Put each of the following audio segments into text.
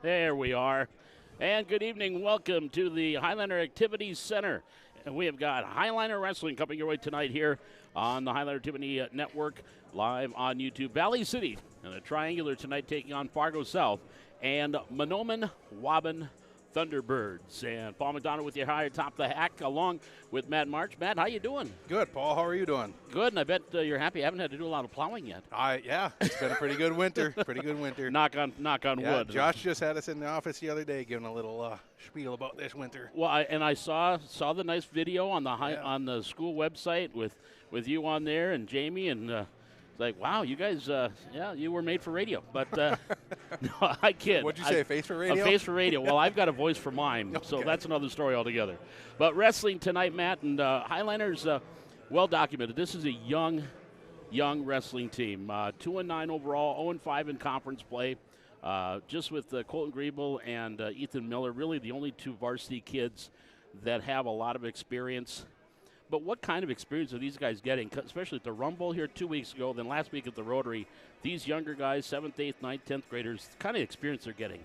There we are. And good evening. Welcome to the Highlander Activities Center. And we have got Highlander Wrestling coming your way tonight here on the Highlander Activity Network, live on YouTube. Valley City and a triangular tonight taking on Fargo South and Manomen, Waubun Thunderbirds. And Paul McDonough with you high atop the hack, along with Matt March. Matt, how you doing? Good, Paul. How are you doing? Good, and I bet you're happy. I haven't had to do a lot of plowing yet. Yeah, it's been a pretty good winter. knock on wood. Josh just had us in the office the other day giving a little spiel about this winter. Well, I saw the nice video on the on the school website with you on there and Jamie, and it's like, wow, you guys, you were made for radio. But no, I kid. What'd you say, a face for radio? A face for radio. Well, I've got a voice for mine, okay. So that's another story altogether. But wrestling tonight, Matt, and Highlanders, well documented. This is a young wrestling team. 2-9 overall, 0-5 in conference play. Just with Colton Griebel and Ethan Miller, really the only two varsity kids that have a lot of experience. But what kind of experience are these guys getting, especially at the Rumble here 2 weeks ago, then last week at the Rotary? These younger guys, 7th, 8th, 9th, 10th graders, the kind of experience they're getting.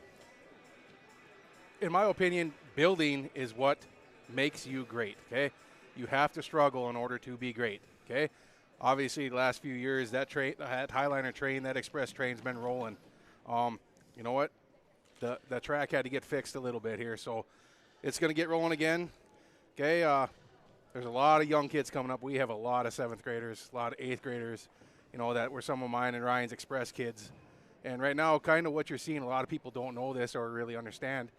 In my opinion, building is what makes you great, okay? You have to struggle in order to be great, okay? Obviously, the last few years, that Highlander train, that express train's been rolling. You know what? The track had to get fixed a little bit here, so it's going to get rolling again. Okay, there's a lot of young kids coming up. We have a lot of 7th graders, a lot of 8th graders, that were some of mine and Ryan's express kids. And right now, kind of what you're seeing, a lot of people don't know this or really understand,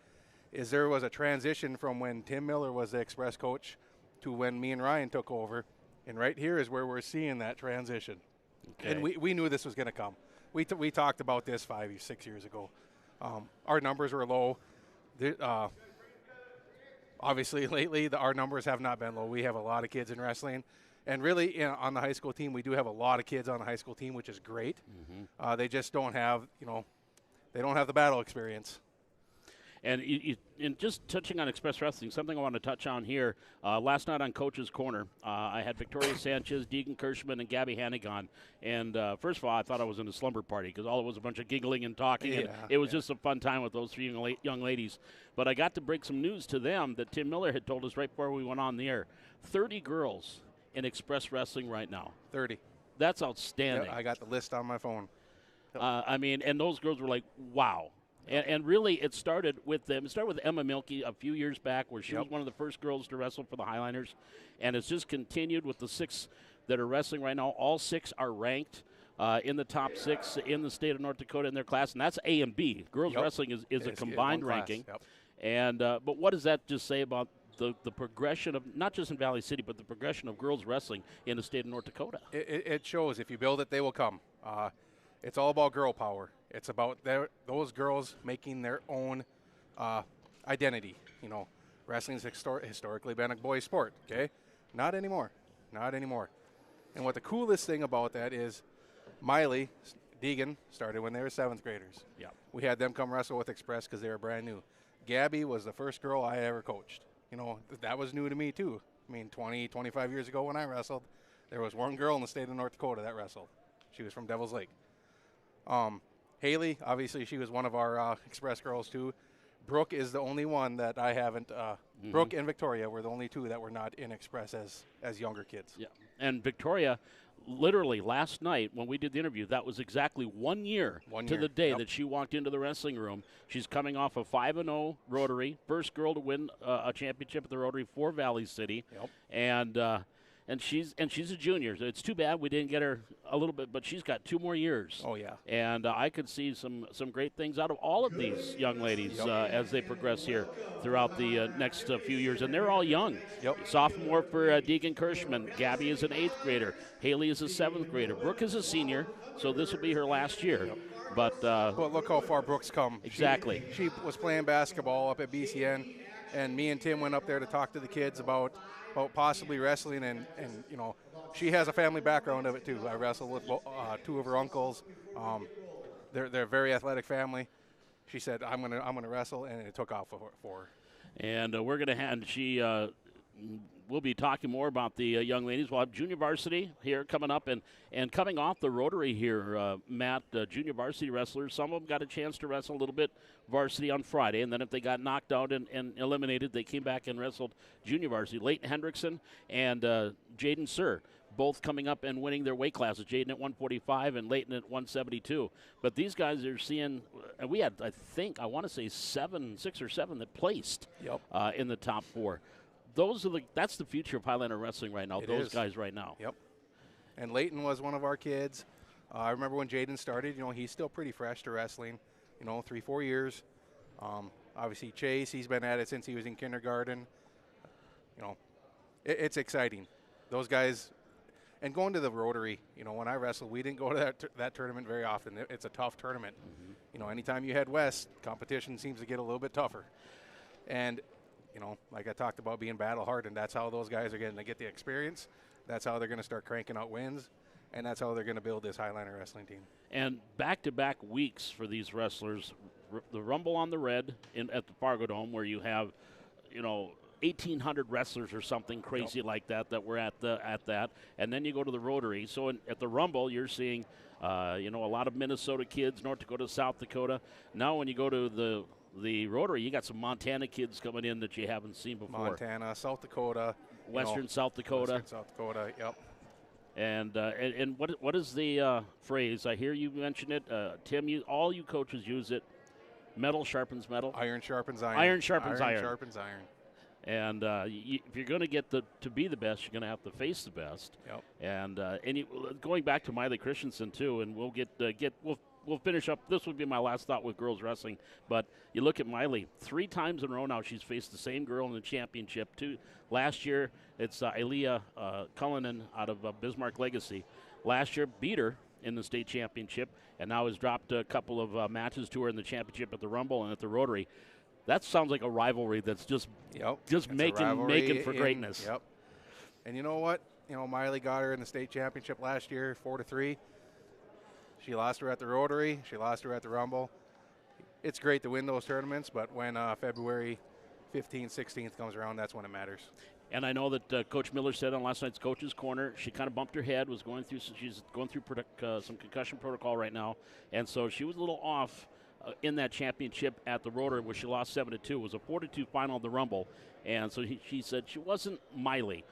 is there was a transition from when Tim Miller was the express coach to when me and Ryan took over. And right here is where we're seeing that transition. Okay. And we knew this was going to come. We talked about this 6 years ago. Our numbers were low. Obviously, lately, our numbers have not been low. We have a lot of kids in wrestling. And really, on the high school team, we do have a lot of kids on the high school team, which is great. Mm-hmm. They just don't have, they don't have the battle experience. And just touching on express wrestling, something I want to touch on here. Last night on Coach's Corner, I had Victoria Sanchez, Deegan Kirschman, and Gabby Hannigan. And first of all, I thought I was in a slumber party because all it was a bunch of giggling and talking. And it was just a fun time with those three young ladies. But I got to break some news to them that Tim Miller had told us right before we went on the air. 30 girls in express wrestling right now. 30. That's outstanding. Yeah, I got the list on my phone. And those girls were like, wow. And really, it started with them. It started with Emma Milkey a few years back, where she was one of the first girls to wrestle for the Highlanders, and it's just continued with the 6 that are wrestling right now. All 6 are ranked in the top 6 in the state of North Dakota in their class, and that's A and B. Girls wrestling is a combined ranking. Yep. And but what does that just say about the progression of, not just in Valley City, but the progression of girls wrestling in the state of North Dakota? It shows. If you build it, they will come. It's all about girl power. It's about those girls making their own identity. Wrestling's historically been a boys' sport, okay? Not anymore. And what the coolest thing about that is Miley, Deegan, started when they were 7th graders. Yeah. We had them come wrestle with Express because they were brand new. Gabby was the first girl I ever coached. That was new to me, too. 20, 25 years ago when I wrestled, there was one girl in the state of North Dakota that wrestled. She was from Devil's Lake. Haley, obviously, she was one of our express girls, too. Brooke is the only one that I haven't. Brooke and Victoria were the only 2 that were not in express as younger kids. Yeah, and Victoria, literally last night when we did the interview, that was exactly 1 year to the day that she walked into the wrestling room. She's coming off a 5-0 Rotary, first girl to win a championship at the Rotary for Valley City, and she's a junior. It's too bad we didn't get her a little bit, but she's got 2 more years. Oh, yeah. And I could see some great things out of all of these young ladies as they progress here throughout the next few years. And they're all young. Yep. Sophomore for Deegan Kirschman. Gabby is an 8th grader. Haley is a 7th grader. Brooke is a senior, so this will be her last year. Yep. But look how far Brooke's come. Exactly. She was playing basketball up at BCN, and me and Tim went up there to talk to the kids about possibly wrestling, and she has a family background of it too. I wrestled with 2 of her uncles. They're a very athletic family. She said, "I'm gonna wrestle," and it took off for her. And we're gonna hand she we'll be talking more about the young ladies. We'll have junior varsity here coming up, and coming off the Rotary here, Matt, junior varsity wrestlers, some of them got a chance to wrestle a little bit varsity on Friday, and then if they got knocked out and eliminated, they came back and wrestled junior varsity. Leighton Hendrickson and Jaden Sir, both coming up and winning their weight classes. Jaden at 145 and Leighton at 172. But these guys are seeing, and we had, I want to say 6 or 7 that placed in the top 4. That's the future of Highlander wrestling right now. Those guys right now. Yep. And Leighton was one of our kids. I remember when Jaden started. He's still pretty fresh to wrestling. 3-4 years. Obviously Chase, he's been at it since he was in kindergarten. It's exciting. Those guys, and going to the Rotary. When I wrestled, we didn't go to that tournament very often. It's a tough tournament. Mm-hmm. Anytime you head west, competition seems to get a little bit tougher. And like I talked about being battle hardened, that's how those guys are getting to get the experience. That's how they're going to start cranking out wins, and that's how they're going to build this Highlander wrestling team. And back-to-back weeks for these wrestlers, the Rumble on the Red at the Fargo Dome, where you have, 1,800 wrestlers or something crazy like that were at that, and then you go to the Rotary. So at the Rumble, you're seeing, a lot of Minnesota kids, North Dakota, South Dakota. Now when you go to the Rotary, you got some Montana kids coming in that you haven't seen before. Montana, South Dakota, Western South Dakota. Western South Dakota, yep. And what is the phrase? I hear you mention it, Tim. All you coaches use it. Metal sharpens metal. Iron sharpens iron. Iron sharpens iron. Iron sharpens iron. And if you're going to get to be the best, you're going to have to face the best. Yep. And going back to Miley Christensen too, and we'll finish up. This would be my last thought with girls wrestling. But you look at Miley, 3 times in a row now she's faced the same girl in the championship. Last year, it's Aaliyah Cullinan out of Bismarck Legacy. Last year, beat her in the state championship, and now has dropped a couple of matches to her in the championship at the Rumble and at the Rotary. That sounds like a rivalry that's just making for greatness. Yep. And you know what? Miley got her in the state championship last year, 4-3. She lost her at the Rotary. She lost her at the Rumble. It's great to win those tournaments, but when February 15th, 16th comes around, that's when it matters. And I know that Coach Miller said on last night's Coach's Corner, she kind of bumped her head, she's going through some concussion protocol right now, and so she was a little off in that championship at the Rotary, where she lost 7-2. It was a 4-2 final of the Rumble, and so she said she wasn't Miley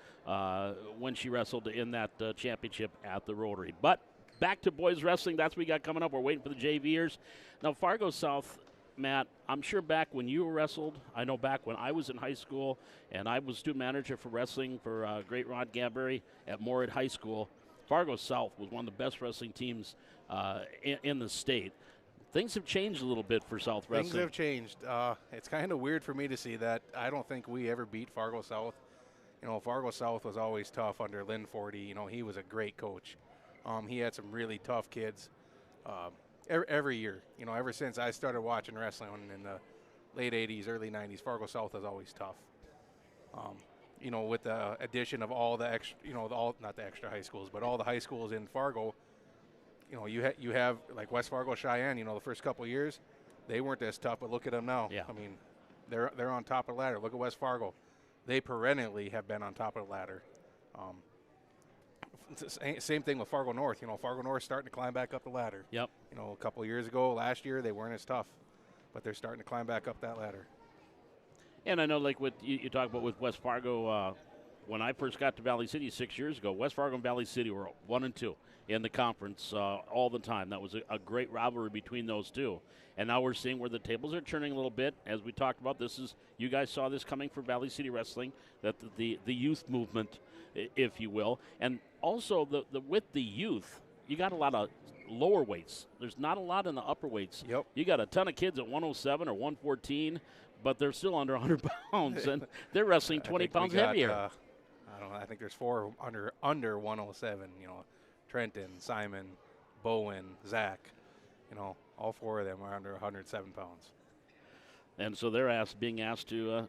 when she wrestled in that championship at the Rotary. But back to boys wrestling, that's what we got coming up. We're waiting for the JVers. Now, Fargo South, Matt, I'm sure back when you wrestled, I know back when I was in high school and I was student manager for wrestling for Great Rod Gamberry at Moorhead High School, Fargo South was one of the best wrestling teams in the state. Things have changed a little bit for South wrestling. Things have changed. It's kind of weird for me to see that. I don't think we ever beat Fargo South. Fargo South was always tough under Lynn Forty. He was a great coach. He had some really tough kids every year. Ever since I started watching wrestling in the late 80s, early 90s, Fargo South was always tough. With the addition of all the extra, not the extra high schools, but all the high schools in Fargo, you have like West Fargo, Cheyenne, the first couple of years, they weren't as tough, but look at them now. Yeah. I mean, they're on top of the ladder. Look at West Fargo. They perennially have been on top of the ladder. Same thing with Fargo North. Fargo North starting to climb back up the ladder. Yep. A couple of years ago, last year, they weren't as tough, but they're starting to climb back up that ladder. And I know, like what you talk about with West Fargo, when I first got to Valley City 6 years ago, West Fargo and Valley City were 1-2 in the conference all the time. That was a great rivalry between those two. And now we're seeing where the tables are turning a little bit. As we talked about, you guys saw this coming for Valley City Wrestling, that the youth movement, if you will. And also with the youth, you got a lot of lower weights. There's not a lot in the upper weights. Yep. You got a ton of kids at 107 or 114, but they're still under 100 pounds, and they're wrestling 20 pounds heavier. I think there's 4 under 107. Trenton, Simon, Bowen, Zach. All 4 of them are under 107 pounds. And so they're being asked to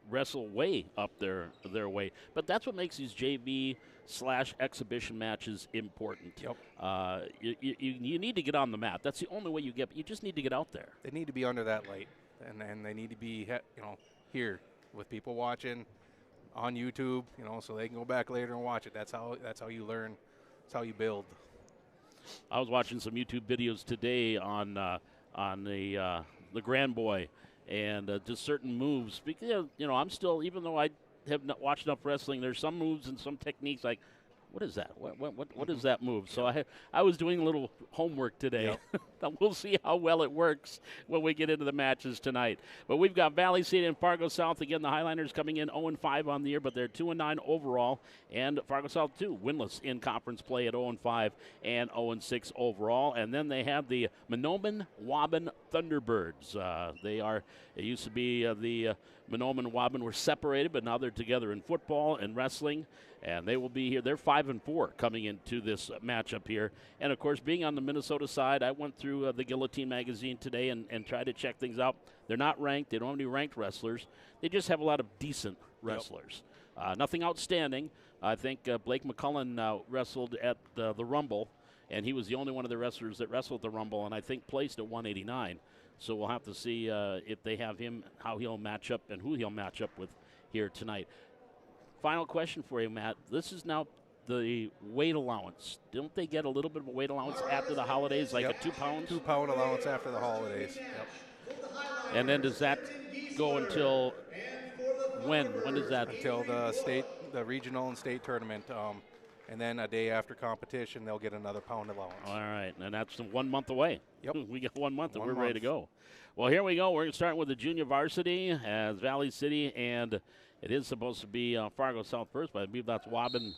wrestle way up their way. But that's what makes these JV/exhibition matches important. Yep. You need to get on the mat. That's the only way you just need to get out there. They need to be under that light, and they need to be here with people watching. on YouTube, you know, so they can go back later and watch it. That's how you learn. That's how you build. I was watching some YouTube videos today on the Grand Boy and just certain moves. Because, you know, I'm still, even though I have not watched enough wrestling, there's some moves and some techniques like, what is that? What is that move? So I was doing a little homework today. Yep. We'll see how well it works when we get into the matches tonight. But we've got Valley City and Fargo South. Again, the Highliners coming in 0-5 on the year, but they're 2-9 overall. And Fargo South, too, winless in conference play at 0-5 and 0-6 overall. And then they have the Manomen Waubun Thunderbirds. It used to be the Manomen and Waubun were separated, but now they're together in football and wrestling. And they will be here. They're 5-4 coming into this matchup here. And, of course, being on the Minnesota side, I went through the Guillotine magazine today and tried to check things out. They're not ranked. They don't have any ranked wrestlers. They just have a lot of decent wrestlers. Yep. Nothing outstanding. I think Blake McCullen wrestled at the Rumble, and he was the only one of the wrestlers that wrestled at the Rumble, and I think placed at 189. So we'll have to see if they have him, how he'll match up, and who he'll match up with here tonight. Final question for you, Matt. This is now the weight allowance. Don't they get a little bit of a weight allowance after the holidays, like a 2 pounds? 2 pound allowance after the holidays. Yep. And then does that go until when? When does that? Until the regional and state tournament. And then a day after competition, they'll get another pound allowance. All right, and that's 1 month away. Yep. We got 1 month, and we're ready to go. Well, here we go. We're going to start with the junior varsity as Valley City, and it is supposed to be Fargo South first, but I believe that's Waubun,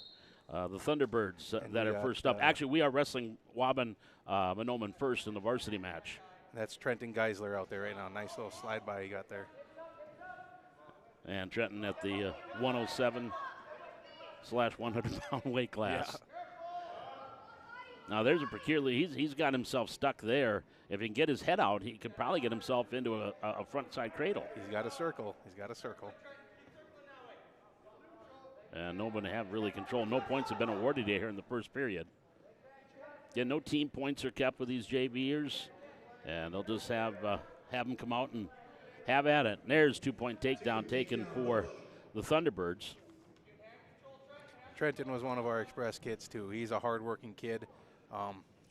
the Thunderbirds that are first up. Actually, we are wrestling Waubun Manomen first in the varsity match. That's Trenton Geisler out there right now. Nice little slide by he got there. And Trenton at the 107/100-pound weight class. Yeah. Now there's a peculiar, he's got himself stuck there. If he can get his head out, he could probably get himself into a front side cradle. He's got a circle. And no one have really control. No points have been awarded here in the first period. Yeah, no team points are kept with these JVers. And they'll just have them come out and have at it. And there's 2-point takedown taken for the Thunderbirds. Trenton was one of our express kids, too. He's a hard-working kid.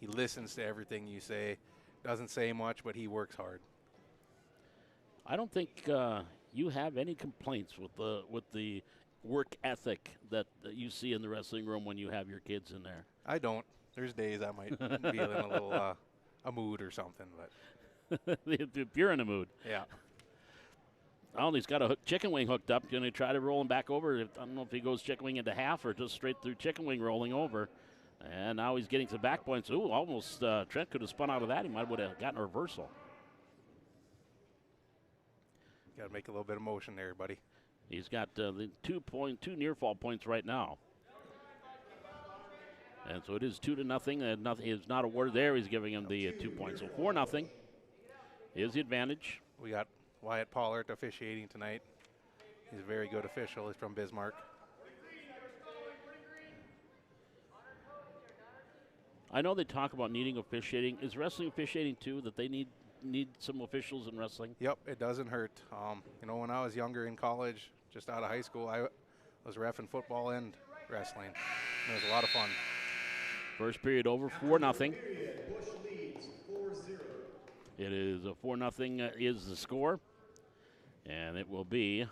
He listens to everything you say. Doesn't say much, but he works hard. I don't think you have any complaints with the work ethic that you see in the wrestling room when you have your kids in there. I don't. There's days I might be in a little a mood or something, but if you're in a mood. Yeah. Oh, he's got a chicken wing hooked up. Going to try to roll him back over. I don't know if he goes chicken wing into half or just straight through chicken wing rolling over. And now he's getting some back points. Ooh, almost Trent could have spun out of that. He might have gotten a reversal. Got to make a little bit of motion there, buddy. He's got the 2 near fall points right now. And so it is 2-0. And nothing is not awarded there. He's giving him the 2 points. So 4-0 is the advantage. We got Wyatt Pollard officiating tonight. He's a very good official. He's from Bismarck. I know they talk about needing officiating. Is wrestling officiating too, that they need some officials in wrestling? Yep, it doesn't hurt. You know, when I was younger in college, just out of high school, I was reffing football and wrestling. It was a lot of fun. First period over, 4-0. It is a 4-0 is the score. And it will be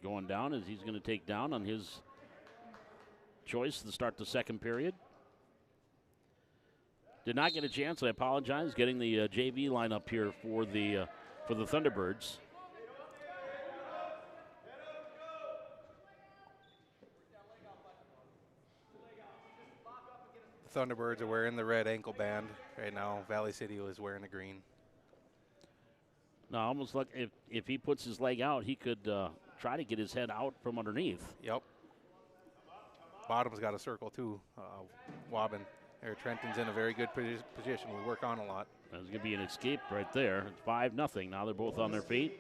going down as he's going to take down on his choice to start the second period. Did not get a chance. I apologize. Getting the JV lineup here for the Thunderbirds. The Thunderbirds are wearing the red ankle band right now. Valley City is wearing the green. Now, almost like if he puts his leg out, he could try to get his head out from underneath. Yep. Bottom's got a circle too. Waubun. There, Trenton's in a very good position. We work on a lot. There's going to be an escape right there. It's 5-0. Now they're both on their feet.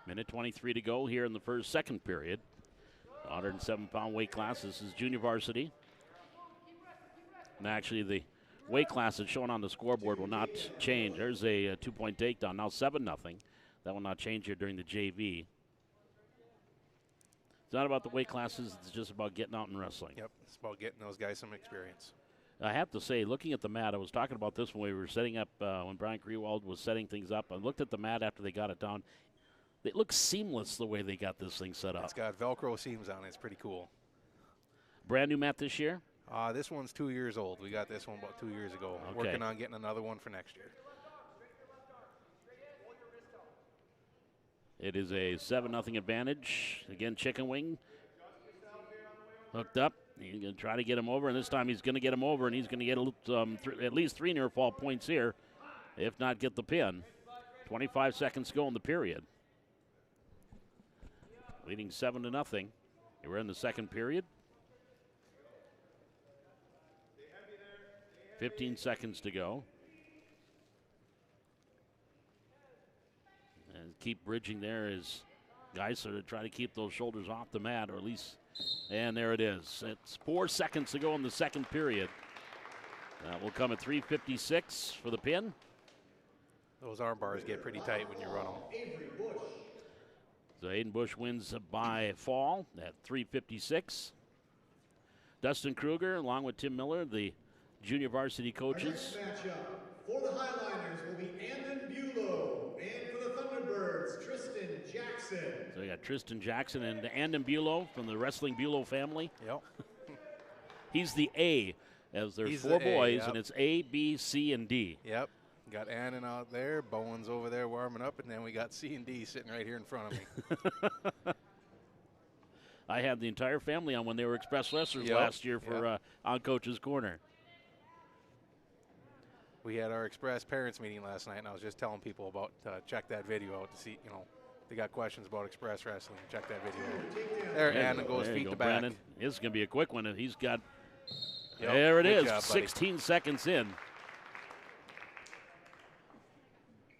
Minute 23 to go here in the second period. 107-pound weight class. This is junior varsity. And actually, the weight class that's shown on the scoreboard will not change. There's a 2-point takedown. Now 7-0. That will not change here during the JV. It's not about the weight classes. It's just about getting out and wrestling. Yep, it's about getting those guys some experience. I have to say, looking at the mat, I was talking about this when we were setting up, when Brian Grewald was setting things up. I looked at the mat after they got it down. It looks seamless the way they got this thing set up. It's got Velcro seams on it. It's pretty cool. Brand new mat this year? This one's 2 years old. We got this one about 2 years ago. Okay. Working on getting another one for next year. It is a 7-0 advantage. Again, Chicken Wing hooked up. He's going to try to get him over, and this time he's going to get him over, and he's going to get at least 3 near-fall points here, if not get the pin. 25 seconds to go in the period. Leading 7-0. We're in the second period. 15 seconds to go. And keep bridging there as guys sort of try to keep those shoulders off the mat, or at least, and there it is. It's 4 seconds to go in the second period. That will come at 3:56 for the pin. Those arm bars get pretty tight when you run them. So Aiden Bush wins by fall at 3:56. Dustin Kruger, along with Tim Miller, the junior varsity coaches. Our next matchup for the Highliners will be Andon Bulow, and for the Thunderbirds, Tristan Jackson. So we got Tristan Jackson and Andon Bulow from the Wrestling Bulow family. Yep. He's the A, as there's He's 4 the A, boys, yep. and it's A, B, C, and D. Yep. Got Annan out there, Bowen's over there warming up, and then we got C and D sitting right here in front of me. I had the entire family on when they were Express Wrestlers Yep, last year for yep. on Coach's Corner. We had our Express parents meeting last night, and I was just telling people about check that video out to see, if they got questions about Express Wrestling, check that video out. There, Annan goes There you feet go, to back. Brandon. This is going to be a quick one, and he's got, Yep, there it good is, job, buddy. 16 seconds in.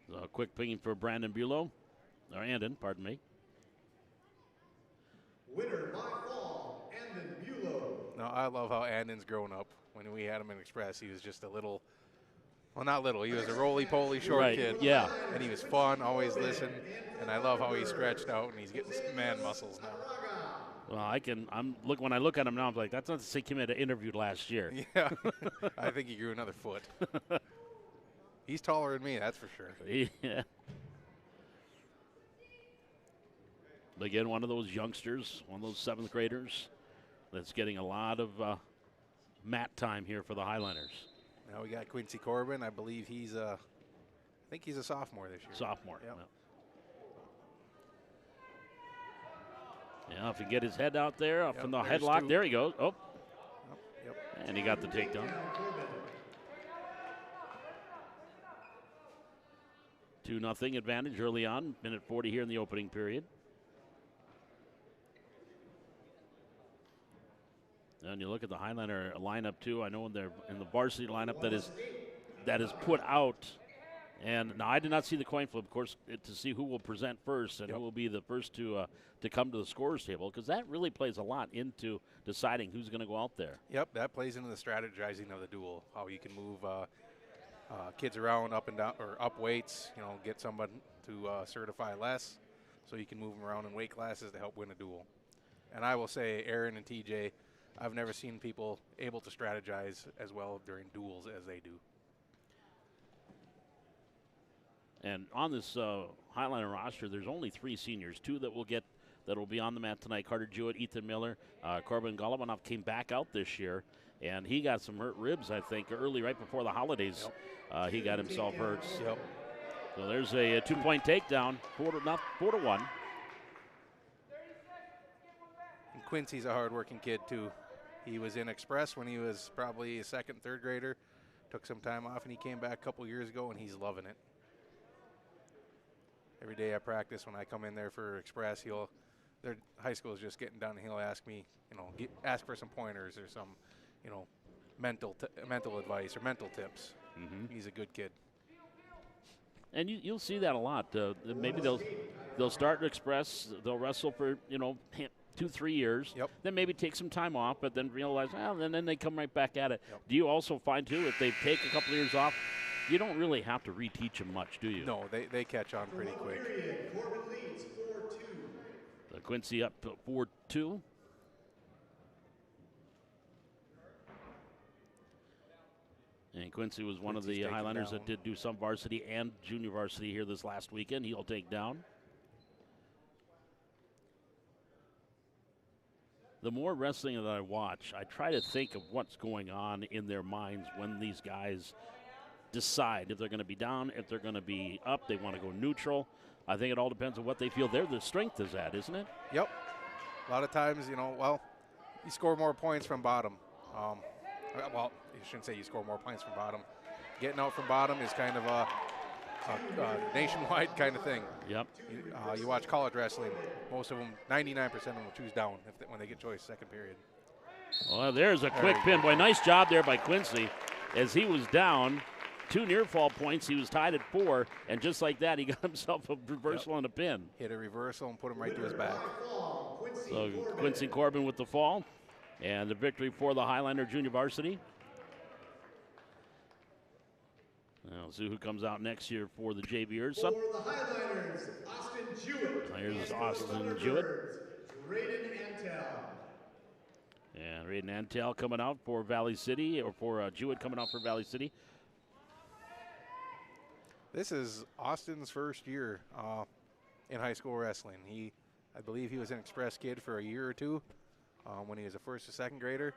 So a quick pinging for Brandon Bulow, or Andon, pardon me. Winner by fall, Andon Bulow. No, I love how Andon's grown up. When we had him in Express, he was just a little, well, not little, he was a roly-poly short Right, kid. yeah. And he was fun, always listened, and I love how he's stretched out and he's getting man muscles now. Well, when I look at him now, I'm like, that's not the same kid I interviewed last year. Yeah, I think he grew another foot. He's taller than me, that's for sure. Yeah. But again, one of those youngsters, one of those 7th graders that's getting a lot of mat time here for the Highliners. Now we got Quincy Corbin. I believe I think he's a sophomore this year. Sophomore. Yep. Yeah, if he get his head out there, up Yep, in the there's headlock, 2. there he goes. Oh, Yep. and he got the takedown. 2-0 advantage early on, minute 40 here in the opening period. And you look at the Highliner lineup too. I know in the varsity lineup that is put out. And now I did not see the coin flip, of course, to see who will present first and Yep. who will be the first to come to the scorers table, because that really plays a lot into deciding who's going to go out there. Yep, that plays into the strategizing of the duel, how you can move kids around up and down, or up weights, get someone to certify less so you can move them around in weight classes to help win a duel. And I will say, Aaron and TJ, I've never seen people able to strategize as well during duels as they do. And on this Highliner roster, there's only 3 seniors, 2 that will be on the mat tonight. Carter Jewett, Ethan Miller, Corbin Golovanov came back out this year, and he got some hurt ribs, I think, early, right before the holidays. Yep. He got himself hurt. Yep. So there's a 2-point takedown, 4-1. And Quincy's a hardworking kid, too. He was in Express when he was probably a 2nd, 3rd grader. Took some time off, and he came back a couple years ago, and he's loving it. Every day I practice, when I come in there for Express, their high school is just getting done, and he'll ask me, ask for some pointers or some, mental advice or mental tips. Mm-hmm. He's a good kid. And you'll see that a lot. Maybe they'll start Express, they'll wrestle for 2-3 years. Yep. Then maybe take some time off, but then realize, and then they come right back at it. Yep. Do you also find too, if they take a couple of years off, You don't really have to reteach them much, do you? No, they catch on pretty quick. Period. Corbin leads 4-2. The Quincy up 4-2. And Quincy was one of the Quincy's taking Highlanders down. that did do some varsity and junior varsity here this last weekend. He'll take down. The more wrestling that I watch, I try to think of what's going on in their minds when these guys decide if they're going to be down, if they're going to be up, they want to go neutral. I think it all depends on what they feel their strength is at, isn't it? Yep. A lot of times, you score more points from bottom. Well, you shouldn't say you score more points from bottom. Getting out from bottom is kind of a nationwide kind of thing. Yep. You watch college wrestling, most of them, 99% of them will choose down when they get choice second period. Well, there's a quick pin. Boy, nice job there by Quincy. As he was down, 2 near fall points, he was tied at 4, and just like that, he got himself a reversal and a pin. Hit a reversal and put him right to his back. So Quincy Corbin with the fall, and the victory for the Highlander Junior Varsity. Now, see who comes out next year for the JVers. For the Highlanders, Austin Jewett. Here's And Austin for the Jewett. Thunderbirds, Drayden Antel. And Raiden Antel coming out for Valley City, or for Jewett coming out for Valley City. This is Austin's first year in high school wrestling. I believe he was an express kid for a year or two when he was a first or second grader.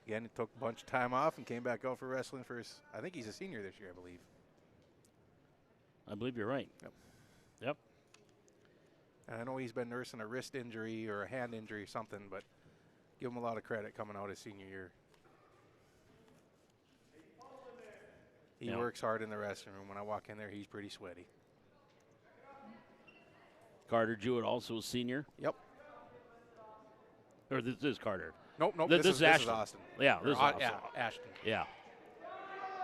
Again, he took a bunch of time off and came back out for wrestling for I think he's a senior this year, I believe. I believe you're right. Yep. And I know he's been nursing a wrist injury or a hand injury or something, but give him a lot of credit coming out his senior year. He works hard in the wrestling room. When I walk in there, he's pretty sweaty. Carter Jewett, also a senior. Yep. Or this is Carter. Nope. This is This is Ashton. Austin. Yeah, this is Austin. Yeah, Ashton. Yeah.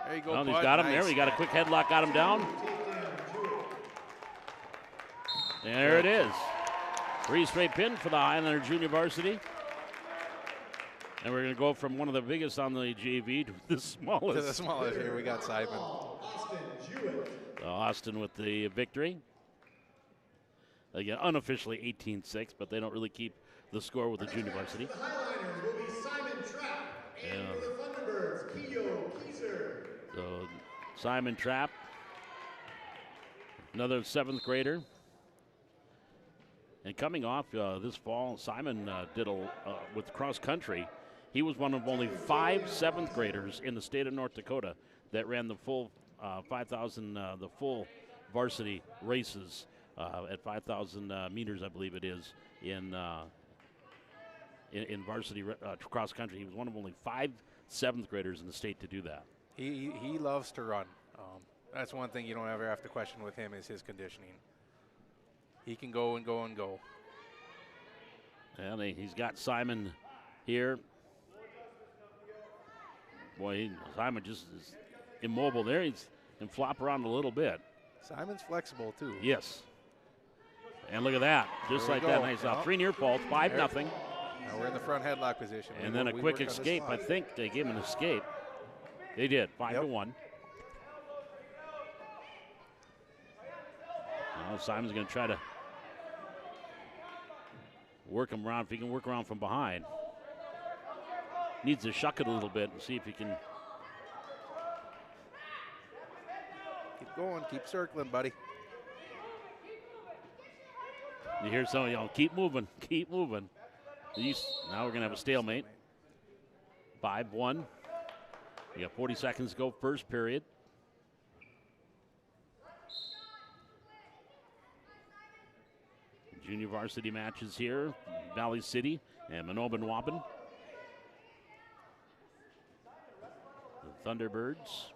There you go, Well, he's bud. got him Nice. there. He got a quick headlock, got him down. There it is. 3 straight pin for the Highlander Junior Varsity. And we're going to go from one of the biggest on the JV to the smallest. To the smallest here, we got Simon. Austin Jewett. Austin with the victory. Again, unofficially 18-6, but they don't really keep the score with the junior varsity. The Highlanders will be Simon Trapp. And for the Thunderbirds, Keo Kieser. So Simon Trapp, another 7th grader. And coming off this fall, Simon did with cross country. He was one of only 5 7th graders in the state of North Dakota that ran the full 5,000, the full varsity races at 5,000 meters, I believe it is, in varsity cross country. He was one of only 5 7th graders in the state to do that. He loves to run. That's one thing you don't ever have to question with him is his conditioning. He can go and go and go. And he's got Simon here. Boy, Simon just is immobile there. He can flop around a little bit. Simon's flexible, too. Yes. And look at that. Just like that. Nice. 3 near falls, 5-0. Now we're in the front headlock position. And then a quick escape. I think they gave him an escape. They did. 5-1. Now Simon's going to try to work him around. If he can work around from behind. Needs to shuck it a little bit and see if he can. Keep going. Keep circling, buddy. You hear some, keep moving. Keep moving. Now we're going to have a stalemate. 5-1. We got 40 seconds to go, first period. Junior varsity matches here. Valley City and Manomen Waubun. The Thunderbirds.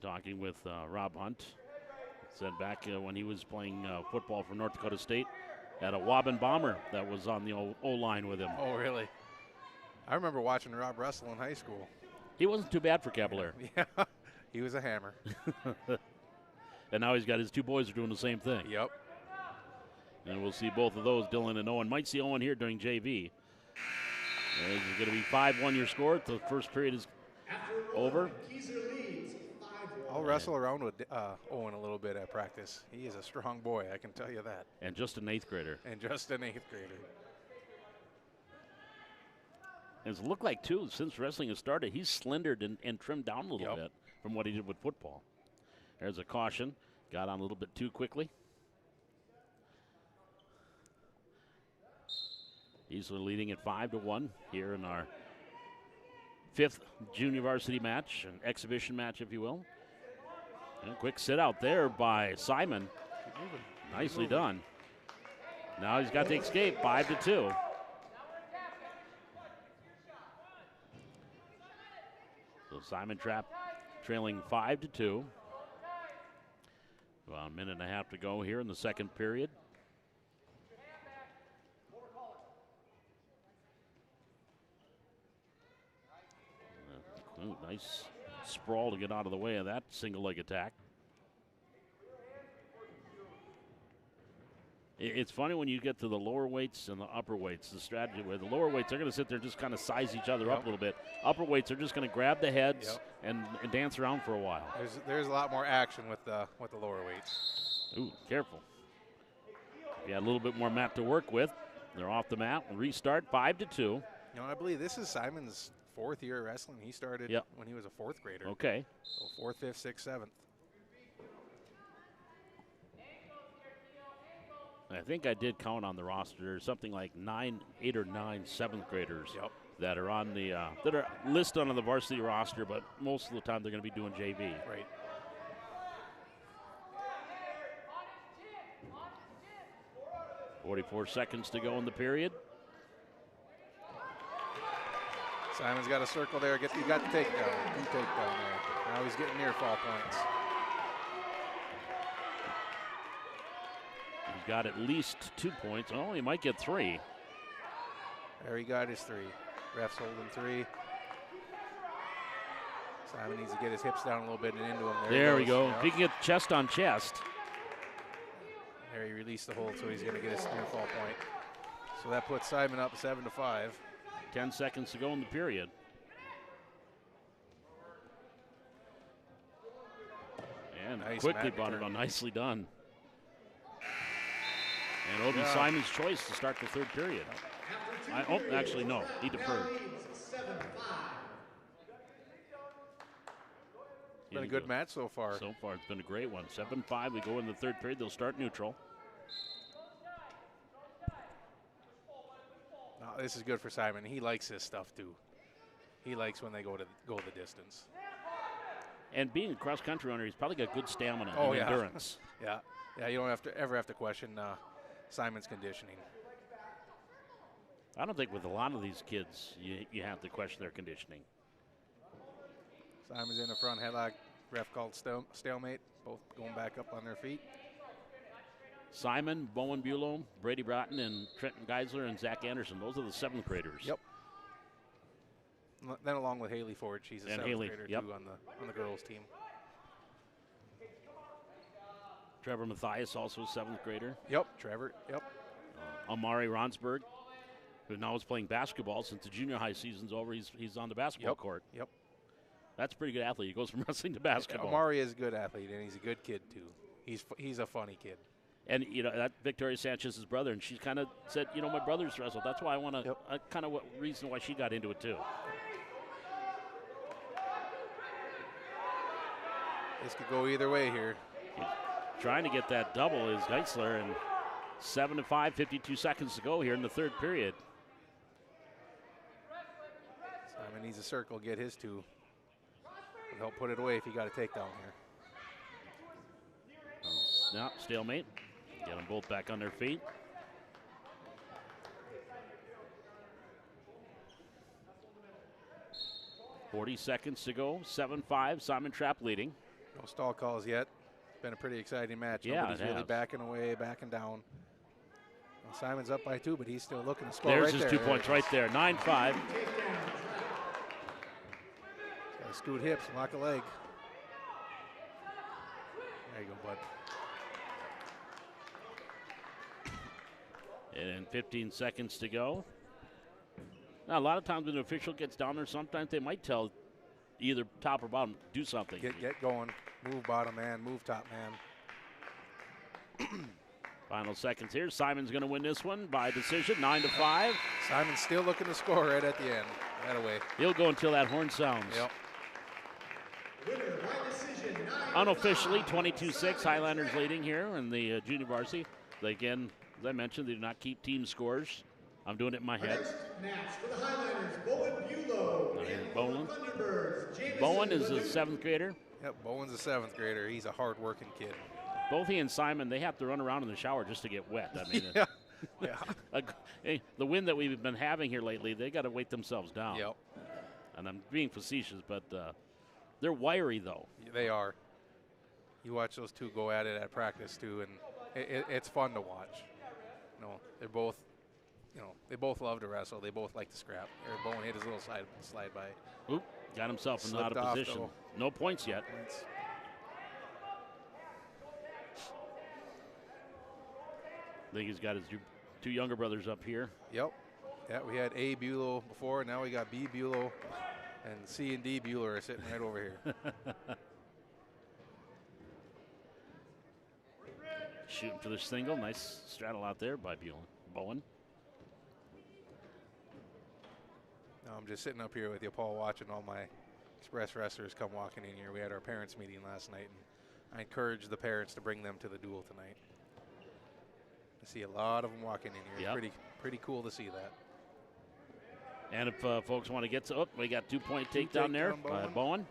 Talking with Rob Hunt. Said back when he was playing football for North Dakota State, had a Waubun Bomber that was on the O-line with him. Oh, really? I remember watching Rob wrestle in high school. He wasn't too bad for Cavalier. Yeah, he was a hammer. And now he's got his 2 boys are doing the same thing. Yep. And we'll see both of those, Dylan and Owen. Might see Owen here during JV. It's going to be 5-1 your score. The first period is over. Keyser leads 5-1. I'll wrestle around with Owen a little bit at practice. He is a strong boy, I can tell you that. And just an 8th grader. And just an 8th grader. It's looked like, too, since wrestling has started, he's slendered and trimmed down a little bit from what he did with football. There's a caution. Got on a little bit too quickly. Easily leading at 5-1 here in our 5th junior varsity match, an exhibition match, if you will. And a quick sit out there by Simon. Nicely done. Now he's got the escape, 5-2. So Simon Trapp trailing 5-2. About a minute and a half to go here in the second period. Ooh, nice sprawl to get out of the way of that single leg attack. It's funny when you get to the lower weights and the upper weights, the strategy where the lower weights are going to sit there and just kind of size each other up a little bit. Upper weights are just going to grab the heads and dance around for a while. There's a lot more action with the lower weights. Ooh, careful. Yeah, a little bit more mat to work with. They're off the mat. Restart 5-2. You know, I believe this is Simon's 4th year of wrestling. He started when he was a 4th grader. Okay. So 4th, 5th, 6th, 7th. I think I did count on the roster. There's something like 8 or 9 7th graders that are on the that are listed on the varsity roster, but most of the time they're going to be doing JV. Right. .44 seconds to go in the period. Simon's got a circle there. You got the takedown. Good takedown there. Now he's getting near fall points. He's got at least 2 points. Oh, he might get 3. There he got his 3. Ref's holding 3. Simon needs to get his hips down a little bit and into him. There we go. If he can get chest on chest. There he released the hold, so he's going to get his near fall point. So that puts Simon up 7-5. 10 seconds to go in the period. And nice quickly brought it on. Nicely done. And it'll be Simon's choice to start the third period. Actually, no. He deferred. Been a good match so far. So far, it's been a great one. 7-5. We go in the third period. They'll start neutral. No, this is good for Simon. He likes this stuff too. He likes when they go the distance. And being a cross country runner, he's probably got good stamina and endurance. Yeah, you don't ever have to question Simon's conditioning. I don't think with a lot of these kids you have to question their conditioning. Simon's in the front headlock. Ref called stalemate. Both going back up on their feet. Simon, Bowen Bulow, Brady Broughton, and Trenton Geisler, and Zach Anderson. Those are the 7th graders. Yep. Then along with Haley Ford, she's a 7th grader too on the girls team. Trevor Mathias, also a 7th grader. Yep, Trevor. Yep. Amari Ronsberg, who now is playing basketball since the junior high season's over. He's on the basketball court. Yep. That's a pretty good athlete. He goes from wrestling to basketball. Amari is a good athlete, and he's a good kid too. He's a funny kid. And, that Victoria Sanchez's brother, and she kind of said, my brother's wrestled. That's why I want to, kind of reason why she got into it, too. This could go either way here. Trying to get that double is Geisler, and 7-5, 52 seconds to go here in the third period. Simon needs a circle, get his 2. He'll put it away if he got a takedown here. Snap, stalemate. Get them both back on their feet. .40 seconds to go. 7-5. Simon Trapp leading. No stall calls yet. Been a pretty exciting match. Yeah, nobody's really backing away, backing down. Well, Simon's up by 2, but he's still looking to score. There's his 2 points right there. 9-5. Got to scoot hips, lock a leg. There you go, bud. And 15 seconds to go. Now, a lot of times when an official gets down there, sometimes they might tell either top or bottom, do something. Get going. Move bottom man, move top man. Final seconds here. Simon's going to win this one by decision, 9-5. Simon's still looking to score right at the end. That away. He'll go until that horn sounds. Yep. Winner by decision, 9-5. Unofficially, 22-6, Highlanders leading here in the junior varsity. Again, as I mentioned, they do not keep team scores. I'm doing it in my Our head. next match for the Highlanders, Bowen Bulow. And Bowen. for the Thunderbirds, Jameson Bowen is a Leduc. 7th grader. Yep, Bowen's a 7th grader. He's a hard-working kid. Both he and Simon, they have to run around in the shower just to get wet. I mean, Yeah. The wind that we've been having here lately, they got to weight themselves down. Yep. And I'm being facetious, but they're wiry, though. They are. You watch those two go at it at practice, too, and it's fun to watch. You know, they're both, they both love to wrestle. They both like to scrap. Bowen hit his little slide by. Oop, got himself in out Slipped of off, position. though. No points yet. I think he's got his two younger brothers up here. Yep. Yeah, we had A. Bulow before. Now we got B. Bulow, and C and D. Bueller are sitting right over here. Shooting for the single. Nice straddle out there by Bowen. Now I'm just sitting up here with you, Paul, watching all my Express wrestlers come walking in here. We had our parents' meeting last night, and I encourage the parents to bring them to the duel tonight. I see a lot of them walking in here. Yep. It's pretty cool to see that. And if folks want to get to, we got 2-point takedown there by Bowen.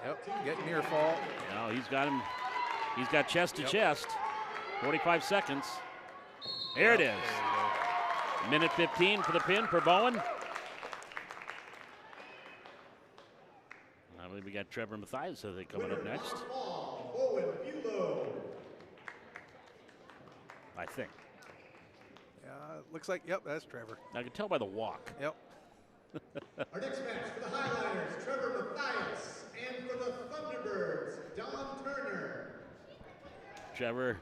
Yep, getting near fall. Now he's got him. He's got chest to chest. 45 seconds. There it is. Minute 15 for the pin for Bowen. I believe we got Trevor Mathias coming up next. Bowen Bulow. I think. Looks like, yep, that's Trevor. I can tell by the walk. Yep. Our next match for the Highlanders, Trevor Mathias, and for the Thunderbirds, Don Turner. Trevor,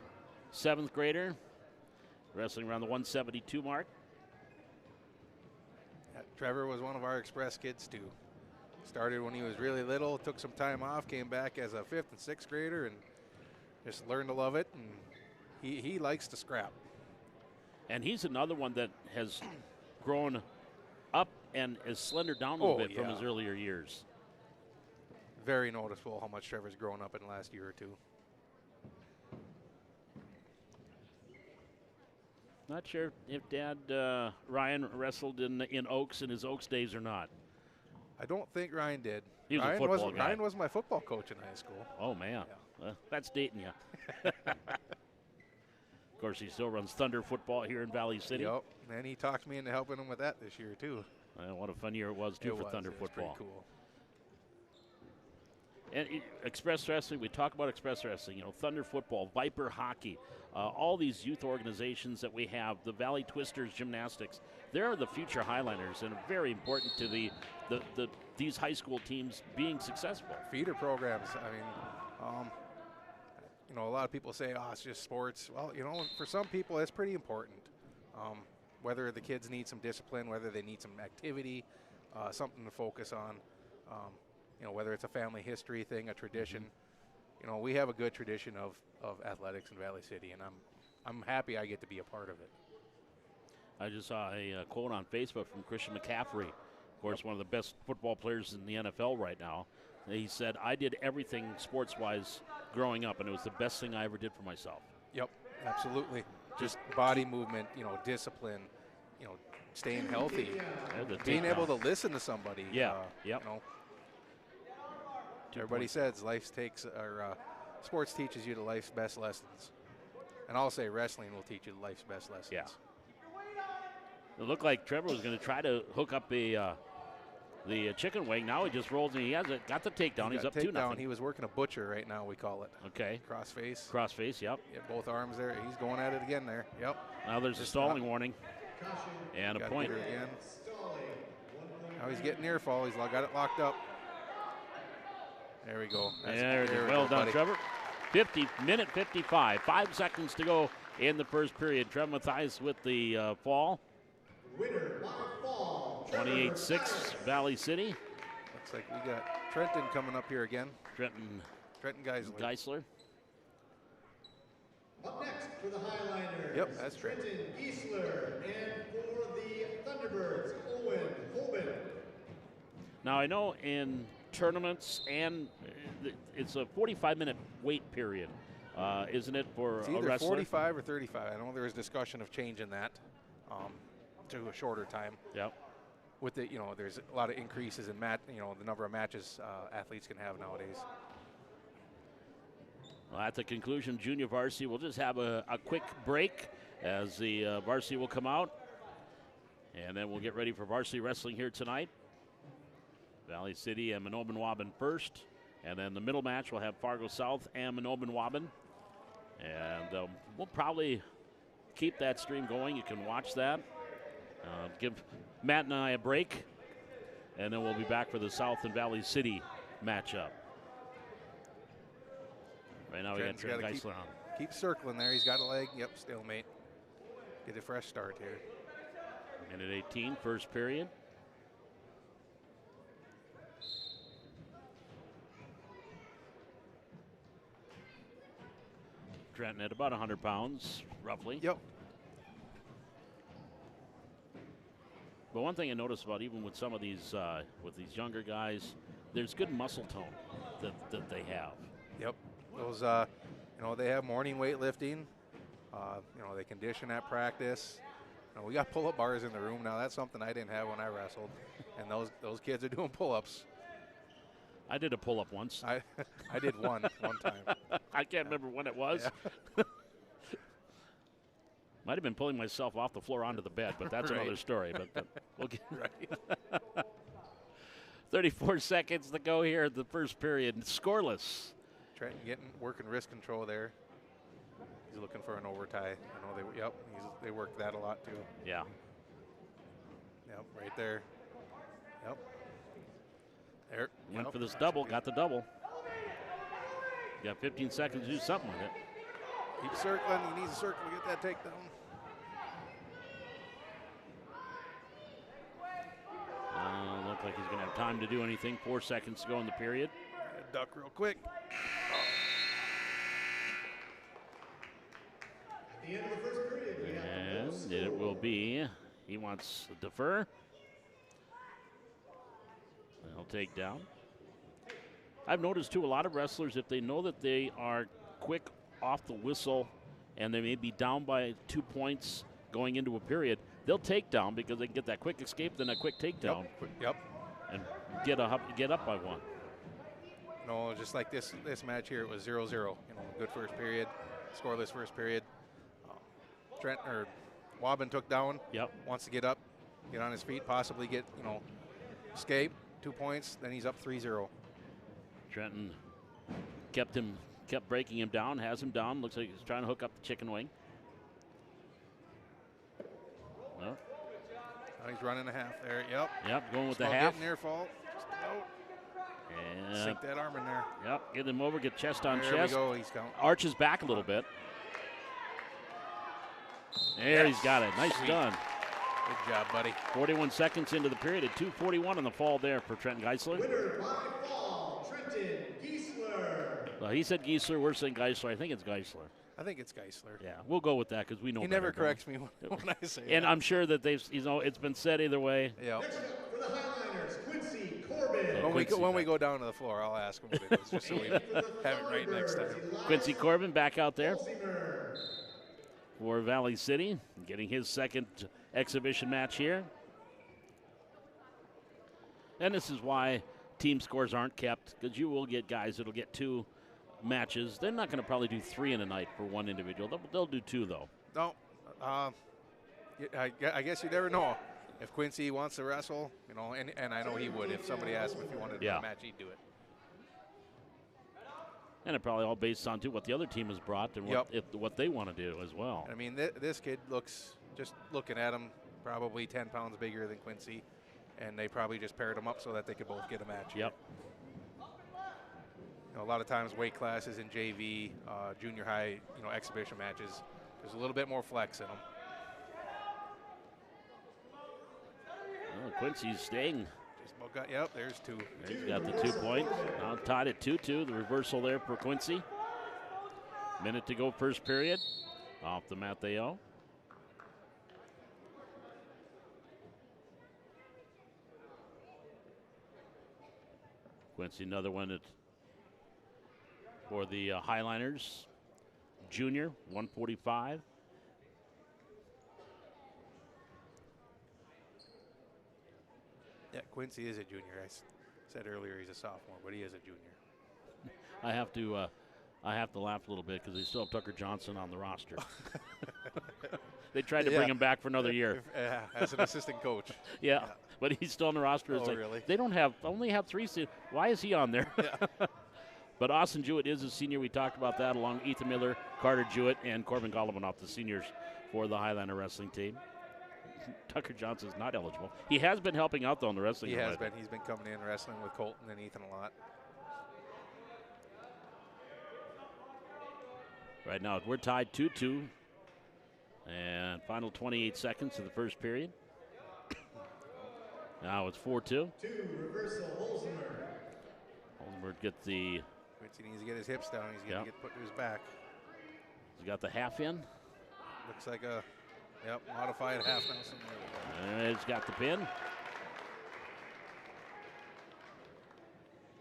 7th grader, wrestling around the 172 mark. Yeah, Trevor was one of our Express kids too. Started when he was really little, took some time off, came back as a 5th and 6th grader, and just learned to love it. And he likes to scrap. And he's another one that has grown up and is slender down a little bit from his earlier years. Very noticeable how much Trevor's grown up in the last year or two. Not sure if Dad Ryan wrestled in Oaks in his Oaks days or not. I don't think Ryan did. He was a football guy. Ryan was my football coach in high school. Oh, man. Yeah. That's dating you. Of course, he still runs Thunder football here in Valley City. Yep, and he talked me into helping him with that this year, too. What a fun year it was, too, for Thunder football. Pretty cool. And Express Wrestling, we talk about Express Wrestling, Thunder Football, Viper Hockey, all these youth organizations that we have, the Valley Twisters Gymnastics, they're the future Highlanders and very important to these high school teams being successful. Feeder programs, I mean, a lot of people say, it's just sports. Well, for some people, it's pretty important. Whether the kids need some discipline, whether they need some activity, something to focus on. Whether it's a family history thing, a tradition. We have a good tradition of athletics in Valley City, and I'm happy I get to be a part of it. I just saw a quote on Facebook from Christian McCaffrey, of course, one of the best football players in the NFL right now. He said, I did everything sports-wise growing up, and it was the best thing I ever did for myself. Yep, absolutely. Just body movement, discipline, staying healthy, being able to listen to somebody. Yeah, yep. Everybody says sports teaches you the life's best lessons. And I'll say wrestling will teach you the life's best lessons. Yeah. It looked like Trevor was going to try to hook up the chicken wing. Now he just rolls and he has it. Got the takedown. He's up 2-0. He was working a butcher right now, we call it. Okay. Cross face. Cross face, yep. Yeah, both arms there. He's going at it again there. Yep. Now there's a stalling warning. And a point. Again. Now he's getting near fall. He's got it locked up. There we go. There it is. Well done, buddy. Trevor. Minute 55. 5 seconds to go in the first period. Trevor Mathias with the fall. Winner by fall. 28-6, Valley City. Looks like we got Trenton coming up here again. Trenton Geisler. Up next for the Highliners. Yep, that's Trenton. Geisler. And for the Thunderbirds, Waubun. Now I know in tournaments and it's a 45-minute wait period, isn't it, for it's a either wrestler? 45 or 35. I know there was discussion of changing that to a shorter time. Yep. With the, there's a lot of increases in the number of matches athletes can have nowadays. Well, at the conclusion, junior varsity, we'll just have a quick break as the varsity will come out, and then we'll get ready for varsity wrestling here tonight. Valley City and Manomen Waubun first, and then the middle match we'll have Fargo South and Manomen Waubun. And we'll probably keep that stream going. You can watch that. Give Matt and I a break, and then we'll be back for the South and Valley City matchup. Right now we got Trent Geisler on. Keep circling there. He's got a leg. Yep, stalemate. Get a fresh start here. Minute 18, first period. Trenton at about 100 pounds, roughly. Yep. But one thing I noticed about even with some of these younger guys, there's good muscle tone that they have. Yep. Those, they have morning weightlifting. They condition at practice. We got pull-up bars in the room now. That's something I didn't have when I wrestled. And those kids are doing pull-ups. I did a pull-up once. I did one time. I can't remember when it was. Yeah. Might have been pulling myself off the floor onto the bed, but that's right. another story. But we'll get Right. 34 seconds to go here at the first period. Scoreless. Trenton working wrist control there. He's looking for an overtie. I know they work that a lot too. Yeah. Yep, right there. Yep. There. Went for this double, got the double. You got 15 seconds to do something with it. Keep circling. He needs a circle to get that takedown. Look like he's going to have time to do anything. 4 seconds to go in the period. Duck real quick. At the end of the first period, we have And it will be, he wants to defer. He'll take down. I've noticed, too, a lot of wrestlers, if they know that they are quick off the whistle and they may be down by 2 points going into a period, they'll take down because they can get that quick escape, then a quick takedown. Yep. And get up by one. No, just like this match here, it was 0-0. Good first period, scoreless first period. Waubun took down. Yep. Wants to get up, get on his feet, possibly get, escape, 2 points, then he's up 3-0. Trenton kept breaking him down, has him down. Looks like he's trying to hook up the chicken wing. Well, He's running a half there. Yep. Going with Small the half. Getting near fault. Just out. And Sink that arm in there. Yep, get him over, get chest on There chest. we go. He's counting. Arches back a little bit. There, he's got it. Nice done. Good job, buddy. 41 seconds into the period at 2:41 on the fall there for Trenton Geisler. winner by fall, Trenton Geisler. Well, he said Geisler. We're saying Geisler. I think it's Geisler. I think it's Geisler. Yeah, we'll go with that because we know He better, never don't we? corrects me when I say And that. I'm sure that it's been said either way. Yeah. Next up for the Highliners, Quincy Corbin. When we go down to the floor, I'll ask him what it is, just so we have it right next time. Quincy Corbin back out there Balsimer. for Valley City, getting his second exhibition match here. And this is why team scores aren't kept, because you will get guys that'll get 2 matches. They're not going to probably do 3 in a night for one individual. They'll do 2, though. No, I guess you never know. If Quincy wants to wrestle, and I know he would. If somebody asked him if he wanted to do a match, he'd do it. And it probably all based on, too, what the other team has brought and what they want to do as well. I mean, this kid looks, just looking at him, probably 10 pounds bigger than Quincy, and they probably just paired him up so that they could both get a match. Yep. A lot of times weight classes in JV, junior high, exhibition matches, there's a little bit more flex in them. Well, Well, Quincy's staying. Just about got, yep, there's 2. He's got the 2 points. Now tied at 2-2. The reversal there for Quincy. Minute to go, first period. Off the Matteo. Quincy, another one for the Highliners. Junior, 145. Yeah, Quincy is a junior. I said earlier he's a sophomore, but he is a junior. I have to laugh a little bit because they still have Tucker Johnson on the roster. They tried to bring him back for another year. As an assistant coach. Yeah, but he's still on the roster. It's really? They only have 3 seats. Why is he on there? Yeah. But Austin Jewett is a senior. We talked about that along Ethan Miller, Carter Jewett, and Corbin Golovinoff, the seniors for the Highlander wrestling team. Tucker Johnson's not eligible. He has been helping out, though, in the wrestling. He has been. He's been coming in wrestling with Colton and Ethan a lot. Right now, we're tied 2-2. And final 28 seconds of the first period. Now it's 4-2. 2, reversal, Holzmer. Holzmer gets the... Quincy needs to get his hips down. He's going to get put to his back. He's got the half in. Looks like a, modified half Nelson. And he's got the pin.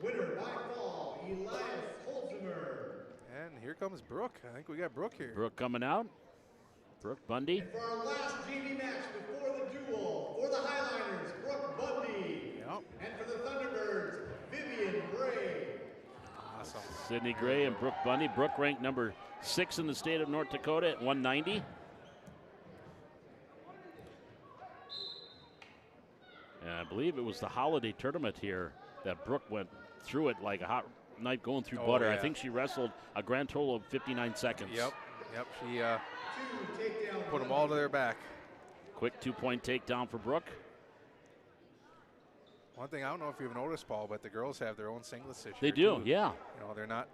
Winner by fall, Elias Holzmer. And here comes Brooke. I think we got Brooke here. Brooke coming out. Brooke Bundy. And for our last JV match before the duel, for the Highliners, Brooke Bundy. Yep. And for the Thunderbirds, Vivian Gray. Awesome. Sydney Gray and Brooke Bundy. Brooke ranked number 6 in the state of North Dakota at 190. And I believe it was the holiday tournament here that Brooke went through it like a hot knife going through butter. Yeah. I think she wrestled a grand total of 59 seconds. Yep. She put them all to their back. Quick 2-point takedown for Brooke. One thing, I don't know if you've noticed, Paul, but the girls have their own singlets this year. They do, too. yeah. They're not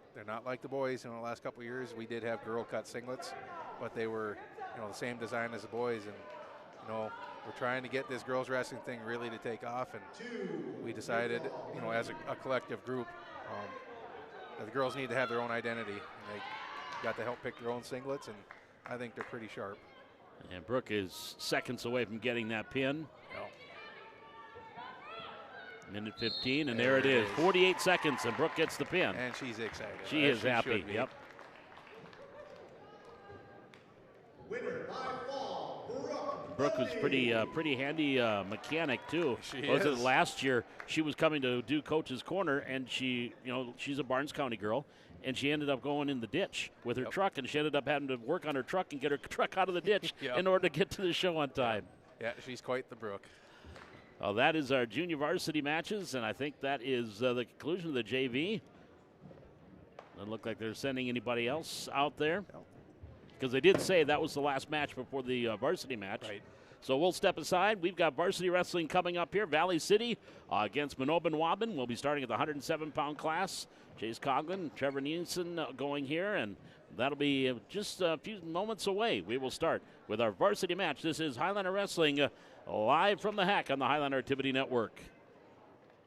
like the boys. In the last couple of years, we did have girl cut singlets, but they were, the same design as the boys. And we're trying to get this girls wrestling thing really to take off, and we decided, as a collective group, that the girls need to have their own identity. And they got to help pick their own singlets, and I think they're pretty sharp. And Brooke is seconds away from getting that pin. Yep. Minute 15, and there it is. 48 seconds, and Brooke gets the pin. And she's excited. She is happy. Yep. Winner by fall, Brooke was pretty handy mechanic too. She was is. It last year she was coming to do Coach's Corner, and she's a Barnes County girl, and she ended up going in the ditch with her truck, and she ended up having to work on her truck and get her truck out of the ditch in order to get to the show on time. Yeah, she's quite the Brooke. Well, that is our junior varsity matches, and I think that is the conclusion of the JV. Doesn't look like they're sending anybody else out there. Because they did say that was the last match before the varsity match. Right. So we'll step aside. We've got varsity wrestling coming up here. Valley City against Manomen Waubun. We'll be starting at the 107-pound class. Chase Coughlin, Trevor Nielsen going here, and that'll be just a few moments away. We will start with our varsity match. This is Highlander Wrestling live from the Hack on the Highlander Activity Network.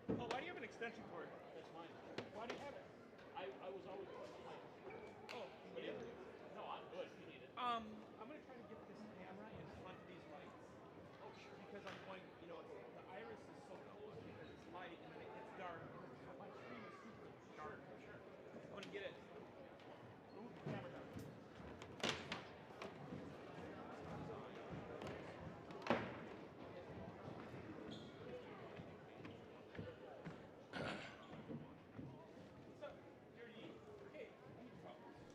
Oh, why do you have an extension cord? That's mine. Why do you have it? I was always Oh, yeah. No, I'm good. You need it. I'm going to try to get this camera in front of these lights. Oh, sure. Because I'm going, the iris is so close because it's light and then it gets dark. My screen is super dark. Sure. I want to get it. Move the camera down.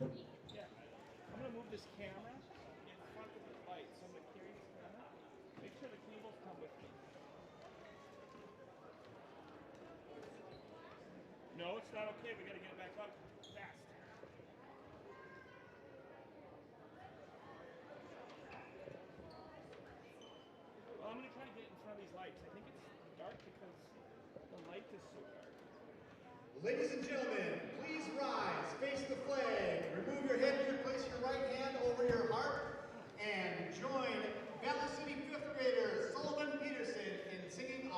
I'm going to move this camera in front of the light, so I'm going to carry this camera. Make sure the cables come with me. No, it's not okay. We got to get it back up fast. Well, I'm going to try to get in front of these lights. I think it's dark because the light is so dark. Ladies and gentlemen, please rise, face the flag, remove your headgear, place your right hand over your heart, and join Valley City 5th grader Sullivan Peterson in singing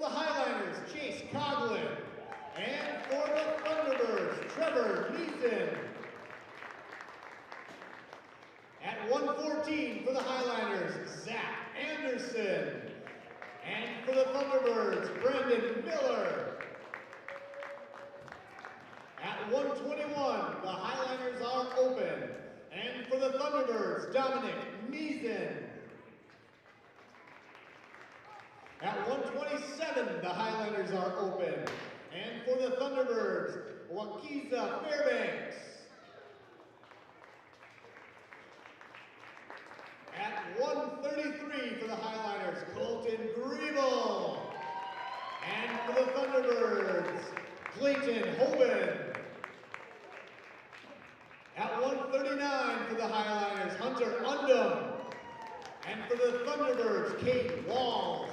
the Highliners, Chase Coughlin. And for the Thunderbirds, Trevor Neeson. At 114 for the Highliners, Zach Anderson. And for the Thunderbirds, Brandon Miller. At 121, the Highliners are open. And for the Thunderbirds, Dominic Neeson. At 127, the Highliners are open. And for the Thunderbirds, Wakiza Fairbanks. At 133 for the Highliners, Colton Griebel. And for the Thunderbirds, Clayton Hoban. At 139 for the Highliners, Hunter Undum. And for the Thunderbirds, Kate Walls.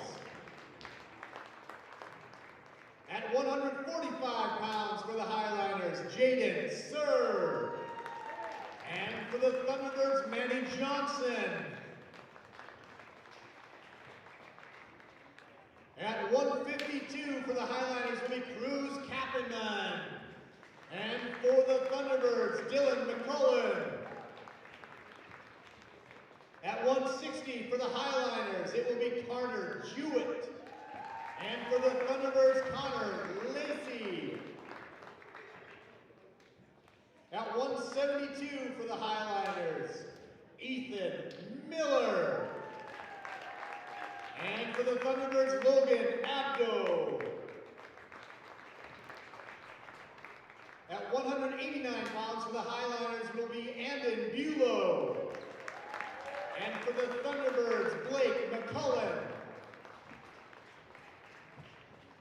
At 145 pounds for the Highliners, Jaden Sir. And for the Thunderbirds, Manny Johnson. At 152 for the Highliners will be Cruz Kappelman. And for the Thunderbirds, Dylan McCullen. At 160 for the Highliners, it will be Carter Jewett. And for the Thunderbirds, Connor Lacey. At 172 for the Highliners, Ethan Miller. And for the Thunderbirds, Logan Abdo. At 189 pounds for the Highliners will be Andon Bulow. And for the Thunderbirds, Blake McCullen.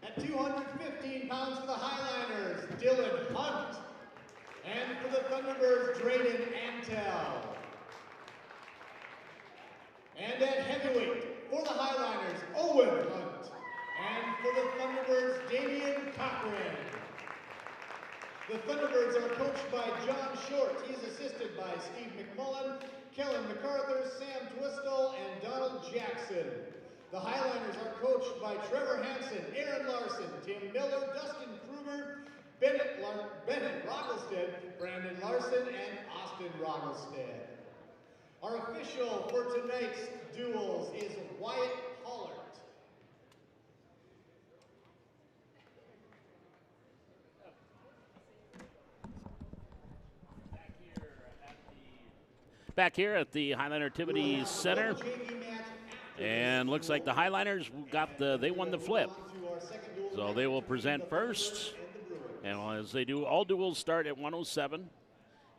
At 215 pounds for the Highliners, Dylan Hunt. And for the Thunderbirds, Drayden Antel. And at heavyweight, for the Highliners, Owen Hunt. And for the Thunderbirds, Damian Cochran. The Thunderbirds are coached by John Short. He is assisted by Steve McMullen, Kellen MacArthur, Sam Twistle, and Donald Jackson. The Highliners are coached by Trevor Hansen, Aaron Larson, Tim Miller, Dustin Kruger, Bennett Roggelstead, Brandon Larson, and Austin Roggelstead. Our official for tonight's duels is Wyatt Pollard. Back here at the Highliner Activity Center. And looks like the Highliners they won the flip. So they will present first. And as they do, all duels start at 107.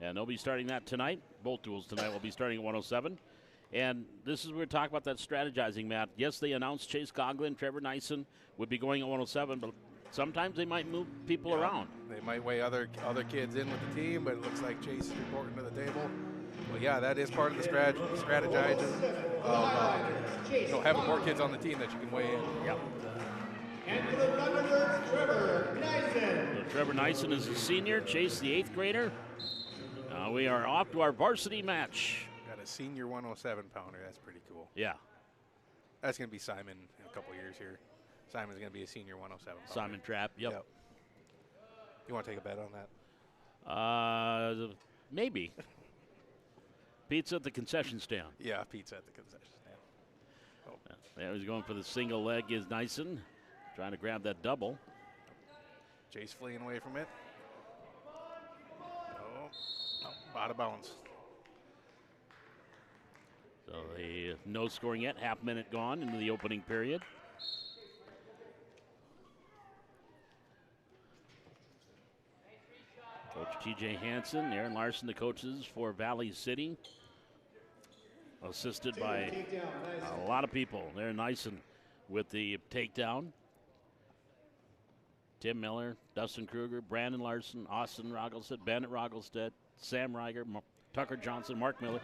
And they'll be starting that tonight. Both duels tonight will be starting at 107. And this is where we talk about that strategizing, Matt. Yes, they announced Chase Coughlin, Trevor Nyson would be going at 107, but sometimes they might move people around. They might weigh other kids in with the team, but it looks like Chase is reporting to the table. Well, yeah, that is part of the strategizing of having more kids on the team that you can weigh in. Yep. And for the Thunderbirds, Trevor Nyson. So Trevor Nyson is a senior, Chase the 8th grader. We are off to our varsity match. Got a senior 107-pounder. That's pretty cool. Yeah. That's going to be Simon in a couple years here. Simon's going to be a senior 107-pounder. Simon Trapp, yep. You want to take a bet on that? Maybe. Pizza at the concession stand. Yeah, pizza at the concession stand. Oh. There he's going for the single leg is Nyson. Trying to grab that double. Chase fleeing away from it. No, out of bounds. So no scoring yet. Half minute gone into the opening period. Coach T.J. Hansen, Aaron Larson, the coaches for Valley City. Assisted by a lot of people. They're Nyson with the takedown. Tim Miller, Dustin Kruger, Brandon Larson, Austin Roggelstead, Bennett Roggelstead, Sam Reiger, Tucker Johnson, Mark Miller.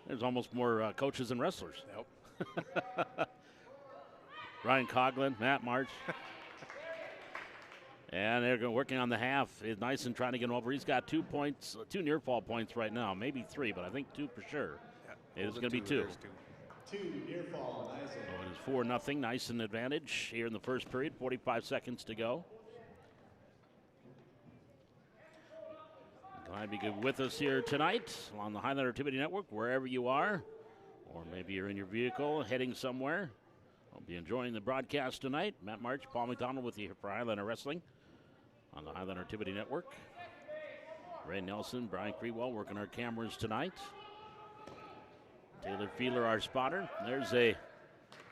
There's almost more coaches than wrestlers. Nope. Ryan Coughlin, Matt March. And they're working on the half. Nyson trying to get him over. He's got 2 points, 2 near fall points right now. Maybe 3, but I think 2 for sure. Yeah, It's going to be 2. 2 near fall, Eisen. So it is 4-0, nice an advantage here in the first period, 45 seconds to go. Glad you could be with us here tonight on the Highlander Activity Network, wherever you are, or maybe you're in your vehicle heading somewhere. Hope you're enjoying the broadcast tonight. Matt March, Paul McDonald with you for Highlander Wrestling on the Highlander Activity Network. Ray Nelson, Brian Crewell working our cameras tonight. Taylor Feeler, our spotter. There's a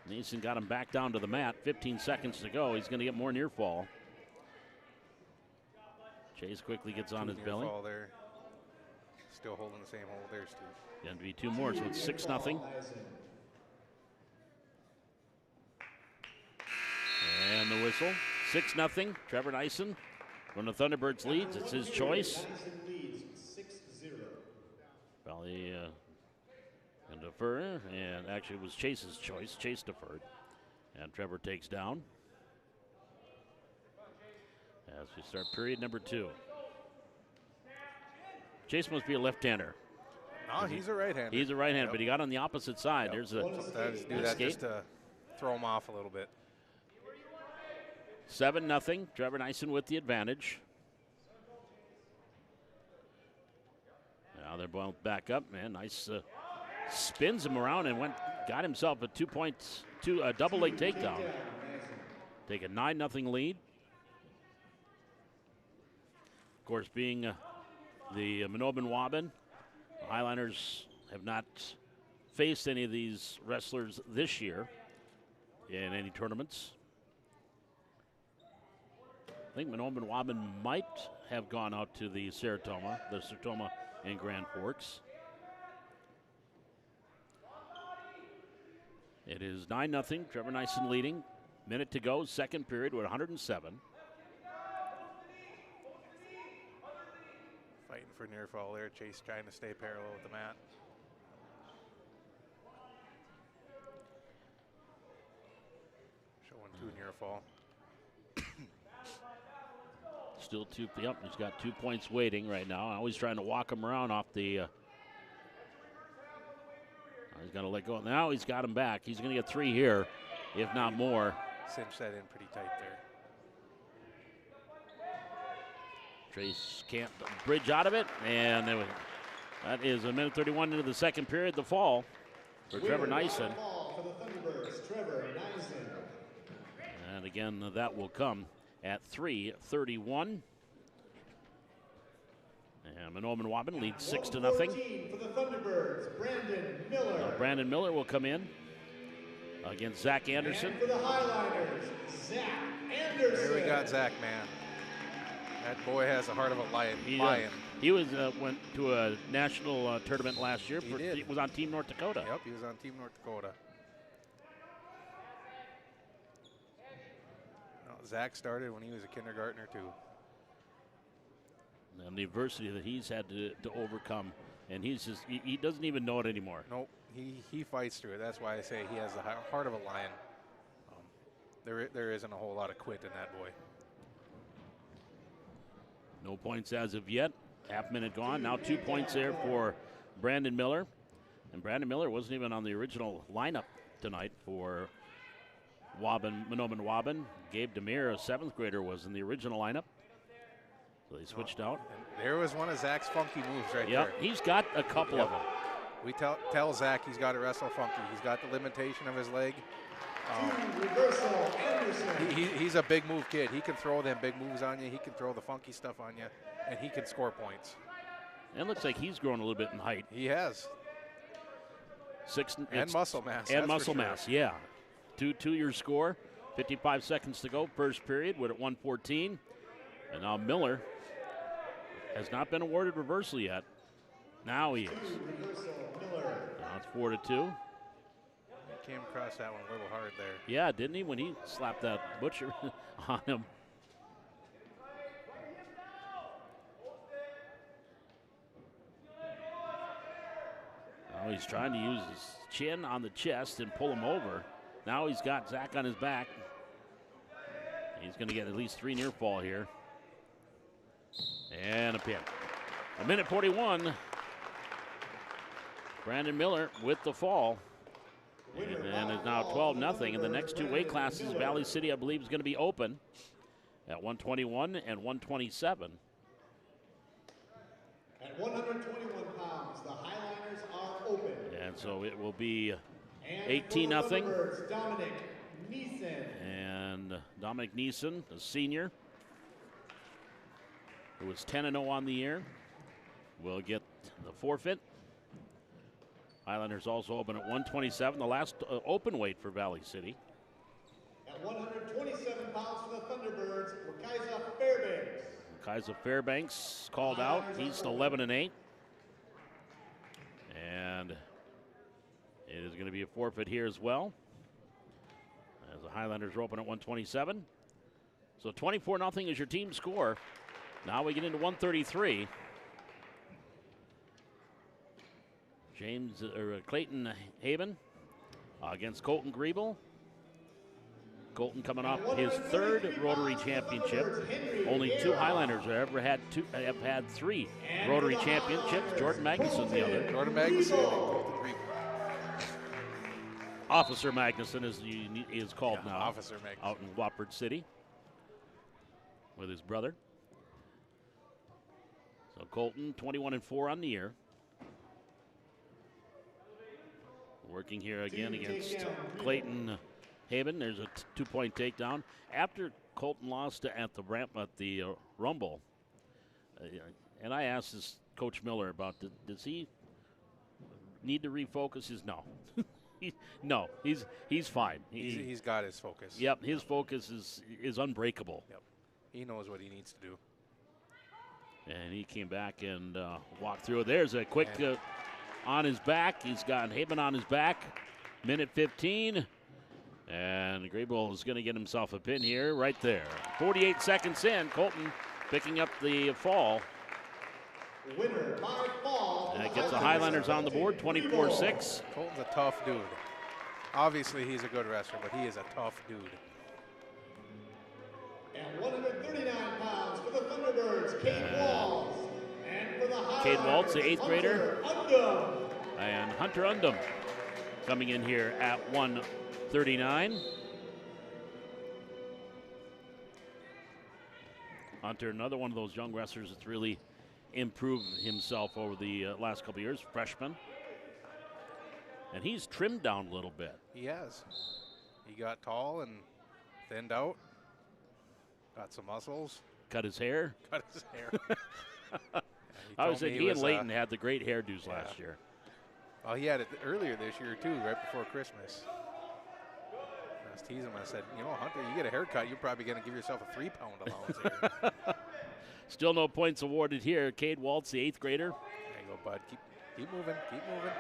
Nason got him back down to the mat. 15 seconds to go. He's going to get more near fall. Chase quickly gets on his belly. Fall there. Still holding the same hold. There's 2. Going to be 2 more, so it's 6-0. And the whistle. 6-0. Trevor Nyson from the Thunderbirds leads. It's his choice. Probably and defer, and actually it was Chase's choice. Chase deferred, and Trevor takes down. As we start period number 2. Chase must be a left-hander. No, he's a right-hander. He's a right-hander, but he got on the opposite side. There's a sometimes do that just to throw him off a little bit. 7-0. Trevor Nyson with the advantage. Now they're both back up, man. Nice spins him around and got himself a 2 points, a double leg takedown. Take a 9-0 lead. Of course, being the Manomen Waubun, the Highlanders have not faced any of these wrestlers this year in any tournaments. I think Manomen Waubun might have gone out to the Sartoma in Grand Forks. It is 9-0. Trevor Nyson leading. Minute to go, second period with 107. Fighting for near fall there. Chase trying to stay parallel with the mat. Showing 2 near fall. Still 2. Yep, he's got 2 points waiting right now. Always trying to walk him around off the. He's got to let go. Now he's got him back. He's going to get 3 here, if not more. Cinch that in pretty tight there. Trace can't bridge out of it, and that is a minute 31 into the second period. The fall for Trevor Nyson. And again, that will come at 3:31. And Manomen Waubun leads 6-0. For the Thunderbirds, Brandon Miller. Brandon Miller will come in against Zach Anderson. And for the Highliners, Zach Anderson. There we got Zach, man. That boy has a heart of a lion. He was went to a national tournament last year. He was on Team North Dakota. Yep, he was on Team North Dakota. Zach started when he was a kindergartner too. And the adversity that he's had to overcome, and he doesn't even know it anymore. Nope, he fights through it. That's why I say he has the heart of a lion. There isn't a whole lot of quit in that boy. No points as of yet. Half minute gone. Now 2 points there for Brandon Miller. And Brandon Miller wasn't even on the original lineup tonight for Manomen Waubun. Gabe Demir, a 7th grader, was in the original lineup. So they switched out. And there was one of Zach's funky moves right there. Yep, he's got a couple of them. We tell Zach he's got to wrestle funky. He's got the limitation of his leg. He's a big move kid. He can throw them big moves on you. He can throw the funky stuff on you, and he can score points. And it looks like he's grown a little bit in height. He has. And muscle mass. And muscle mass, yeah. Two-year score. 55 seconds to go. First period. We're at 1:14. And now Miller has not been awarded reversal yet. Now he is. Now it's 4-2. He came across that one a little hard there. Yeah, didn't he, when he slapped that butcher on him? Now he's trying to use his chin on the chest and pull him over. Now he's got Zach on his back. He's going to get at least 3 near fall here. And a pin. A minute 41. Brandon Miller with the fall. And it's now 12-0. And the next two weight classes, Valley City, I believe, is going to be open at 121 and 127. At 121 pounds, the Highliners are open. And so it will be And 18-0. Dominic Neeson. And Dominic Neeson, a senior, who was 10-0 on the year, will get the forfeit. Highlanders also open at 127, the last open weight for Valley City. At 127 pounds for the Thunderbirds, Kaiser Fairbanks. Kaiser Fairbanks called out. He's 11-8. And it is going to be a forfeit here as well, as the Highlanders are open at 127. So 24-0 is your team score. Now we get into 133. Clayton Haven against Colton Griebel. Colton coming off his third Rotary Championship. Only two Highlanders have had three Rotary Championships. Jordan Magnuson the other. Jordan Magnuson and Colton Griebel. Officer Magnuson is called now. Officer Magnuson. Out in Wofford City with his brother. So Colton 21-4 on the year. Working here again against Clayton Haven. There's a 2-point takedown. After Colton lost at the Rumble, and I asked this Coach Miller about, does he need to refocus? No, he's fine. He's got his focus. Yep, his focus is unbreakable. Yep, he knows what he needs to do. And he came back and walked through it. There's a quick on his back. He's got Haven on his back. Minute 15. And Griebel is going to get himself a pin here, right there. 48 seconds in, Colton picking up the fall. Winner by fall. That gets the Highlanders on the board, 24-6. Colton's a tough dude. Obviously, he's a good wrestler, but he is a tough dude. At 139 pounds for the Thunderbirds, Cade Waltz. And for the Highlanders, Cade Waltz, the 8th grader. Undum. And Hunter Undum coming in here at 139. Hunter, another one of those young wrestlers that's really improved himself over the last couple of years, freshman. And he's trimmed down a little bit. He has. He got tall and thinned out. Got some muscles. Cut his hair. Cut his hair. I was saying he and Leighton had the great hairdos last year. Well, he had it earlier this year, too, right before Christmas. I was teasing him. I said, Hunter, you get a haircut, you're probably going to give yourself a 3-pound allowance here. Still no points awarded here. Cade Waltz, the 8th grader. There you go, bud. Keep moving. Keep moving.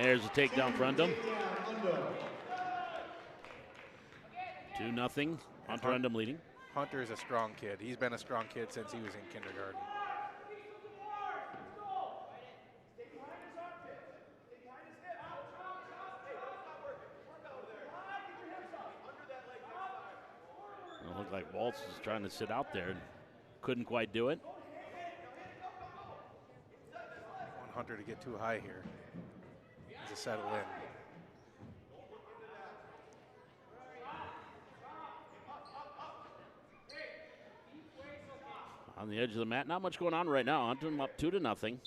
There's a takedown for Undum. 2-0. Hunter Undum leading. Hunter is a strong kid. He's been a strong kid since he was in kindergarten. It looked like Waltz is trying to sit out there and couldn't quite do it. Want Hunter to get too high here. He's a settle in. On the edge of the mat, not much going on right now. Hunter up 2-0.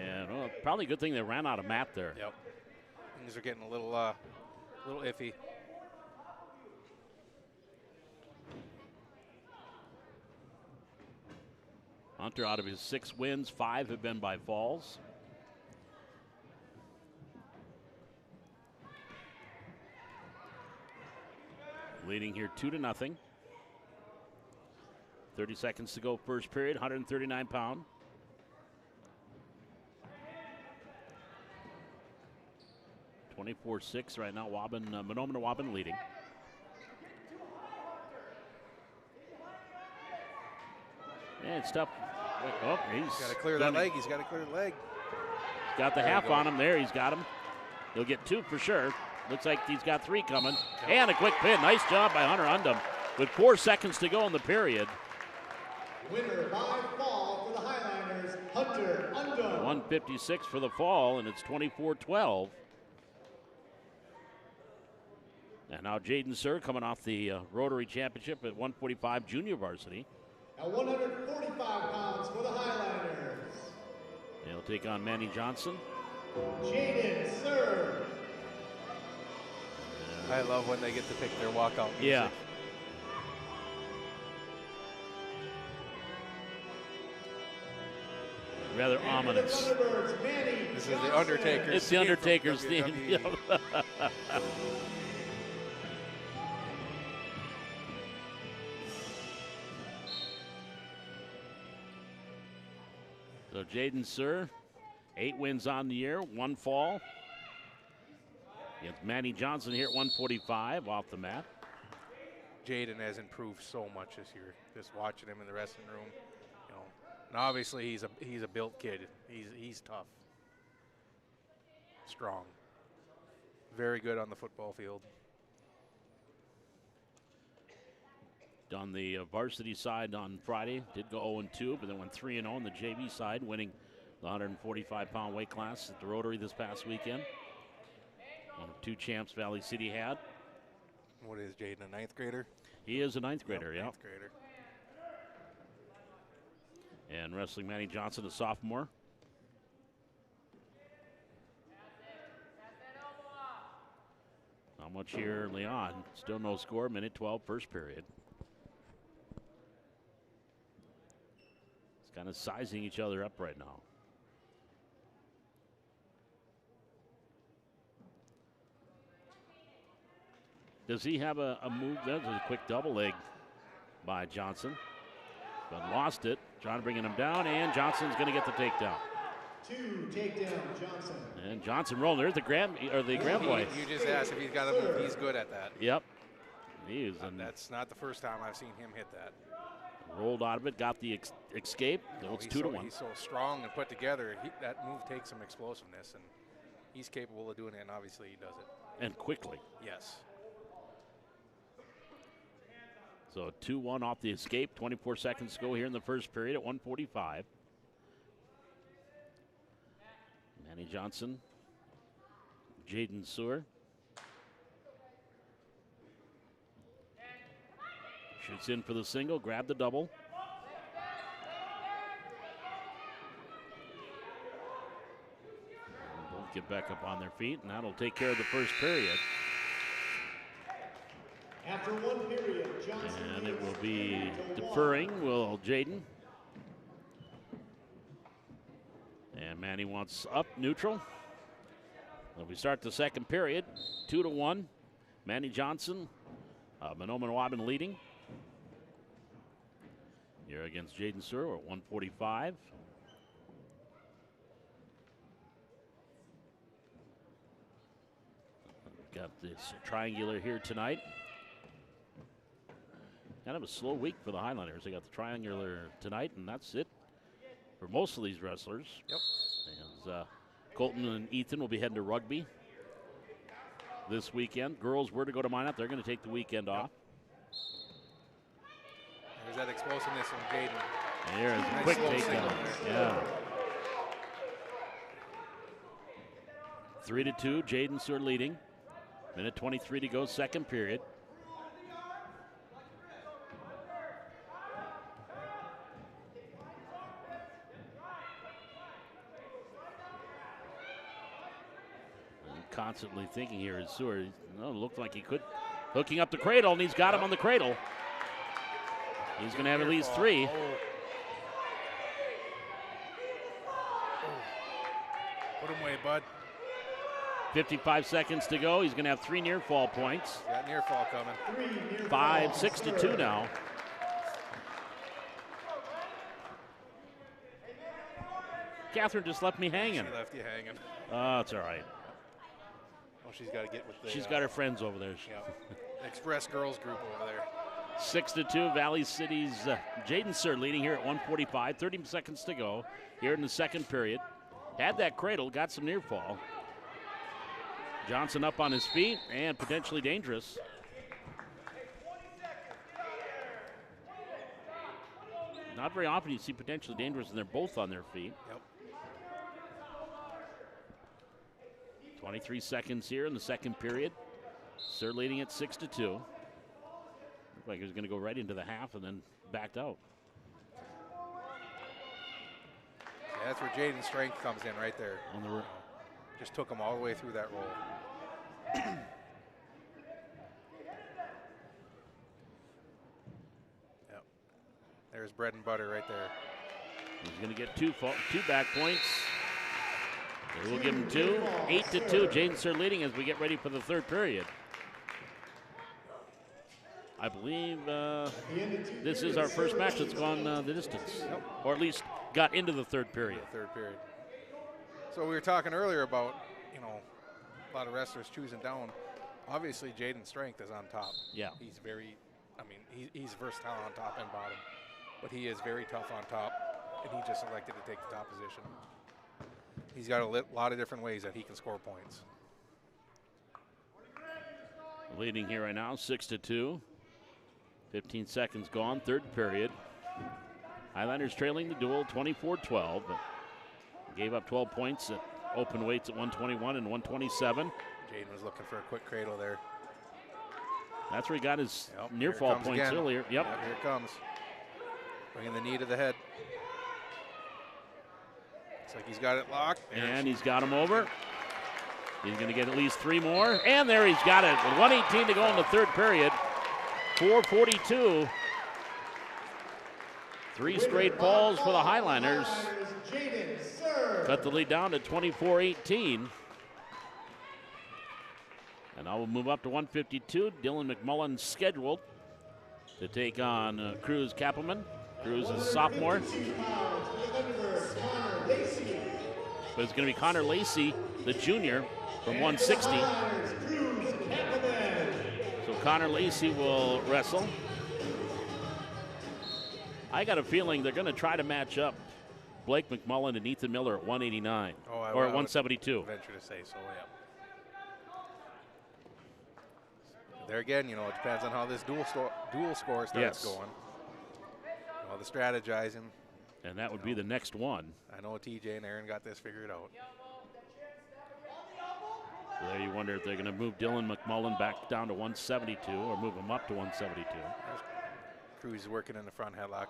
And probably a good thing they ran out of mat there. Yep. Things are getting a little iffy. Hunter, out of his 6 wins, 5 have been by falls. Leading here 2-0. 30 seconds to go first period, 139 pound. (24-6) right now. Manomen and Waubun leading. And it's tough. Oh, he's got to clear that leg. He's got to clear the leg. Got the half on him there. He's got him. He'll get 2 for sure. Looks like he's got 3 coming. Yep. And a quick pin. Nice job by Hunter Undum with 4 seconds to go in the period. Winner by fall for the Highlanders, Hunter Undum. 156 for the fall, and it's 24-12. And now Jaden Sir coming off the Rotary Championship at 145 junior varsity. At 145 pounds for the Highlanders, He'll take on Manny Johnson. Jaden Sir. I love when they get to pick their walkout music. Yeah. Rather And for the ominous. Thunderbirds, Manny This is the Johnson. Undertaker's It's the theme from Undertaker's theme. WWE. Yep. So Jaden Sir, 8 wins on the year, 1 fall. Against Manny Johnson here at 145 off the mat. Jaden has improved so much this year. Just watching him in the wrestling room, you know. And obviously he's a built kid. He's tough, strong, very good on the football field. On the varsity side on Friday, did go 0-2, but then went 3-0 on the JV side, winning the 145-pound weight class at the Rotary this past weekend. One of 2 champs Valley City had. What is Jaden, a 9th grader? He is a 9th grader, yeah. 9th grader. And wrestling Manny Johnson, a sophomore. Not much here early on. Still no score, minute 12, first period. It's kind of sizing each other up right now. Does he have a move? That's a quick double leg by Johnson. But lost it. Trying to bring him down, and Johnson's going to get the takedown. 2 takedown, Johnson. And Johnson rolling. There's the grand boy. You just asked if he's got a move. He's good at that. Yep. He is. And That's not the first time I've seen him hit that. rolled out of it, got the escape. So it's 2-1. He's so strong and put together. That move takes some explosiveness, and he's capable of doing it, and obviously he does it. And quickly. Yes. So 2-1 off the escape. 24 seconds to go here in the first period at 145. Manny Johnson, Jaden Sewer. Shoots in for the single, grab the double. And both get back up on their feet, and that'll take care of the first period. After 1 period, Johnson And it will leads be 3-1. deferring, will Jaden. And Manny wants up, neutral. Then we start the second period, 2-1. Manny Johnson, Manomen Waubun leading. Here against Jaden Sewer at 145. Got this triangular here tonight. Kind of a slow week for the Highlanders. They got the triangular tonight, and that's it for most of these wrestlers. Yep. And Colton and Ethan will be heading to rugby this weekend. Girls were to go to Minot. They're going to take the weekend off. There's that explosiveness from Jaden. There is a Nice quick slow takedown. single there. Yeah. 3-2, Jaden Sewer leading. Minute 23 to go, second period. Constantly thinking here is Sewer. Looked like he could. Hooking up the cradle, and he's got him on the cradle. He's going to have at least 3. Put him away, bud. 55 seconds to go. He's going to have 3 near fall points. Got near fall coming. 3 near 5, fall, 6-2 Sewer. now. Catherine just left me hanging. She left you hanging. Oh, it's all right. Oh, she's got to get with the. She's got her friends over there. Yeah. Express girls group over there. 6-2, Valley City's Jaden Sir leading here at 145. 30 seconds to go here in the second period. Had that cradle, got some near fall. Johnson up on his feet and potentially dangerous. Not very often you see potentially dangerous, and they're both on their feet. Yep. 23 seconds here in the second period. Sir leading at 6-2. Looked like he was going to go right into the half and then backed out. Yeah, that's where Jaden's strength comes in right there. On the just took him all the way through that roll. Yep. There's bread and butter right there. He's going to get two back points. We'll give him 2. 8-2. Jaden Sir leading as we get ready for the third period. I believe this is our first match that's gone the distance, Yep. or at least got into the third period. Third period. So we were talking earlier about, you know, a lot of wrestlers choosing down. Obviously, Jaden's strength is on top. Yeah. He's very, I mean, he's versatile on top and bottom, but he is very tough on top, and he just elected to take the top position. He's got a lot of different ways that he can score points. Leading here right now, 6-2. 15 seconds gone, third period. Highlanders trailing the duel 24-12, but gave up 12 points at open weights at 121 and 127. Jaden was looking for a quick cradle there. That's where he got his Yep, near here it fall comes points again. earlier. Yep. Here it comes. Bringing the knee to the head. Looks like he's got it locked. And he's got him over. He's going to get at least 3 more. And there he's got it. With 1:18 to go in the third period. 4:42. 3 straight falls for the Highlanders. Cut the lead down to 24-18. And now we'll move up to 152. Dylan McMullen scheduled to take on Cruz Kappelman. Cruz is a sophomore. But it's going to be Connor Lacey, the junior, from 160. So Connor Lacey will wrestle. I got a feeling they're going to try to match up Blake McMullen and Ethan Miller at 189 or at 172. Venture to say so, yeah. There again, you know, it depends on how this dual score starts going. You know, the strategizing. And that would be the next one. I know TJ and Aaron got this figured out. So there you wonder if they're going to move Dylan McMullen back down to 172 or move him up to 172. Cruz working in the front headlock.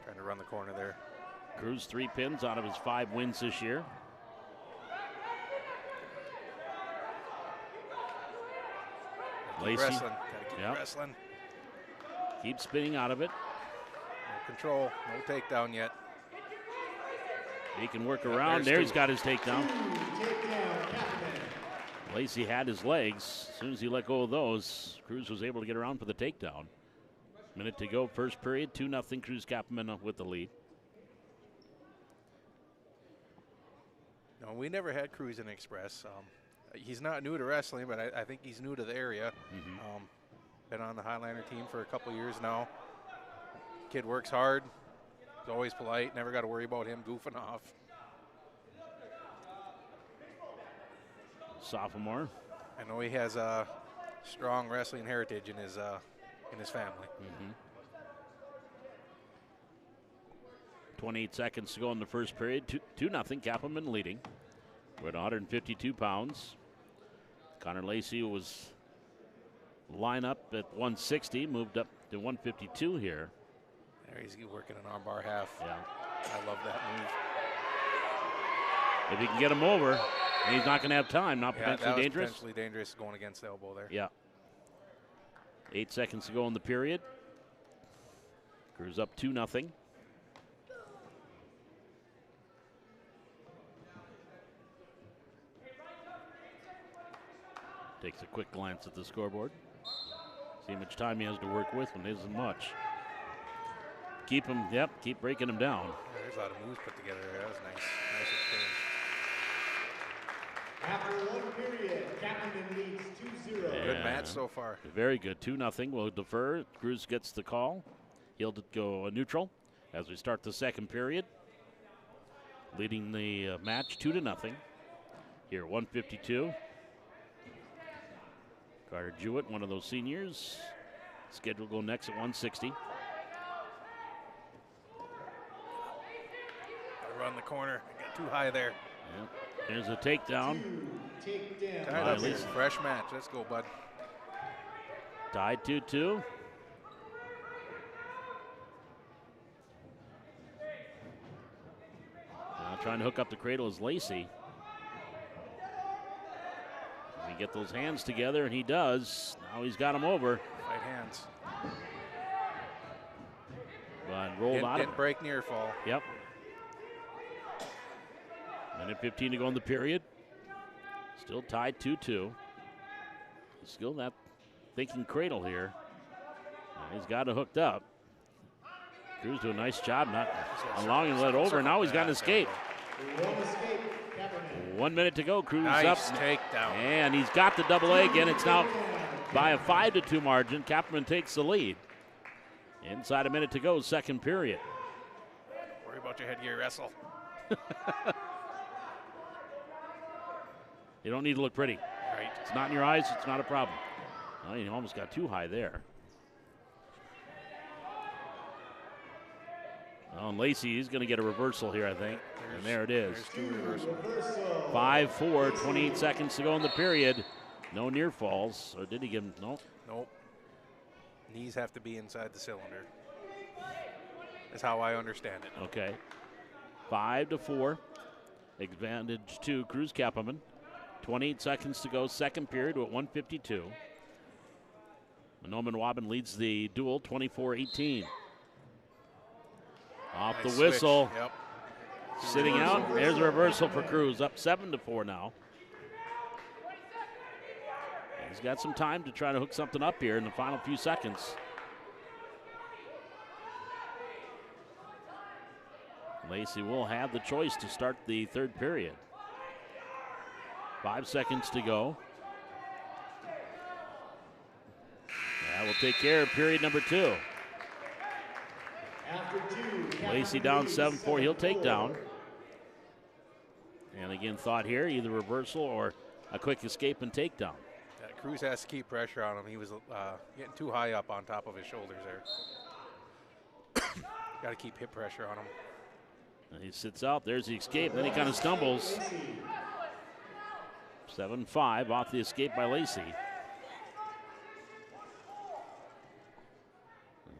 Trying to run the corner there. Cruz 3 pins out of his 5 wins this year. Lacey. Wrestling. Gotta keep wrestling. Keep spinning out of it. No control. No takedown yet. He can work around. There he's got his takedown. Lacey had his legs. As soon as he let go of those, Cruz was able to get around for the takedown. Minute to go, first period, 2-0 Cruz Kappelman with the lead. No, we never had Cruz in Express. He's not new to wrestling, but I think he's new to the area. Been on the Highlander team for a couple years now. Kid works hard. He's always polite. Never got to worry about him goofing off. Sophomore. I know he has a strong wrestling heritage in his family. 28 seconds to go in the first period. 2-0 Kappelman leading. We're at 152 pounds. Connor Lacey was line up at 160, moved up to 152 here. There he's working an armbar half. Yeah. I love that move. If he can get him over, he's not going to have time. Not potentially dangerous. Potentially dangerous going against the elbow there. Yeah. 8 seconds to go in the period. Cruz up 2-0. Takes a quick glance at the scoreboard. See how much time he has to work with when it isn't much. Keep him, keep breaking him down. Yeah, there's a lot of moves put together there. That was nice. Nice exchange. After 1 period, Kappelman leads 2-0. Good match so far. Very good. 2-0. We'll defer. Cruz gets the call. He'll go neutral as we start the second period. Leading the match 2-0. Here, 152. Carter Jewett, one of those seniors. Scheduled to go next at 160. Run the corner. Got too high there. Yep. There's a takedown. takedown. Tied up here. Fresh match. Let's go, bud. Tied 2-2. Now trying to hook up the cradle is Lacey. He get those hands together, and he does. Now he's got him over. Right hands. But rolled out. Didn't break near fall. Yep. Minute 15 to go in the period. Still tied 2-2. Still that thinking cradle here. He's got it hooked up. Cruz doing a nice job not allowing him to let it over. Now he's got an escape. 1 minute to go. Cruz nice up. Takedown. And he's got the double A again. It's now by a 5-2 margin. Kapperman takes the lead. Inside a minute to go, second period. Worry about your headgear, wrestle. You don't need to look pretty. Right. It's not in your eyes, it's not a problem. Oh, you almost got too high there. Oh, and Lacey, he's going to get a reversal here, I think. And there it is. There's 2 reversals. 5-4, 28 seconds to go in the period. No near falls. Or did he give him? No. Nope. Knees have to be inside the cylinder. That's how I understand it. Okay. 5-4. Advantage to Cruz Kapperman. 28 seconds to go, second period at 1:52. Manomen Waubun leads the duel 24-18. Off Nice the whistle. Switch. Yep. Sitting out. There's a reversal for Cruz. Up 7-4 now. He's got some time to try to hook something up here in the final few seconds. Lacey will have the choice to start the third period. 5 seconds to go. That will take care of period number 2. Lacey down 7-4. He'll take down. And again, thought here, either reversal or a quick escape and takedown. Yeah, Cruz has to keep pressure on him. He was getting too high up on top of his shoulders there. Got to keep hip pressure on him. And he sits out. There's the escape. Then he kind of stumbles. 7-5 off the escape by Lacey.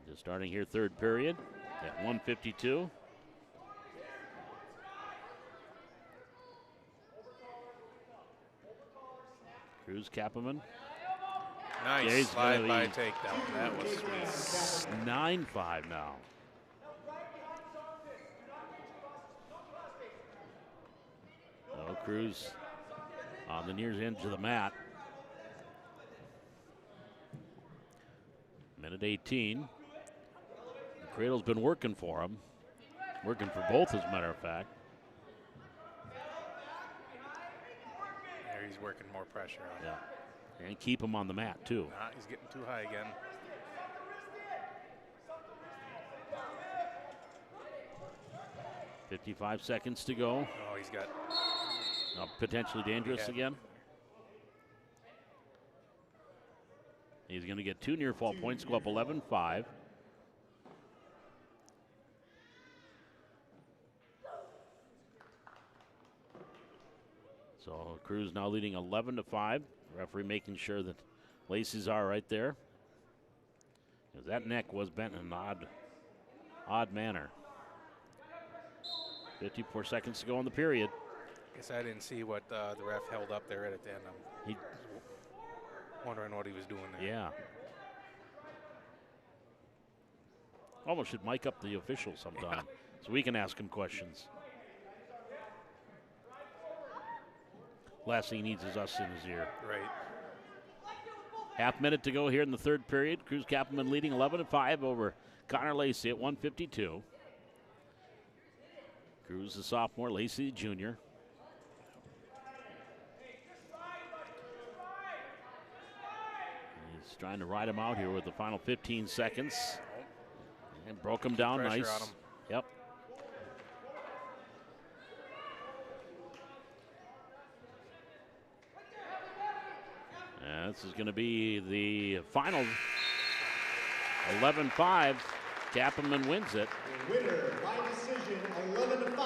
Just starting here, third period at 1:52. Cruz Kapperman. Nice slide-by takedown. That was sweet. 9-5 now. Oh, Cruz on the near edge of the mat. Minute 18. The cradle's been working for him. Working for both, as a matter of fact. There he's working more pressure on him. Yeah. And keep him on the mat, too. Nah, he's getting too high again. .55 seconds to go. Oh, he's got... Potentially dangerous again. He's going to get 2 near fall points, go up 11-5. So Cruz now leading 11-5. Referee making sure that Lacey's all right there. Because that neck was bent in an odd manner. 54 seconds to go in the period. Guess I didn't see what the ref held up there at the end. I'm wondering what he was doing there. Yeah. Almost should mic up the officials sometime so we can ask him questions. Last thing he needs is us in his ear. Right. Half minute to go here in the third period. Cruz Kapperman leading 11-5 over Connor Lacey at 1:52. Cruz the sophomore, Lacey the junior. He's trying to ride him out here with the final 15 seconds. And broke him down nice. On him. Yep. And this is going to be the final 11-5. Kapperman wins it. The winner by decision 11-5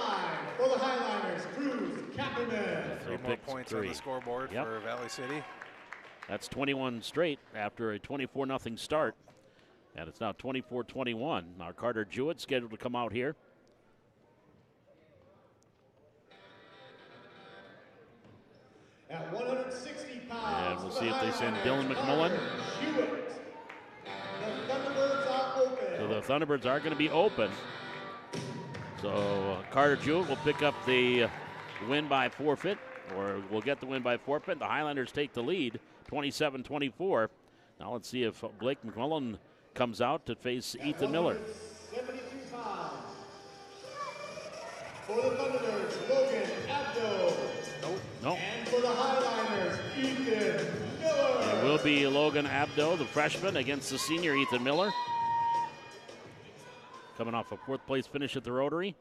for the Highliners, Cruz Kapanen. 3 more points on the scoreboard for Valley City. That's 21 straight after a 24-0 start. And it's now 24-21. Now Carter Jewett scheduled to come out here. At 160 pounds. And we'll see if they send Dylan McMullen. Jewett. The Thunderbirds are open. So the Thunderbirds are going to be open. So Carter Jewett will pick up the win by forfeit, or will get the win by forfeit. The Highlanders take the lead, 27-24. Now let's see if Blake McMullen comes out to face Ethan Miller. 72 pounds. For the Thunderbirds, Logan Abdo. Nope. And for the Highliners, Ethan Miller. It will be Logan Abdo, the freshman, against the senior Ethan Miller. Coming off a fourth place finish at the Rotary.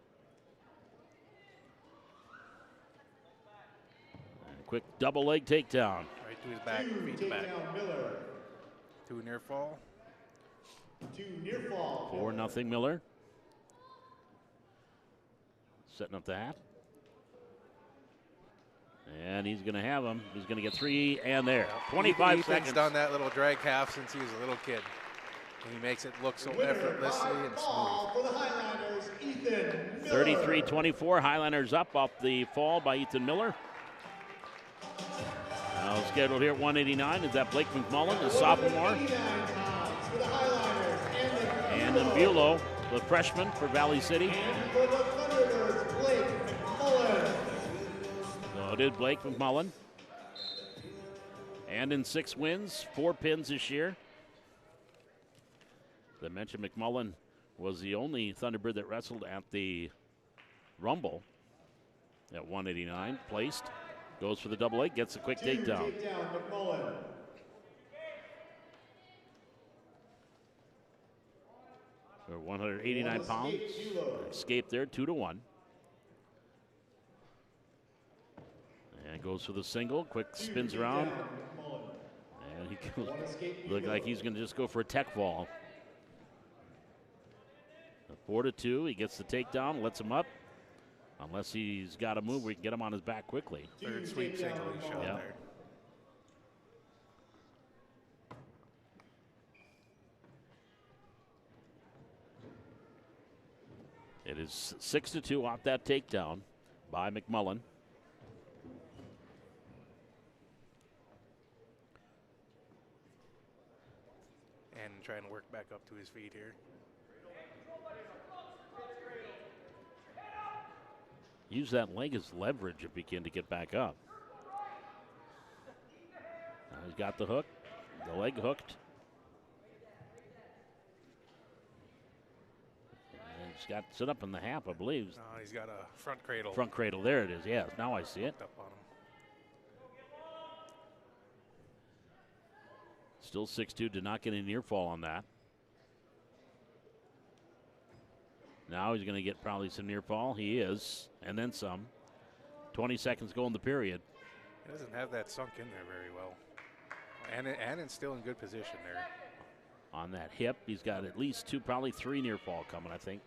And a quick double leg takedown. Right to his back, feet back. Miller. 2 near fall. 2 near fall. 4-0 Miller. Setting up the hat. And he's going to have him. He's going to get 3 and there. 25 Ethan's seconds. Done that little drag half since he was a little kid. And he makes it look so effortlessly and smooth. For the Highlanders, Ethan Miller. 33-24. Highlanders up off the fall by Ethan Miller. Now scheduled here at 189 is that Blake McMullen, the sophomore. 89 pounds for the Highlanders. And then Bulow, the freshman for Valley City. And for the Thunderbirds, Blake McMullen. So it is Blake McMullen. And in 6 wins, 4 pins this year. As I mentioned, McMullen was the only Thunderbird that wrestled at the Rumble at 189, placed. Goes for the double leg, gets a quick takedown. McMullen. For 189 pounds. Escape there, 2-1. And goes for the single, quick spins around. And he goes, look like he's going to just go for a tech fall. 4-2, he gets the takedown, lets him up. Unless he's got a move, we can get him on his back quickly. Third sweep single he showed there. It is 6-2 off that takedown by McMullen. And trying to work back up to his feet here. Use that leg as leverage if he can to get back up. Now he's got the hook, the leg hooked. And he's got set up in the half, I believe. He's got a front cradle. Front cradle, there it is, yeah, now I see it. Up on him. Still 6-2, did not get a near fall on that. Now he's going to get probably some near fall. He is, and then some. 20 seconds go in the period. He doesn't have that sunk in there very well. And it's still in good position there. On that hip, he's got at least 2, probably 3 near fall coming, I think.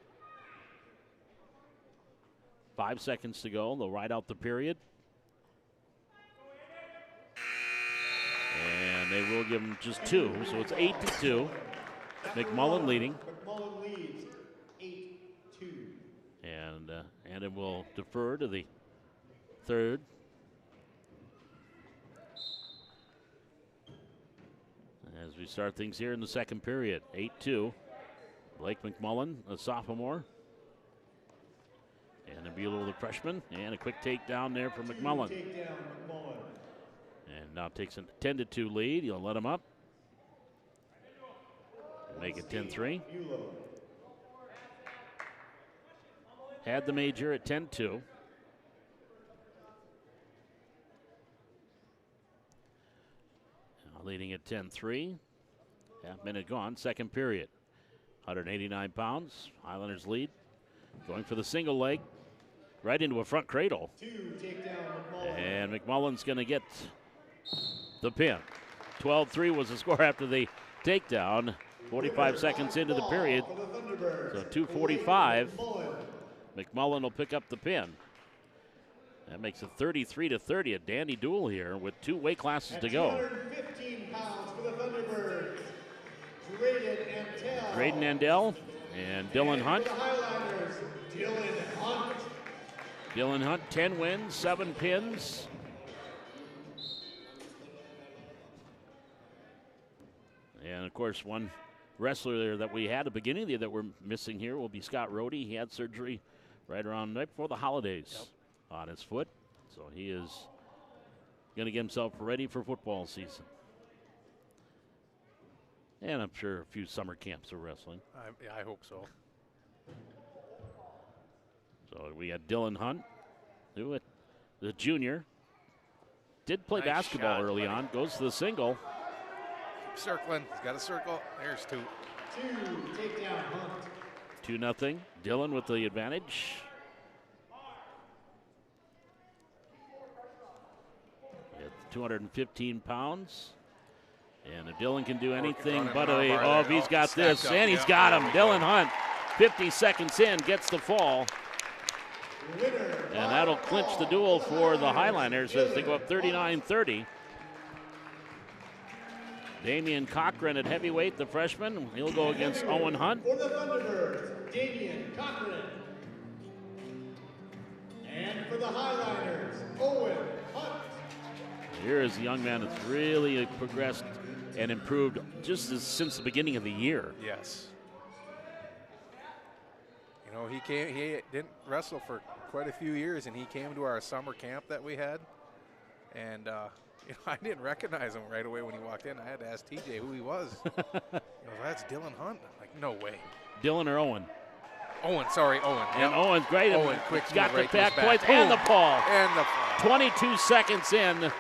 5 seconds to go. They'll ride out the period. And they will give him just 2, so it's 8-2. McMullen leading. McMullen leads 8-2. And it will defer to the third. As we start things here in the second period, 8-2. Blake McMullen, a sophomore. And Bulow, the freshman. And a quick takedown there for McMullen. And now takes a 10-2 lead. He'll let him up. Make it 10-3. Had the major at 10-2. Now leading at 10-3. Half minute gone, second period. 189 pounds. Highlanders lead. Going for the single leg. Right into a front cradle. And McMullen's going to get the pin. 12-3 was the score after the takedown. 45 seconds into the period. So 2:45. McMullen will pick up the pin. That makes it 33-30, a dandy duel here with 2 weight classes At to go. 215 pounds for the Thunderbirds, Drayden Andell and Dylan Hunt. For the Highlanders, Dylan Hunt. Dylan Hunt, 10 wins, 7 pins. And, of course, one wrestler that we had at the beginning of the year that we're missing here will be Scott Rohde. He had surgery right before the holidays on his foot. So he is going to get himself ready for football season. And I'm sure a few summer camps of wrestling. I hope so. So we had Dylan Hunt, who the junior, did play Nice basketball shot, early buddy. on, goes to the single. Circling. He's got a circle. There's 2. 2, takedown Hunt. 2-0. Dylan with the advantage. At 215 pounds. And if Dylan can do anything running but an armbar if there. he's got Stacked this, up, and he's yeah. got him. There we Dylan go. Hunt, 50 seconds in, gets the fall. And that'll clinch the duel for the Highliners as they go up 39-30. Damian Cochran at heavyweight, the freshman. He'll go against Owen Hunt. For the Thunderbirds, Damian Cochran. And for the Highliners, Owen Hunt. Here is a young man that's really progressed and improved since the beginning of the year. Yes. You know, he didn't wrestle for quite a few years, and he came to our summer camp that we had. And, you know, I didn't recognize him right away when he walked in. I had to ask TJ who he was. He goes, that's Dylan Hunt. I'm like, no way. Dylan or Owen? Owen, sorry, Owen. And Yep. Owen's great. Owen, quick got move right the to his back points back. and the Boom. fall. And the fall. 22 seconds in.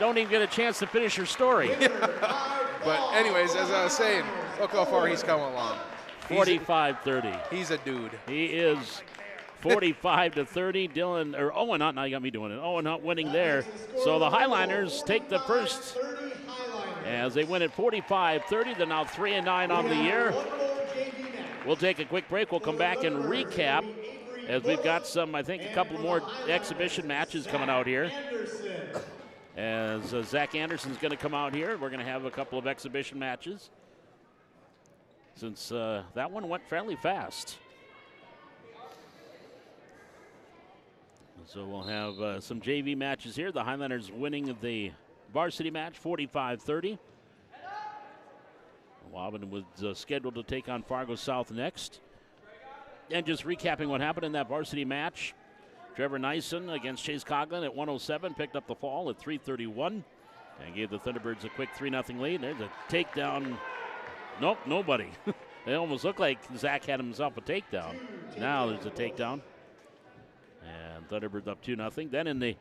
Don't even get a chance to finish your story. But anyways, as I was saying, look how far he's come along. 45-30. He's a dude. He is 45-30. Owen Hunt, now you got me doing it. Owen Hunt winning there. So the Highliners take the first as they win at 45-30. They're now 3-9 on the year. We'll take a quick break. We'll come back and recap as we've got a couple more exhibition matches coming out here. As Zach Anderson's going to come out here, we're going to have a couple of exhibition matches since that one went fairly fast. So we'll have some JV matches here. The Highlanders winning the varsity match 45-30. Waubun was scheduled to take on Fargo South next. And just recapping what happened in that varsity match, Trevor Nyson against Chase Coughlin at 107 picked up the fall at 3:31 and gave the Thunderbirds a quick 3-0 lead. There's a takedown. Nope, nobody. It almost looked like Zach had himself a takedown. Now there's a takedown. And Thunderbirds up 2-0. Then in the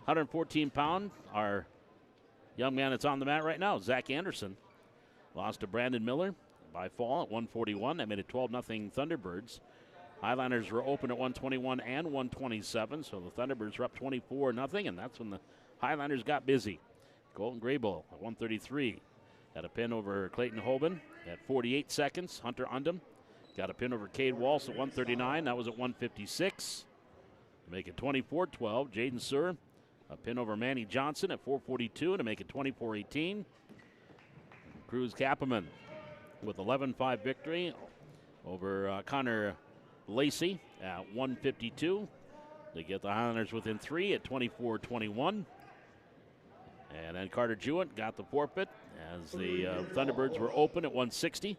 114-pound, our young man that's on the mat right now, Zach Anderson, lost to Brandon Miller by fall at 141. That made it 12-0 Thunderbirds. Highlanders were open at 121 and 127, so the Thunderbirds were up 24-0, and that's when the Highlanders got busy. Colton Graybull at 133 had a pin over Clayton Hoban at 48 seconds. Hunter Undum got a pin over Cade Walsh at 139. That was at 156. To make it 24-12, Jaden Suhr a pin over Manny Johnson at 442 to make it 24-18. Cruz Kapperman with 11-5 victory over Connor Lacey at 152. They get the Highlanders within 3 at 24-21. And then Carter Jewett got the forfeit as the Thunderbirds were open at 160.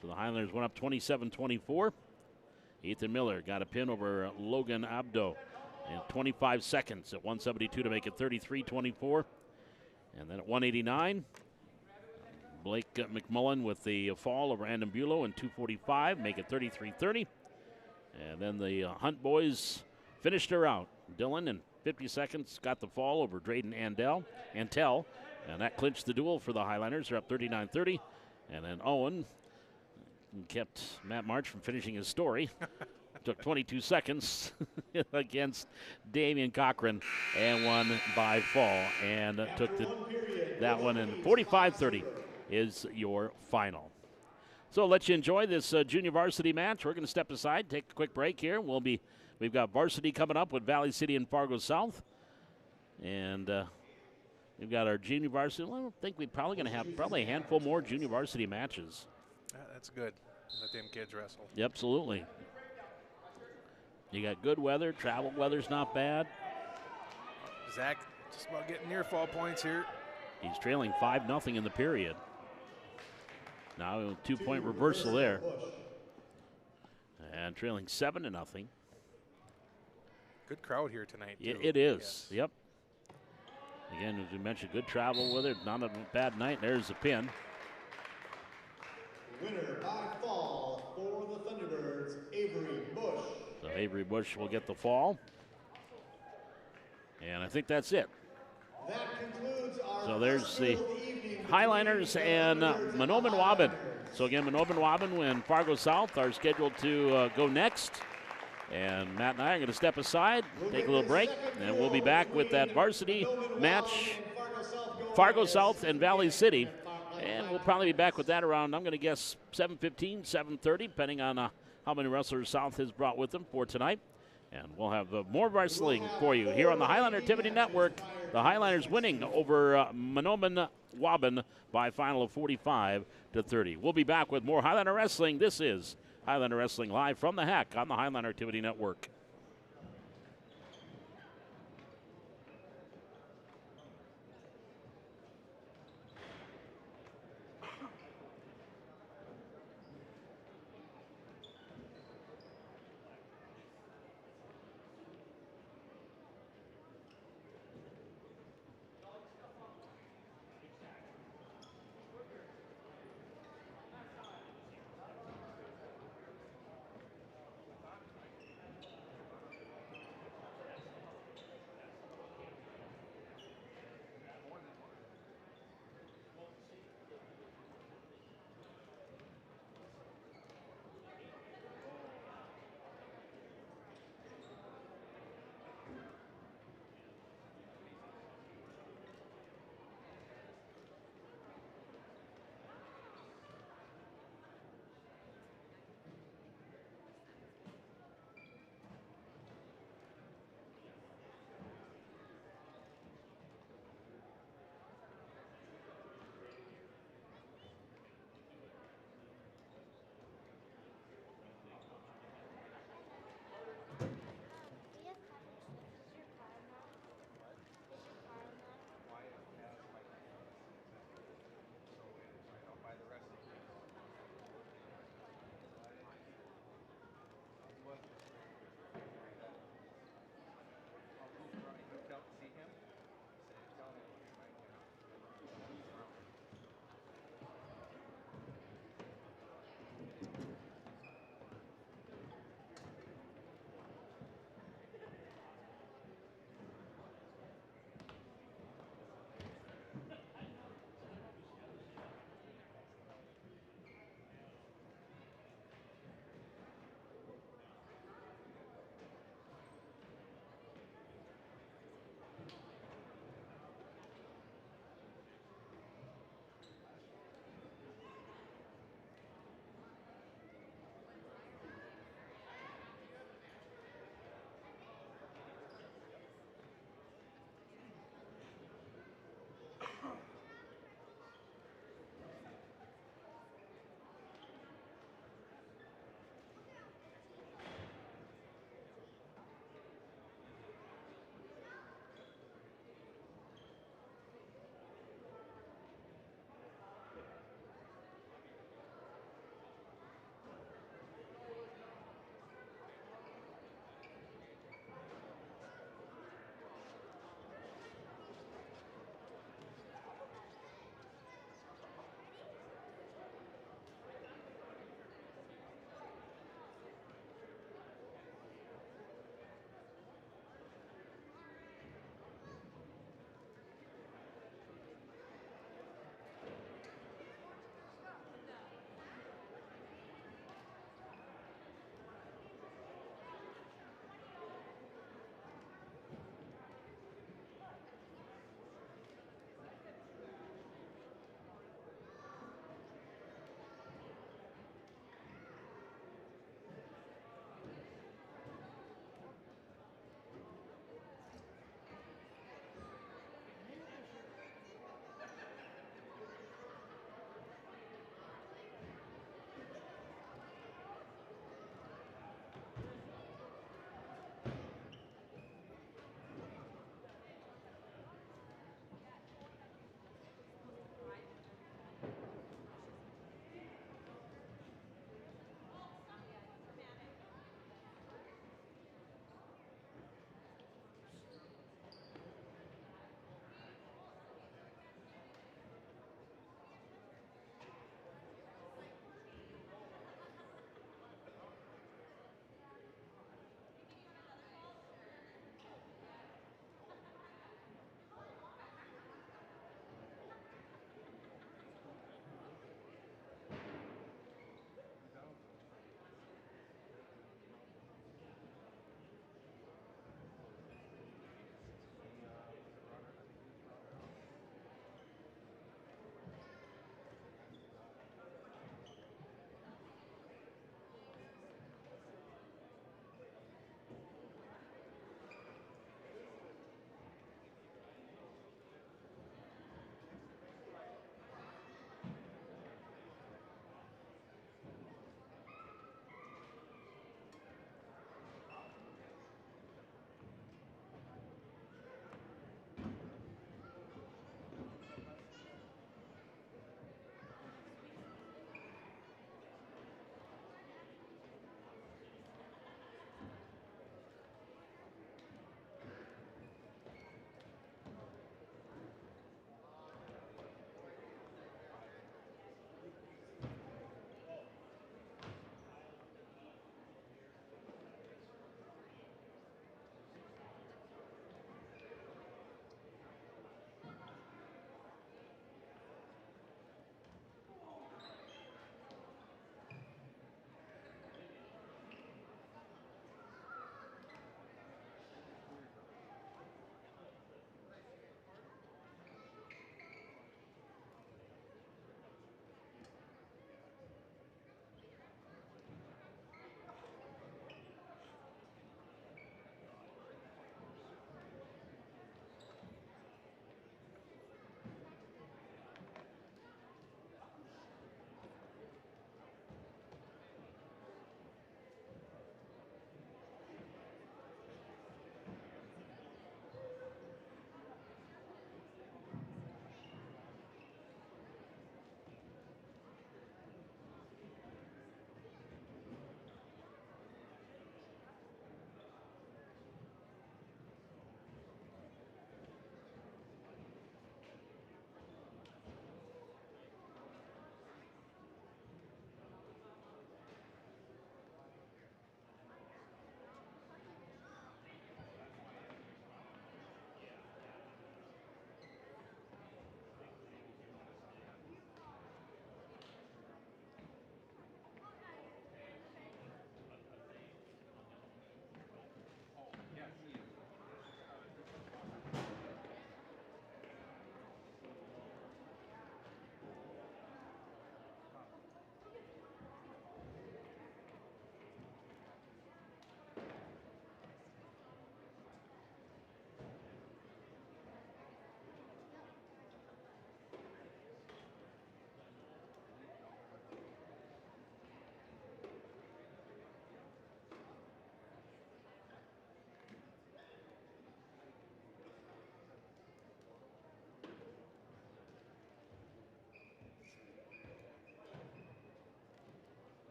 So the Highlanders went up 27-24. Ethan Miller got a pin over Logan Abdo in 25 seconds at 172 to make it 33-24. And then at 189, Blake McMullen with the fall over Andon Bulow in 245, make it 33-30. And then the Hunt boys finished her out. Dylan in 50 seconds got the fall over Drayden Andell, and that clinched the duel for the Highlanders. They're up 39-30. And then Owen kept Matt March from finishing his story. Took 22 seconds against Damian Cochran and won by fall. And took that one in 45-30 is your final. So let you enjoy this junior varsity match. We're going to step aside, take a quick break here. We've got varsity coming up with Valley City and Fargo South. And we've got our junior varsity. Well, I don't think we're probably going to have a handful more junior varsity matches. That's good. Let them kids wrestle. Yep, absolutely. You got good weather. Travel weather's not bad. Zach just about getting near fall points here. He's trailing 5-0 in the period. Now a 2-point reversal there. And trailing 7-0. Good crowd here tonight, too. It is, yes. Yep. Again, as we mentioned, good travel weather. Not a bad night. There's the pin. Winner by fall for the Thunderbirds, Avery Bush. So Avery Bush will get the fall. And I think that's it. That concludes our so there's the Highliners and Manomen Waubun. So again, Manomen Waubun and Fargo South are scheduled to go next. And Matt and I are going to step aside, take a little break, and we'll be back with that varsity match, Fargo South and Valley City. And we'll probably be back with that around, I'm going to guess, 7:15, 7:30, depending on how many wrestlers South has brought with them for tonight. And we'll have more wrestling for you here on the Highliner Activity Network. The Highliners winning over Manomen Waubun by a final of 45-30. We'll be back with more Highliner Wrestling. This is Highliner Wrestling live from the Hack on the Highliner Activity Network.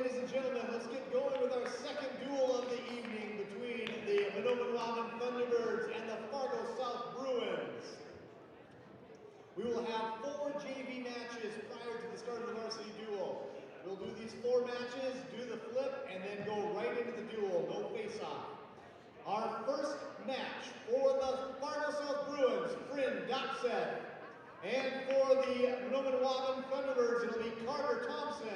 ladies and gentlemen, let's get going with our second duel of the evening between the Manomen Thunderbirds and the Fargo South Bruins. We will have 4 JV matches prior to the start of the varsity duel. We'll do these 4 matches, do the flip, and then go right into the duel, no face-off. Our first match for the Fargo South Bruins, Bryn Dotseth. And for the Manomen Thunderbirds, it'll be Carter Thompson.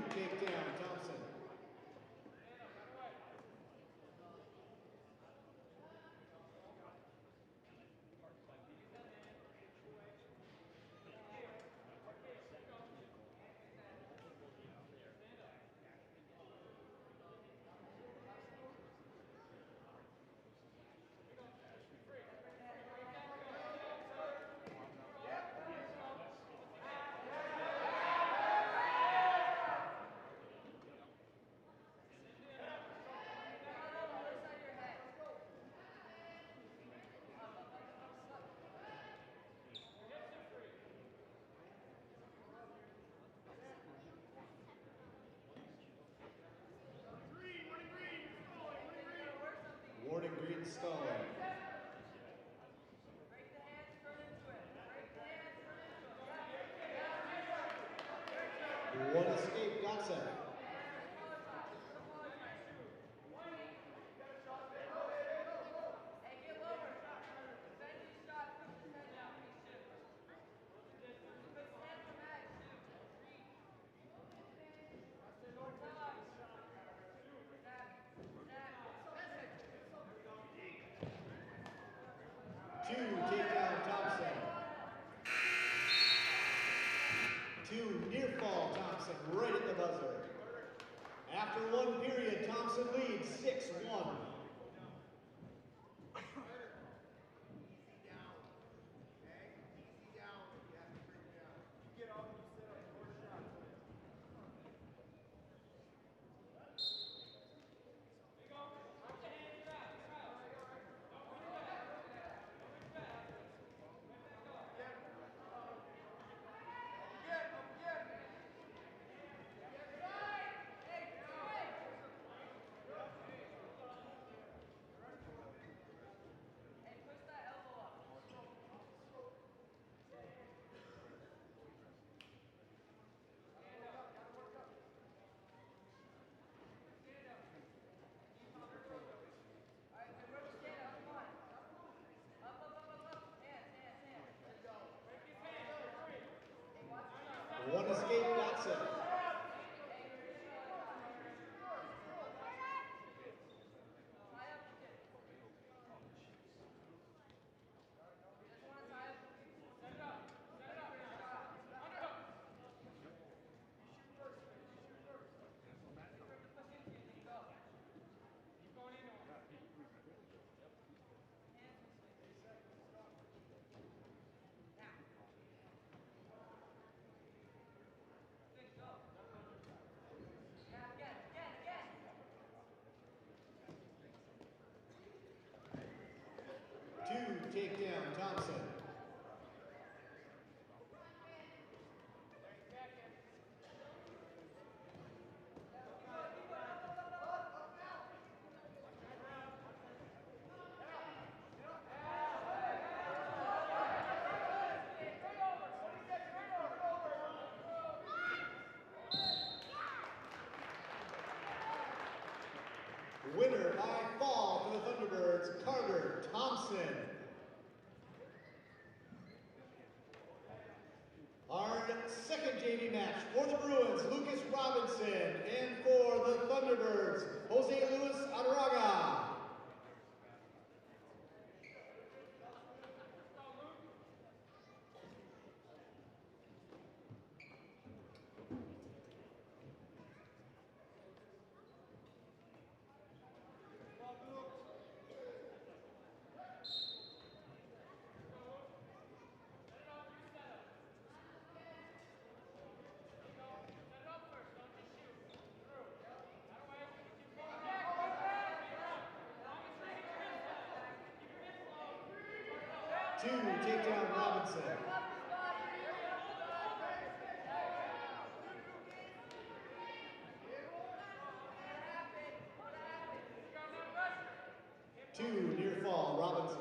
Takedown, Thompson. Warning green stalling. One escape, Dotseth. Takedown, Thompson. 2 near fall, Thompson, right at the buzzer. After 1 period, Thompson leads 6-1. One escape, Dotseth. JV match for the Bruins, Lucas Robinson, and for the Thunderbirds, Jose Luis Adraga. Two, takedown Robinson. Two, near fall Robinson.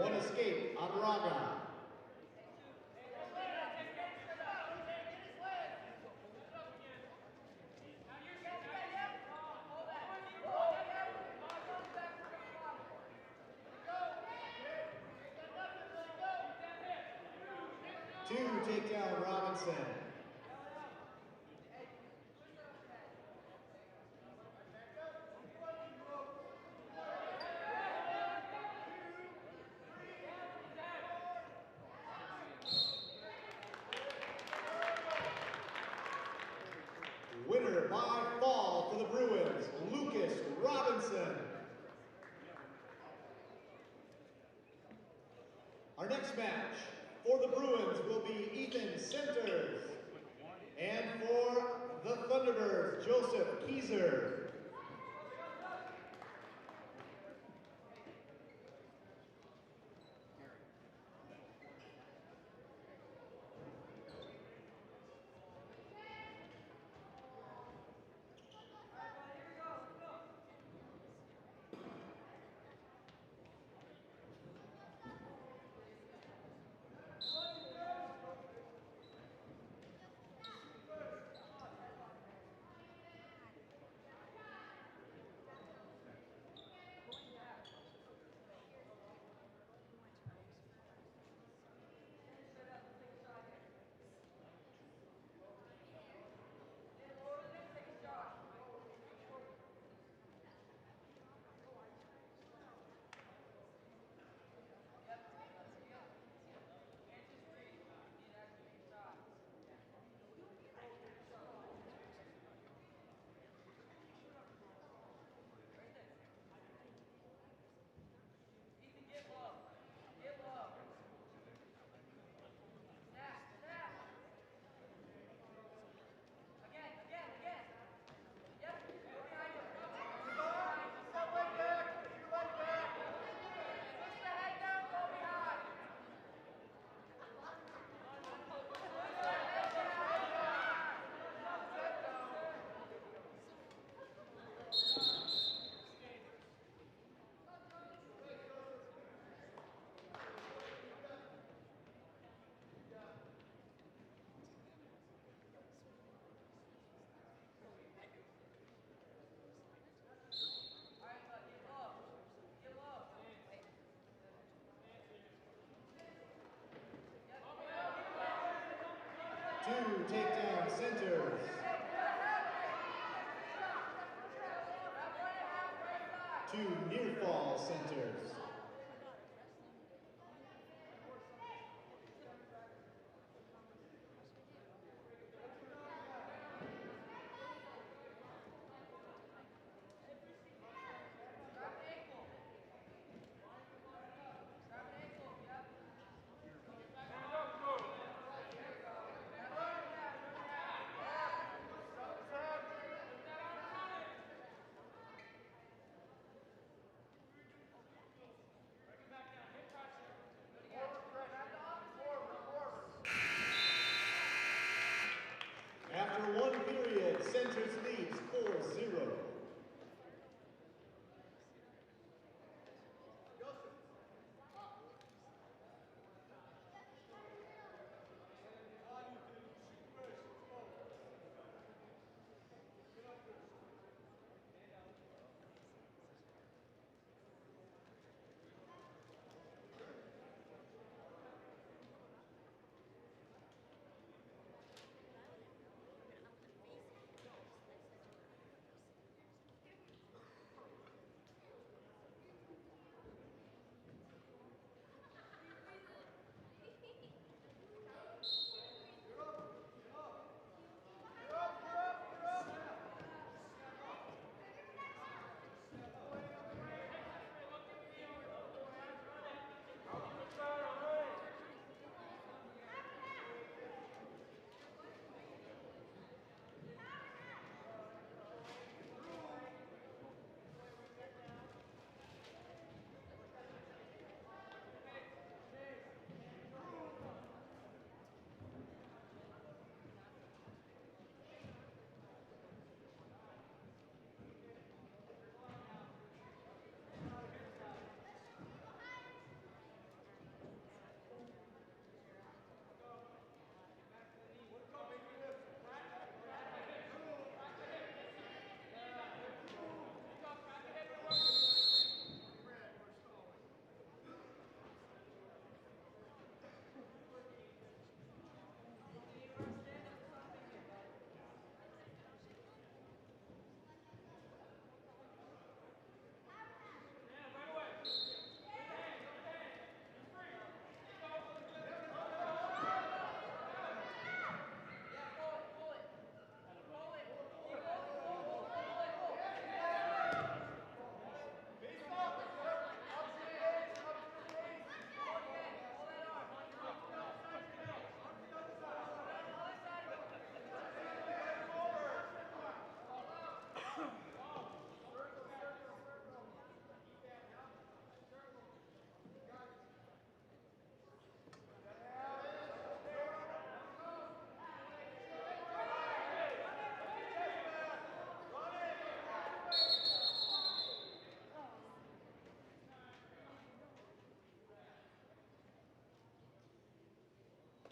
One escape, Adraga. Two, takedown Robinson. Winner by fall for the Bruins, Lucas Robinson. Our next match for the Bruins will be Ethan Centers. And for the Thunderbirds, Joseph Kieser. Two, takedown Centers. Two, near fall Centers.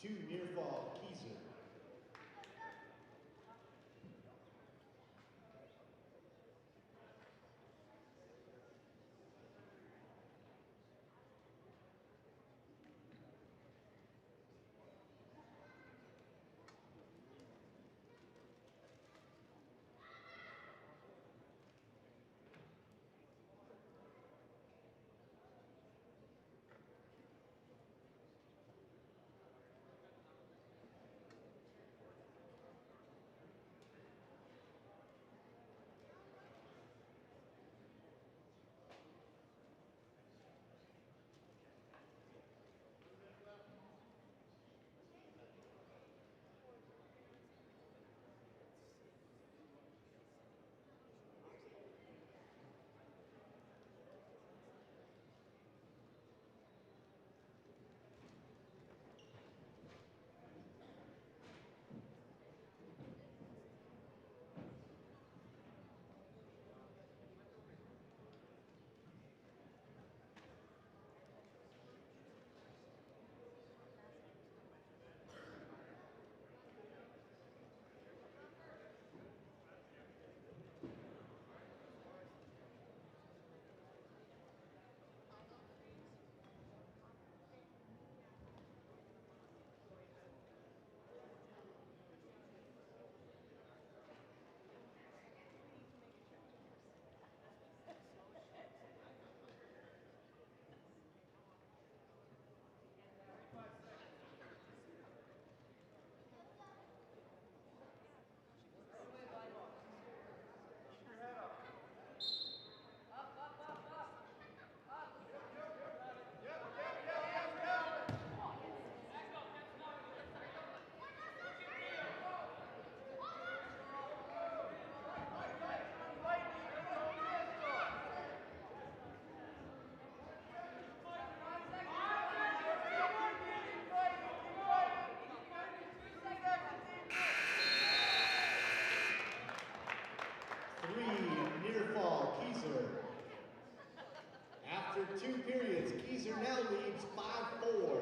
2 near fall, Keyser. Near fall, Keyser. After 2 periods, Keyser now leads 5-4.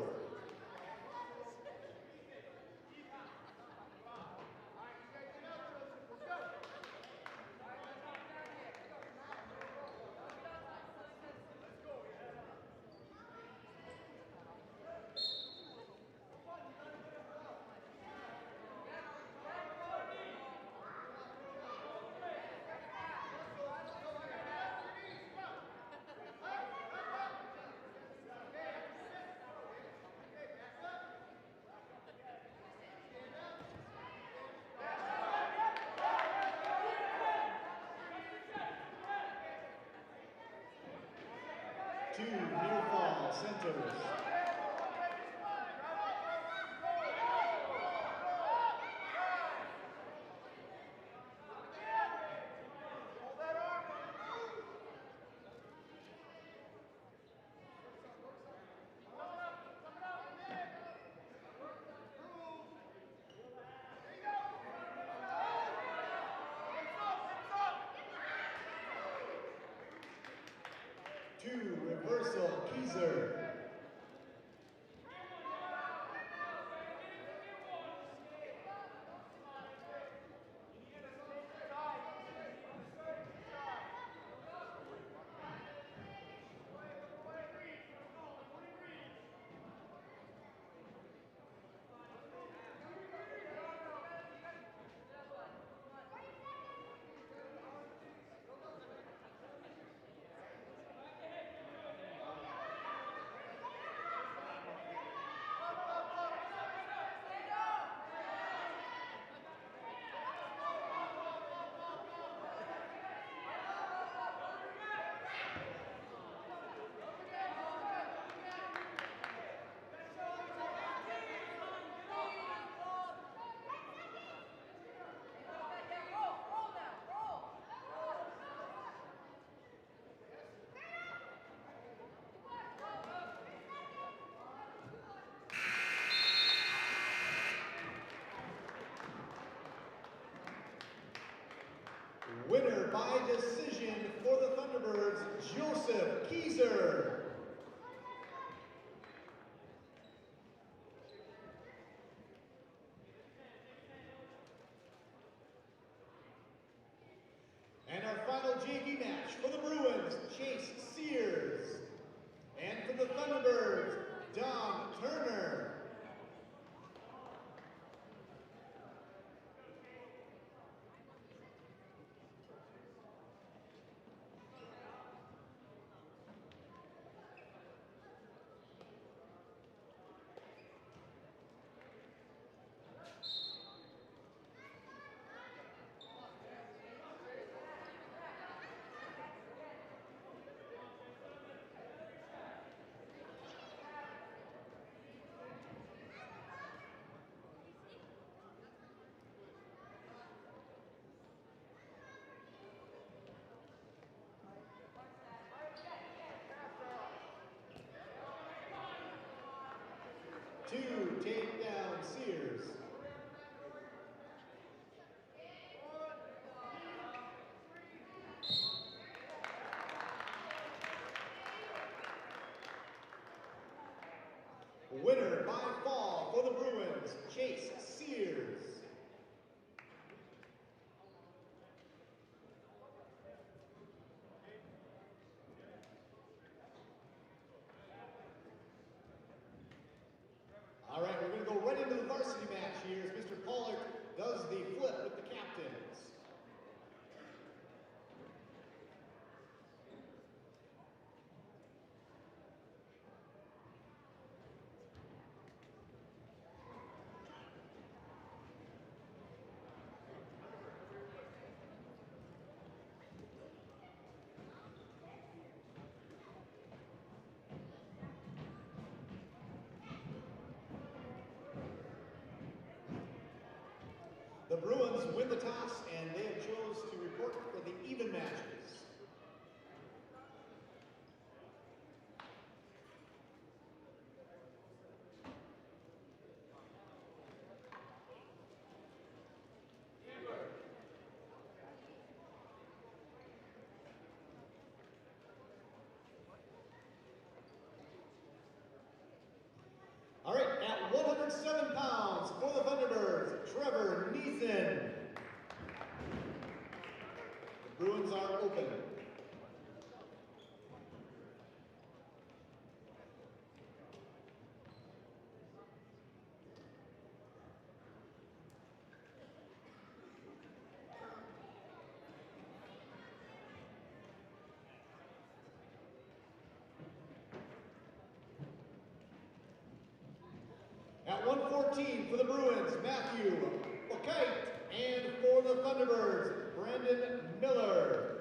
Two near fall centers. Two reversal, Keyser. 2 takedown Sears. Winner by fall for the Bruins, Chase Sears. All right, we're going to go right into the varsity match here as Mr. Pollard does the flip with the captains. The Bruins win the toss, and they have chose to report for the even matches. All right, at 107 pounds for the Thunderbirds, Trevor Neeson. The Bruins are open. At 114 for the Bruins, Matthew Okite, and for the Thunderbirds, Brandon Miller.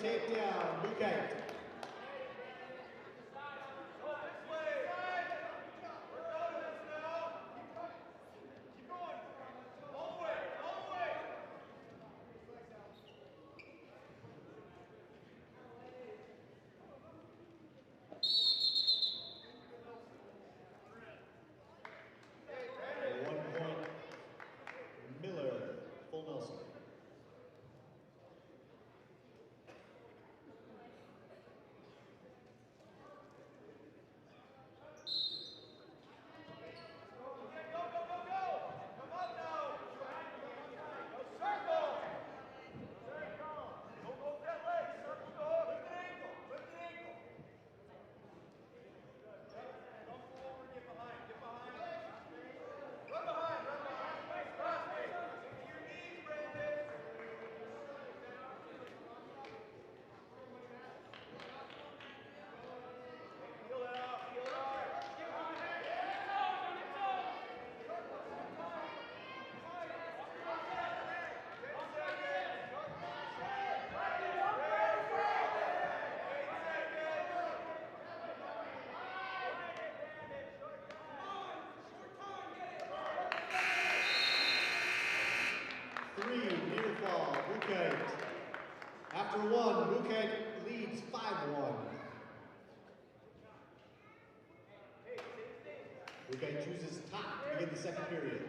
Takedown, Bouquet. After one, Bouquet leads 5-1. Bouquet chooses top to begin the second period.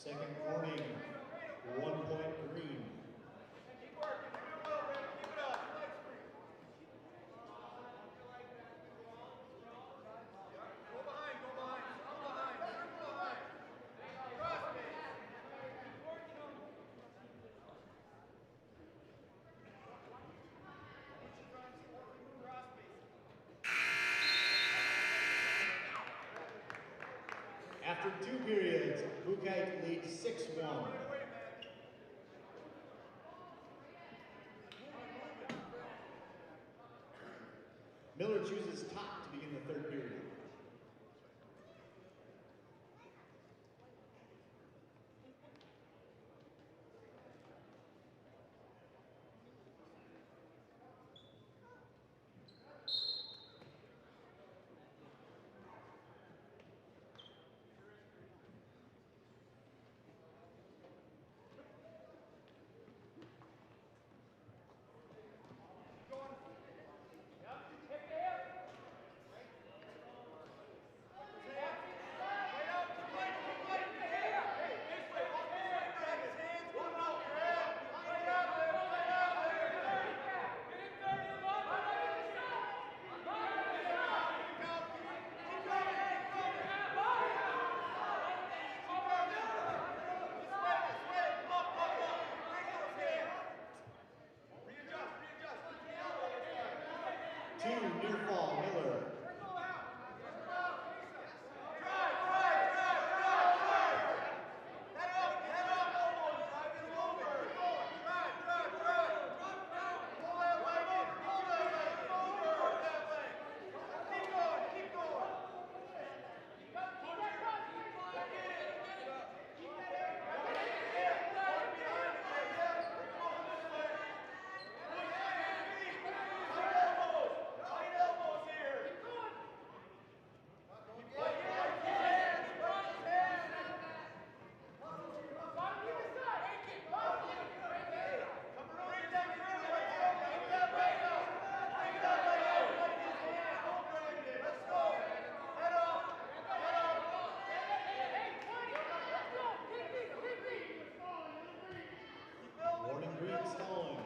Second warning, 1 point green. After 2 periods, Bukite leads 6-1. Miller chooses top to begin the 3rd period. Near fall, Miller. Warning green stalling.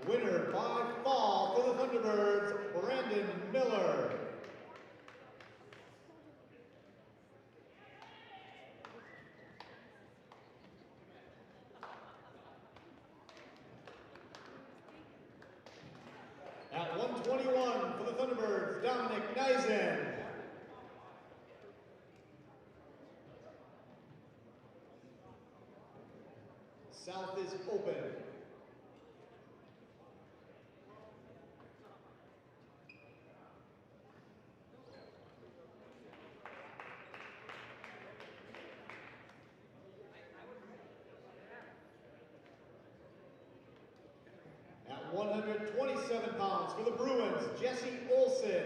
Winner by fall for the Thunderbirds, Brandon Miller. At 121 for the Thunderbirds, Dominic Neisen. South is open. At 127 pounds for the Bruins, Jesse Olsen.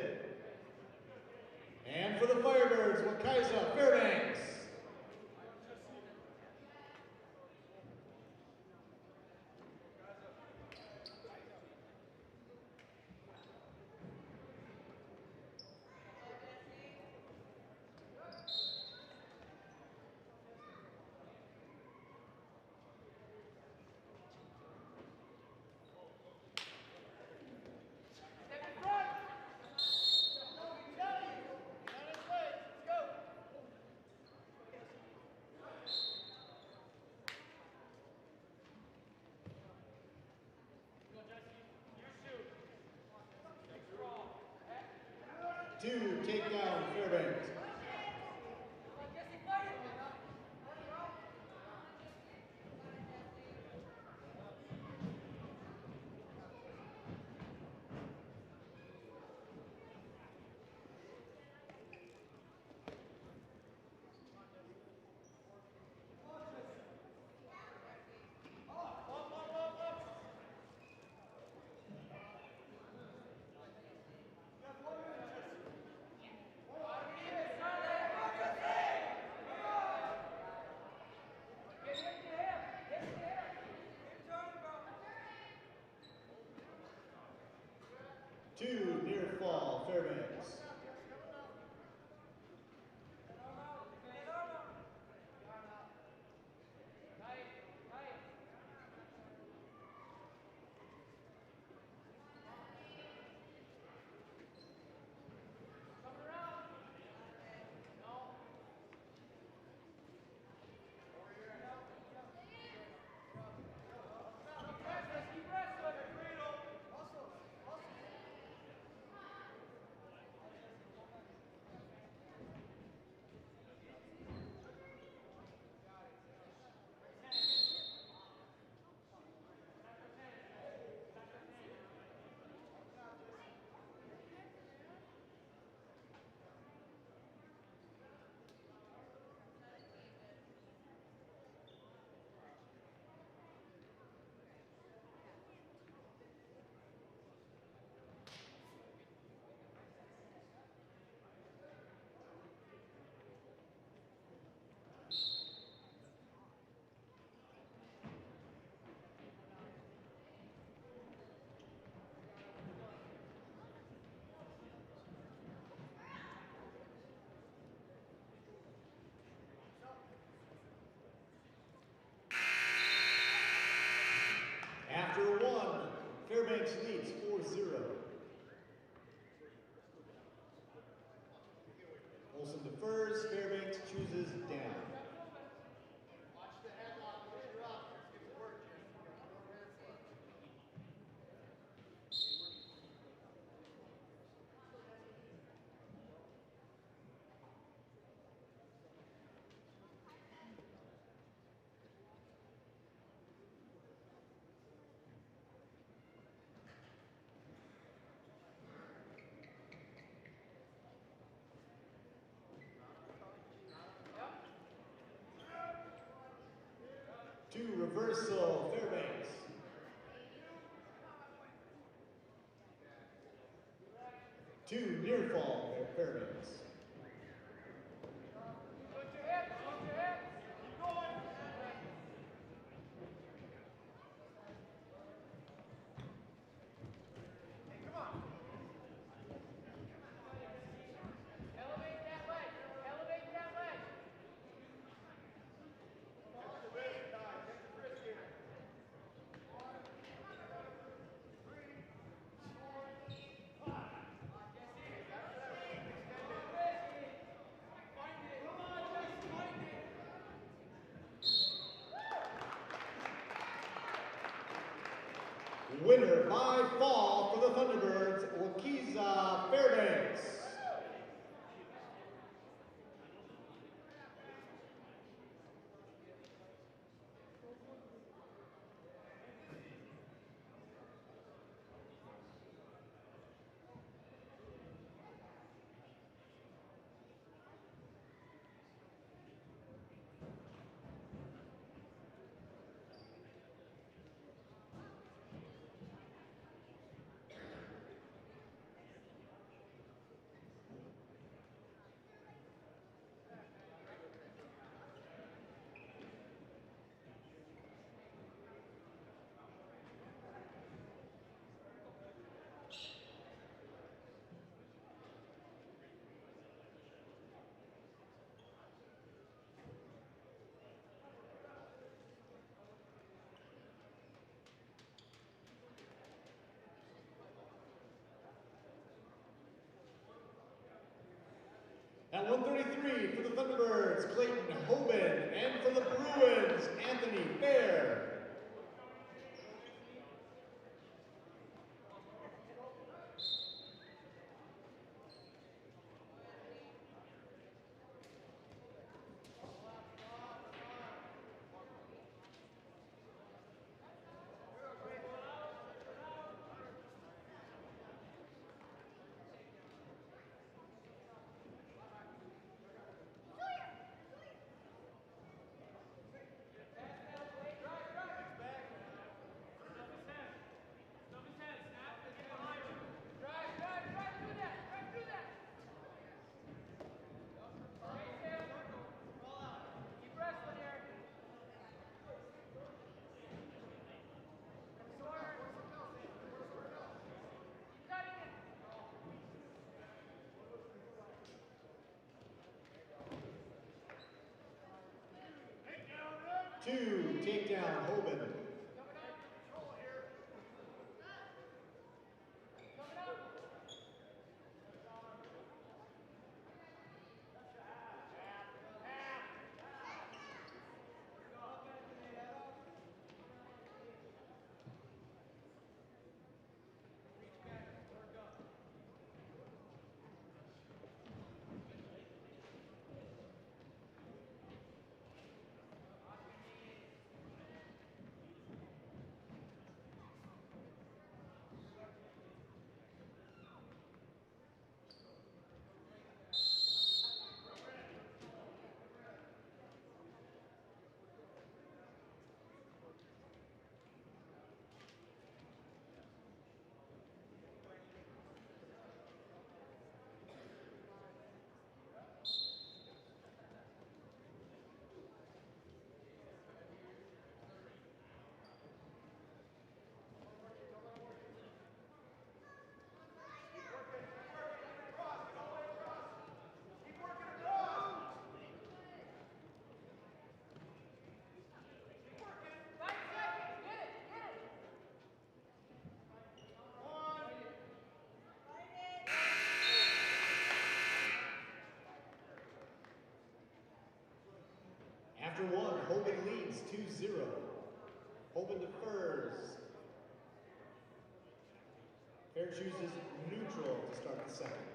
And for the Firebirds, Wakaisa Fairbanks. Two takedown Fairbanks. near fall, Fairbanks. After one, Fairbanks leads 4-0. Olsen defers, Fairbanks chooses down. Two, reversal, Fairbanks. Two, near fall, Fairbanks. Winner by fall for the Thunderbirds, Wakiza Fairbanks. At 133 for the Thunderbirds, Clayton Hoban, and for the Bruins, Anthony Fair. 2, takedown, Waubun. After 1, Waubun leads 2-0. Waubun defers. Fair chooses neutral to start the second.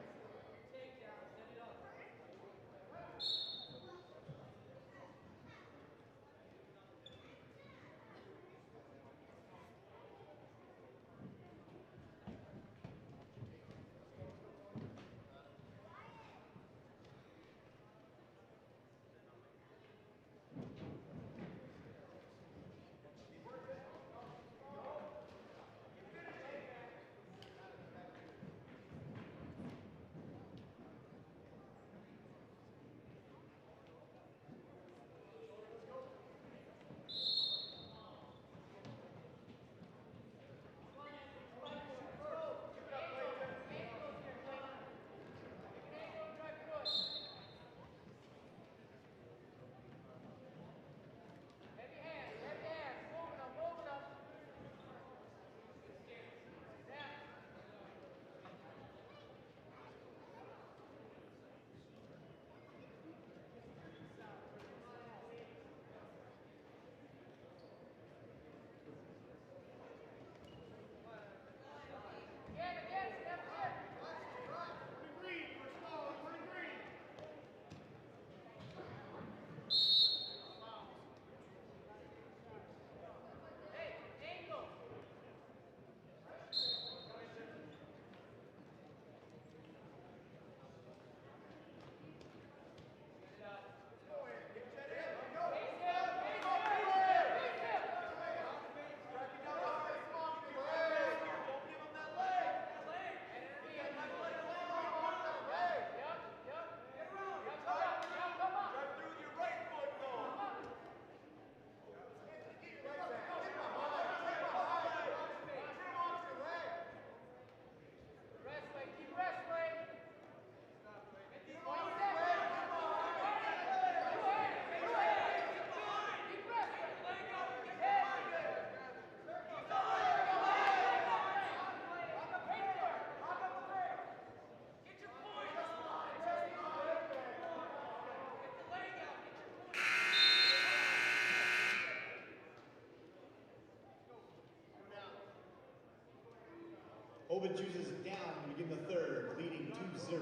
Waubun chooses down to begin the third, leading 2-0.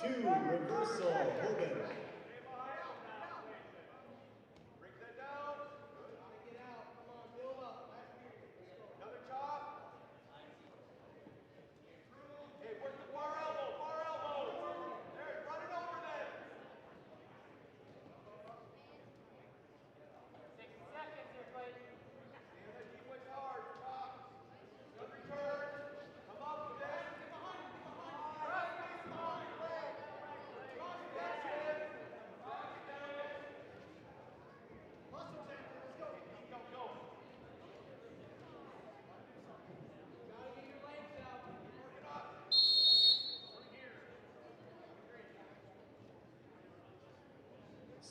Two, reversal, Waubun.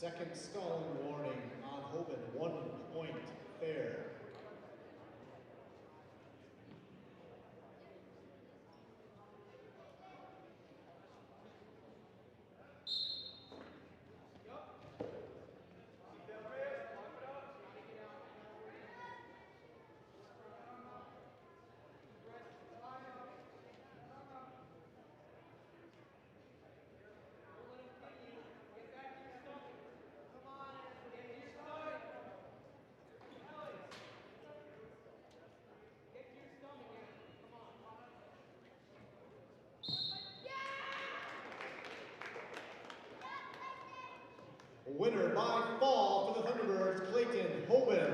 Second stalling warning on Hoban, 1 point fair. Winner by fall for the Thunderbirds, Clayton Hoban.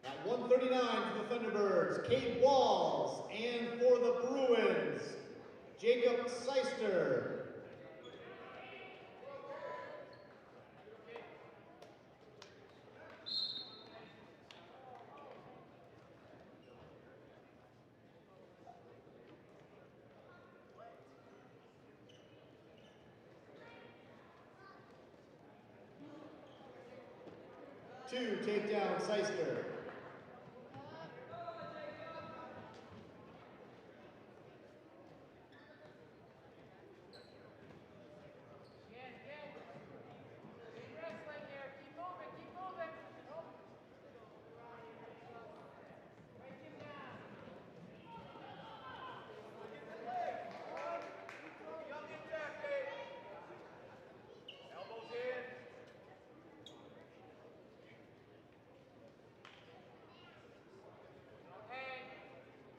At 139 for the Thunderbirds, Cade Walls, and for the Bruins, Jacob Seister. Two takedown Seister.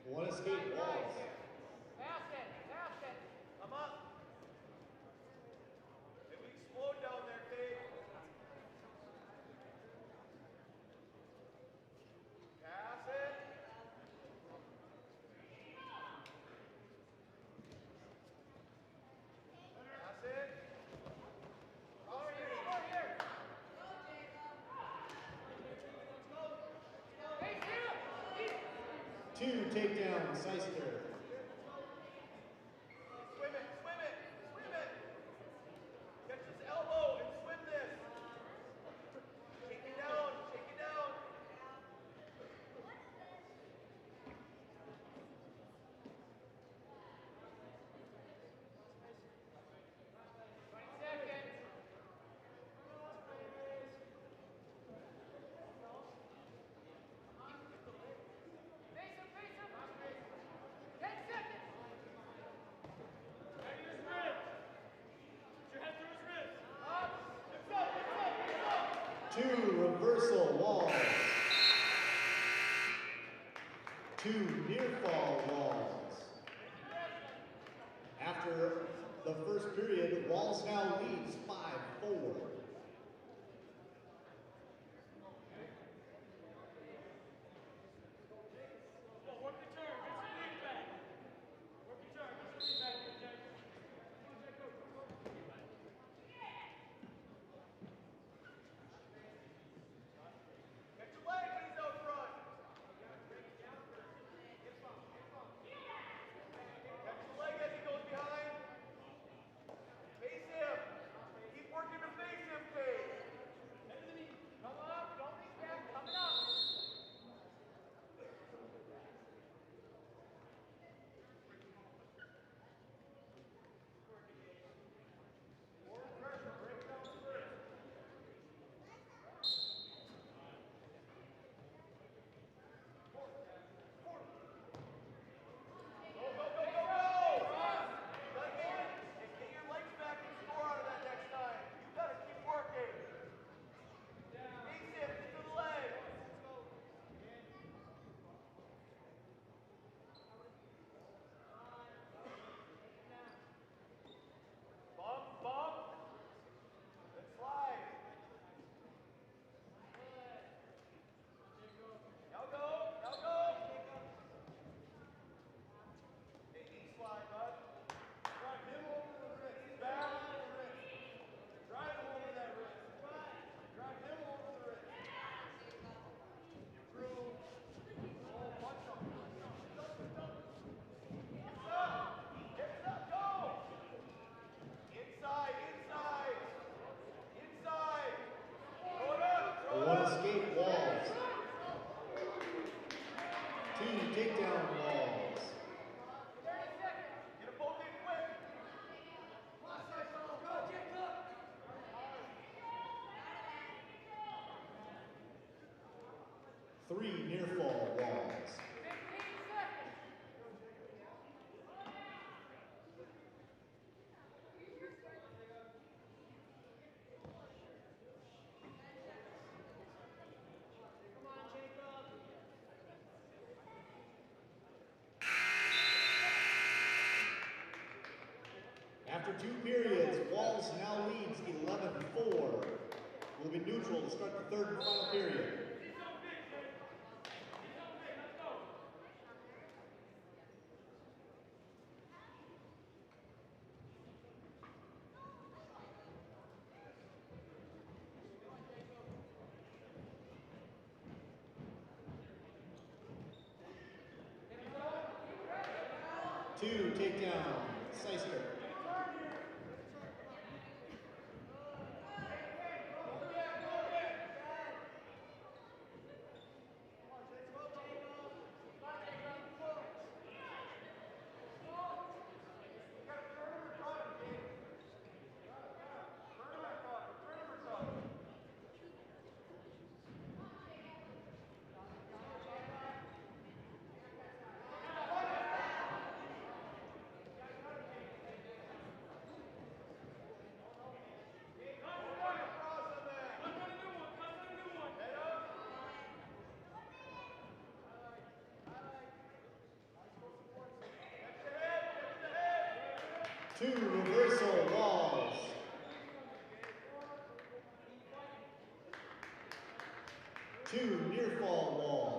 One escape Walls. Pass it. Come up. Hey, we explode down there, Kate. Pass it. Pass it. Over here. Two takedown Seister. Swim it. Catch his elbow and swim this. Take it down. Two reversal Walls. Two near fall Walls. After the first period, Walls now leads 5-4. Get your leg when he's out front. Catch your leg as he goes behind. Face him. Keep working to face 2 takedown walls. 3 near fall walls. 2 periods, Walls now leads 11-4. Will be neutral to start the 3rd and final period. Two takedown, Seister. 2 reversal walls. 2 near fall walls.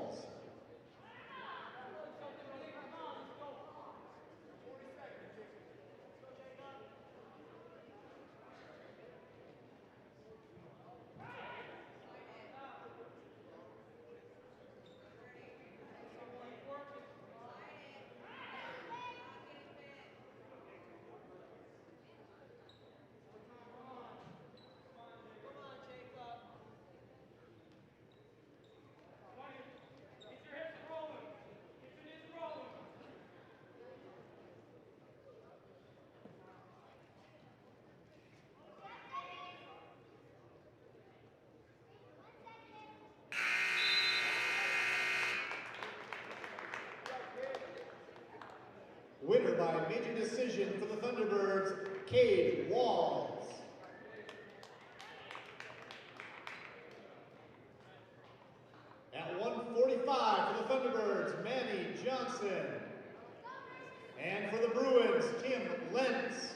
Winner by major decision for the Thunderbirds, Cade Walls. At 145 for the Thunderbirds, Manny Johnson. And for the Bruins, Tim Lentz.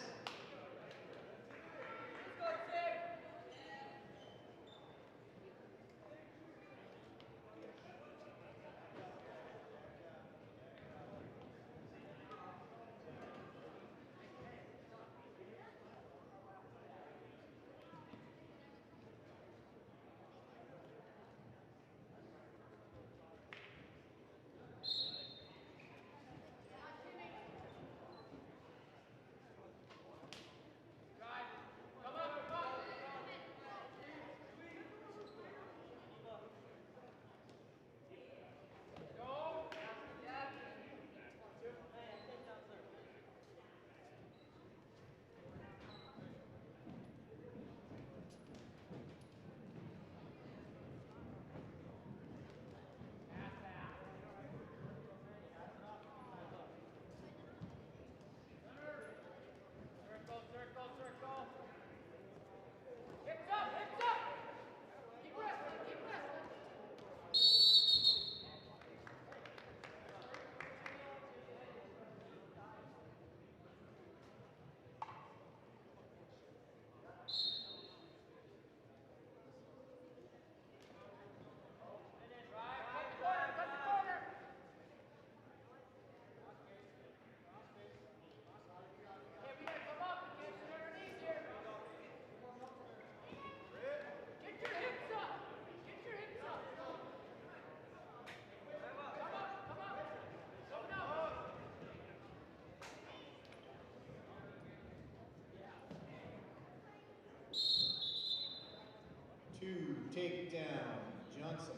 Takedown, Johnson.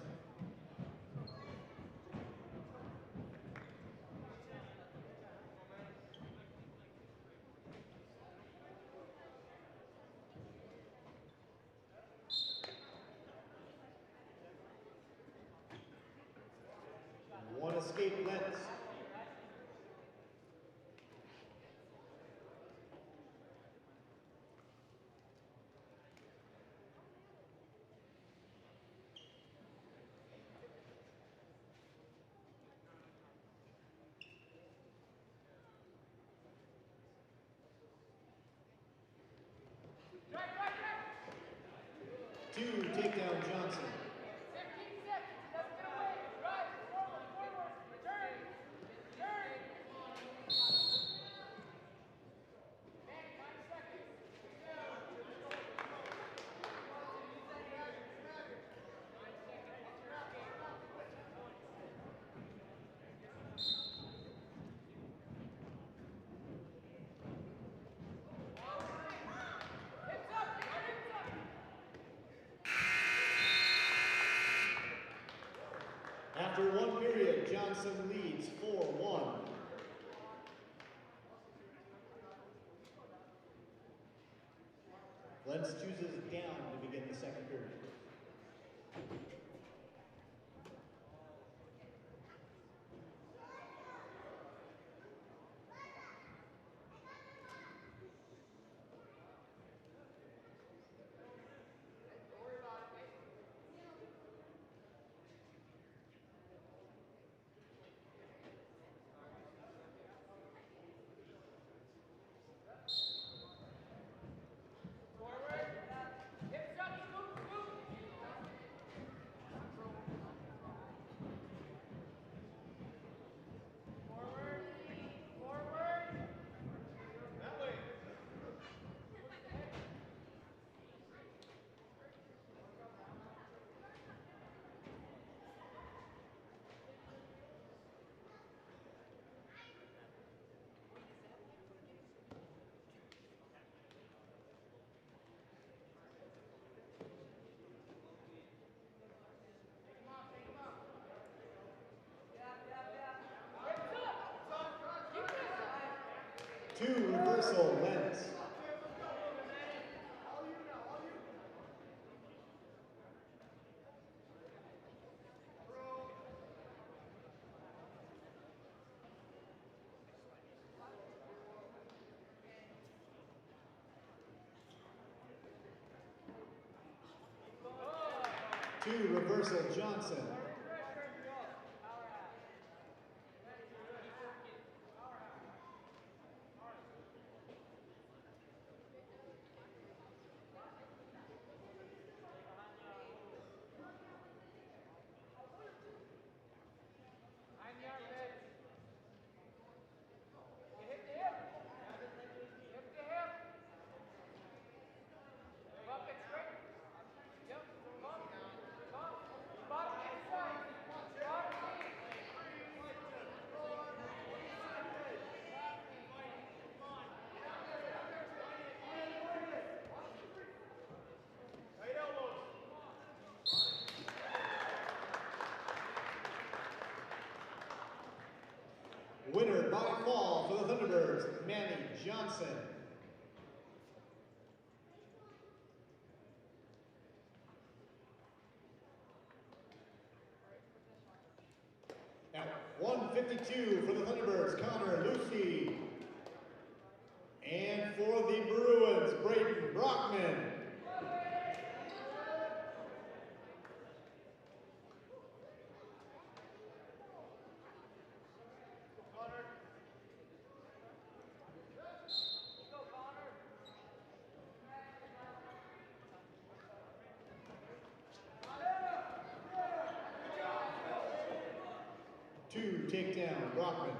escape Lentz. Two, takedown Johnson. After one period, Johnson leads 4-1. Lentz chooses down to begin the second period. Two, reversal, Lentz. Two, reversal, Johnson. Winner by fall for the Thunderbirds, Manny Johnson. At 152 for the Thunderbirds, Connor Lucy. And for the Bruins, Braden Brockman. Two, takedown, Brockman.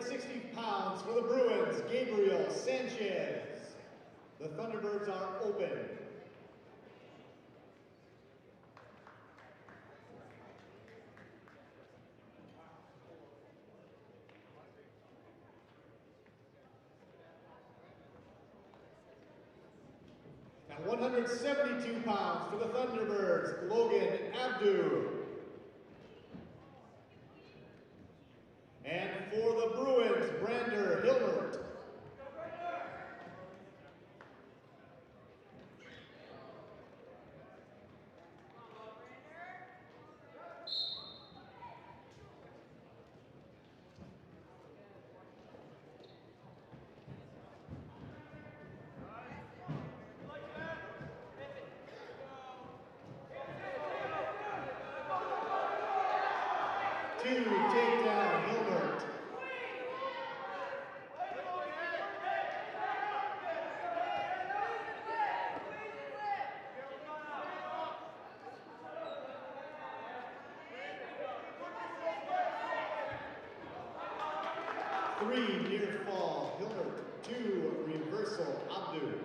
160 pounds for the Bruins, Gabriel Sanchez. The Thunderbirds are open. At 172 pounds for the Thunderbirds, Logan Abdu. And for the Bruins, Brander Hilbert. Two takedown, Hilbert. Three near fall, Hilbert. Two reversal, Abdu.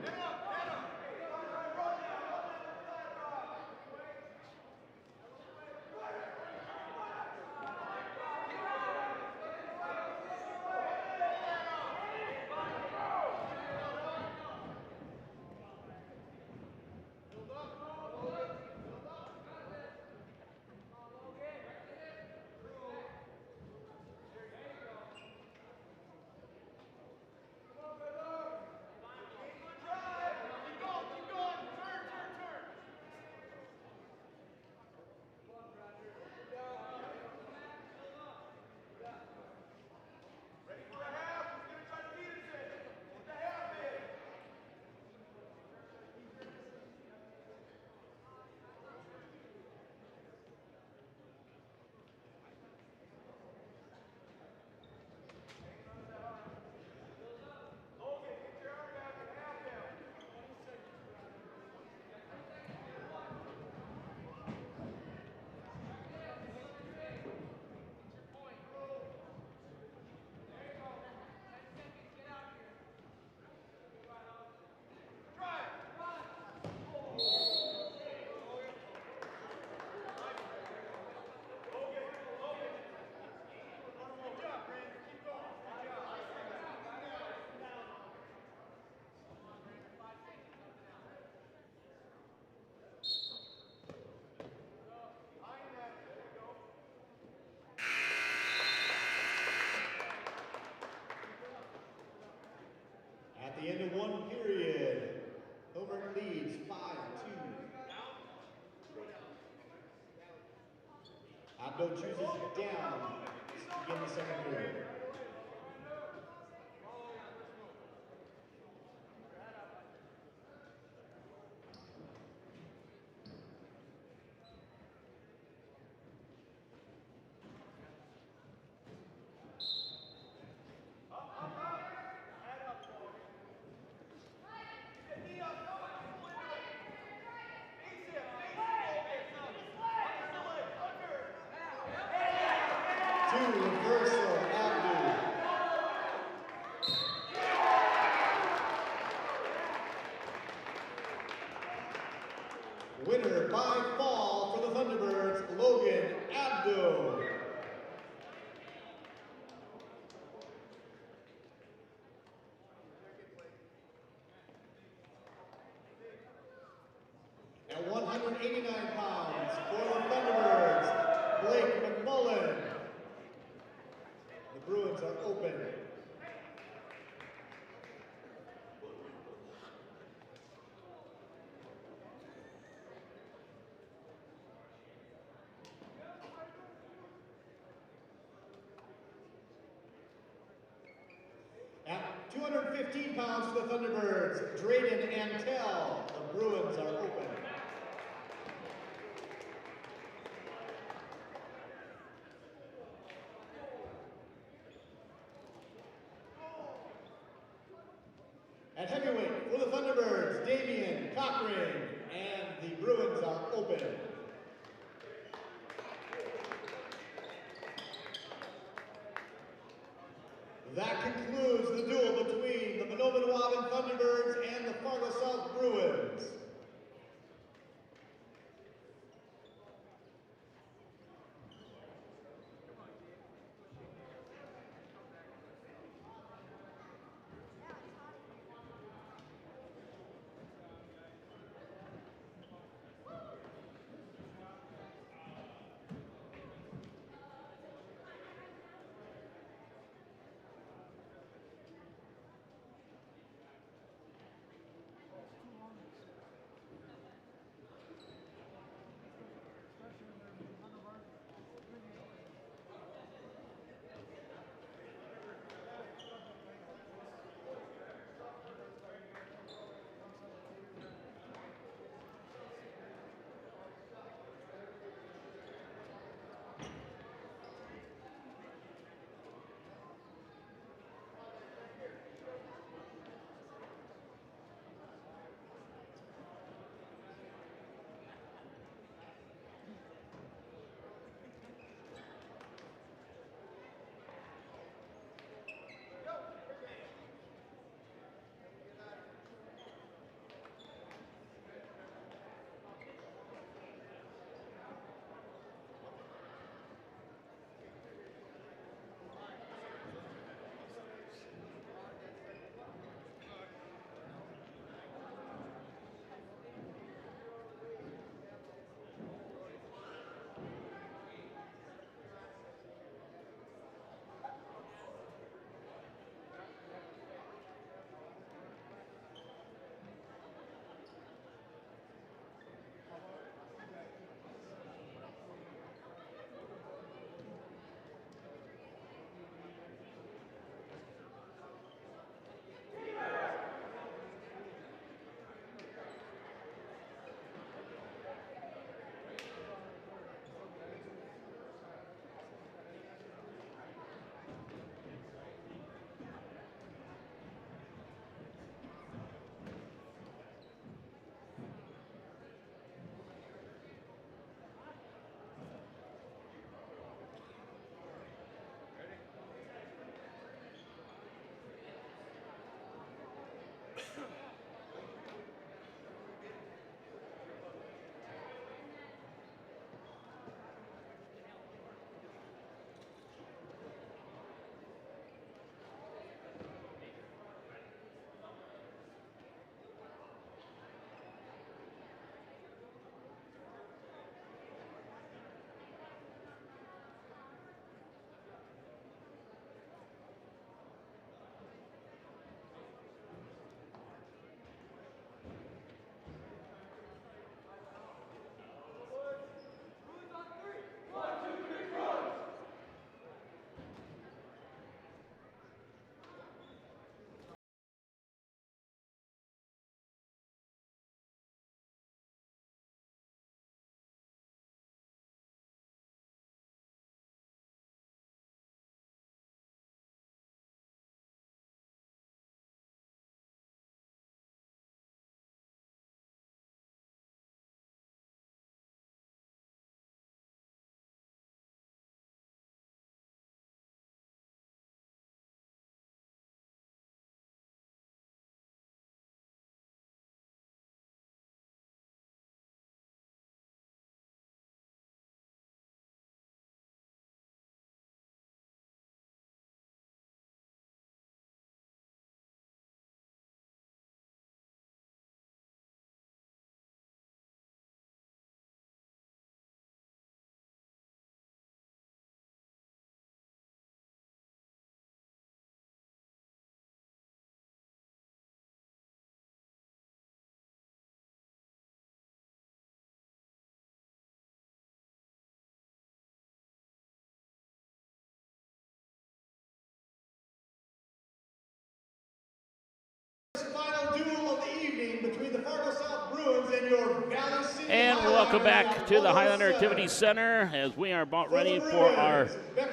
At the end of one period, Hilbert leads 5-2. Abdo chooses down to begin the second period. Two reversal, Abdu. Winner by fall for the Thunderbirds, Logan Abdu. At 189 pounds for the Thunderbirds, Blake McMullen. The Bruins are open. At 215 pounds for the Thunderbirds, Drayden Antel. The Bruins are open. At heavyweight for the Thunderbirds, Damian Cochran, and the Bruins are open. The That concludes the duel between the Manomen Waubun Thunderbirds and the Fargo South Bruins. Final duel of the evening between the Fargo South Bruins and your Valley City And welcome back to the Highlander Activity Center as we are about ready for our,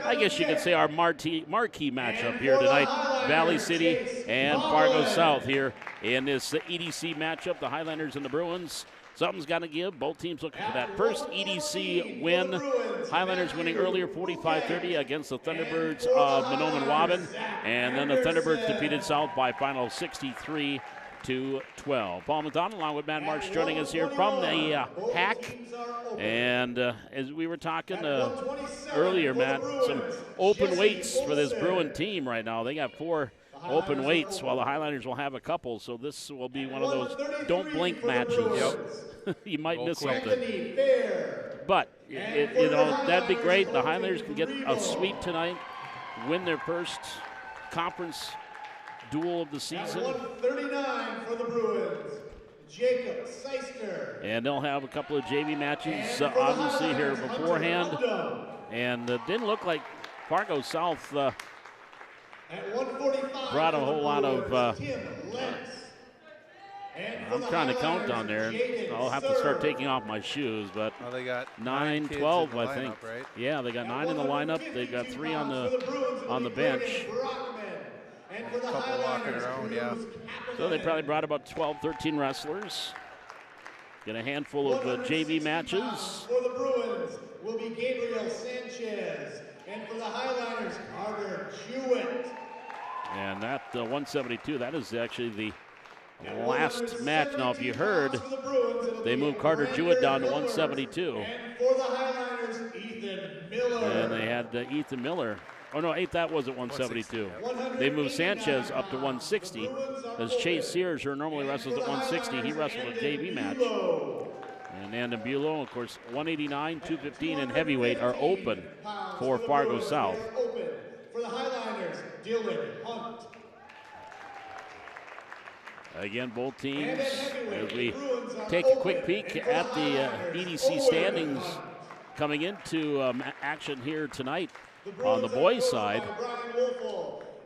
I guess you could say, our marquee matchup here tonight. Valley City and Fargo South here in this EDC matchup, the Highlanders and the Bruins. Something's got to give. Both teams looking for that first EDC win Highlanders winning earlier 45-30 against the Thunderbirds of Manomen Waubun. And then the Thunderbirds defeated South by final 63-12. Paul McDonald along with Matt March joining us here from the Hack. And as we were talking earlier, Matt, some open weights for this Bruin team right now. They got 4 open weights, while the Highlanders will have a couple. So this will be one of those don't blink matches. You might miss something. But, you know, that'd be great. The Highlanders can get a sweep tonight, win their first conference duel of the season. 139 for the Bruins, Jacob Seister. And they'll have a couple of JV matches, obviously, here beforehand. And didn't look like Fargo South brought a whole lot of I'm trying to count on there. I'll have to start taking off my shoes, but they got 9, 12, I think. Lineup, right? Yeah, they got 9 in the lineup. They've got 3 on the bench. And for the Couple walking Highlanders, around, yeah. So they probably brought about 12, 13 wrestlers. Get a handful of JV matches. For the Bruins will be Gabriel Sanchez, and for the Highlanders, Carter Jewett. And that 172, that is actually the last match. Now, if you heard, they moved Carter Jewett down to 172. And for the Highlanders, Ethan Miller. And they had Ethan Miller. Oh, no, that was at 172. They moved Sanchez up to 160. As Chase Sears, who normally wrestles at 160, he wrestled a JV match. And Andabulo, of course, 189, 215, and heavyweight are open for Fargo South. For the Highlanders, Dylan Hunt. Again, both teams, as we take a quick peek at the EDC standings coming into action here tonight on the boys' side.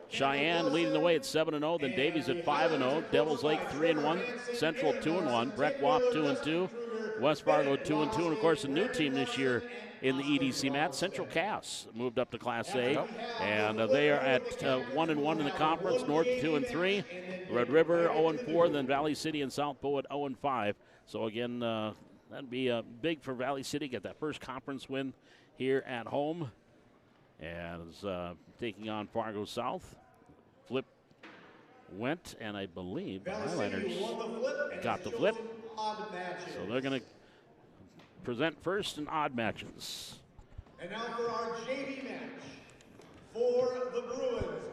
Cheyenne leading the way at 7-0, then Davies at 5-0, Devils Lake 3-1, Central 2-1, Breck Wap 2-2, West Fargo 2-2, and of course a new team this year in the EDC mat, Central Cass moved up to Class A, and they are at 1-1 in the conference, North 2-3, Red River 0-4, then Valley City and South Bow at 0-5. So again, that'd be big for Valley City, get that first conference win here at home. As taking on Fargo South. Flip went, and I believe the Highlanders got the flip. So they're going to present first in odd matches. And now for our JV match. For the Bruins,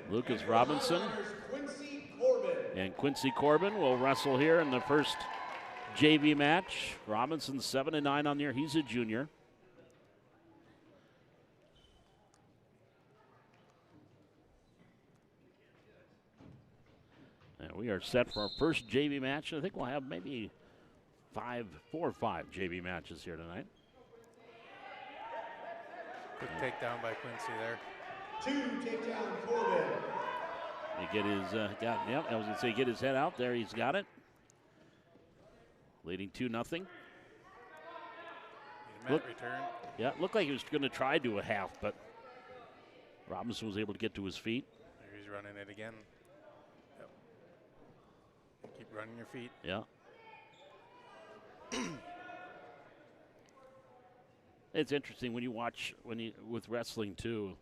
Lucas Robinson. Quincy Corbin. And Quincy Corbin will wrestle here in the first JV match. Robinson's 7-9 on there. He's a junior. And we are set for our first JV match. I think we'll have maybe 4 or 5 JV matches here tonight. Quick takedown by Quincy there. 2 takedown Corbin. He get his I was gonna say get his head out there. He's got it. Leading 2-0. Return. Yeah, it looked like he was going to try to do a half, but Robinson was able to get to his feet. There he's running it again. Yep. Keep running your feet. Yeah. It's interesting when you watch with wrestling too.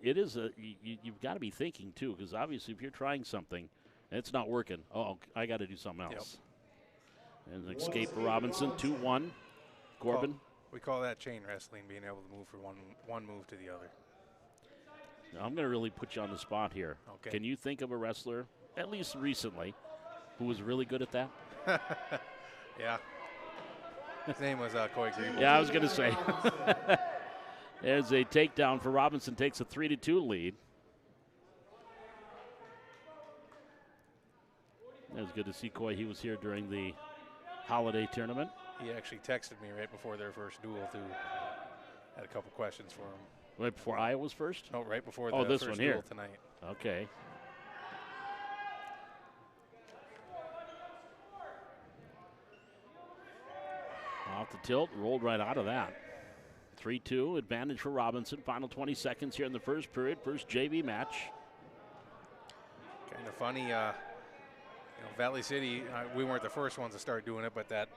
It is you've got to be thinking too, because obviously if you're trying something and it's not working, oh, I got to do something else. Yep. And an escape for Robinson, 2-1. Corbin. We call that chain wrestling, being able to move from one move to the other. Now, I'm going to really put you on the spot here. Okay. Can you think of a wrestler, at least recently, who was really good at that? Yeah. His name was Coy Griebel. Yeah, I was going to say. There's a takedown for Robinson, takes a 3-2 lead. It was good to see Coy. He was here during the holiday tournament. He actually texted me right before their first duel, too. Had a couple questions for him. Right before Iowa's first? No, right before the this first one duel here tonight. Okay. Off the tilt, rolled right out of that. 3-2, advantage for Robinson. Final 20 seconds here in the first period, first JV match. Kind of funny, Valley City, we weren't the first ones to start doing it, but that,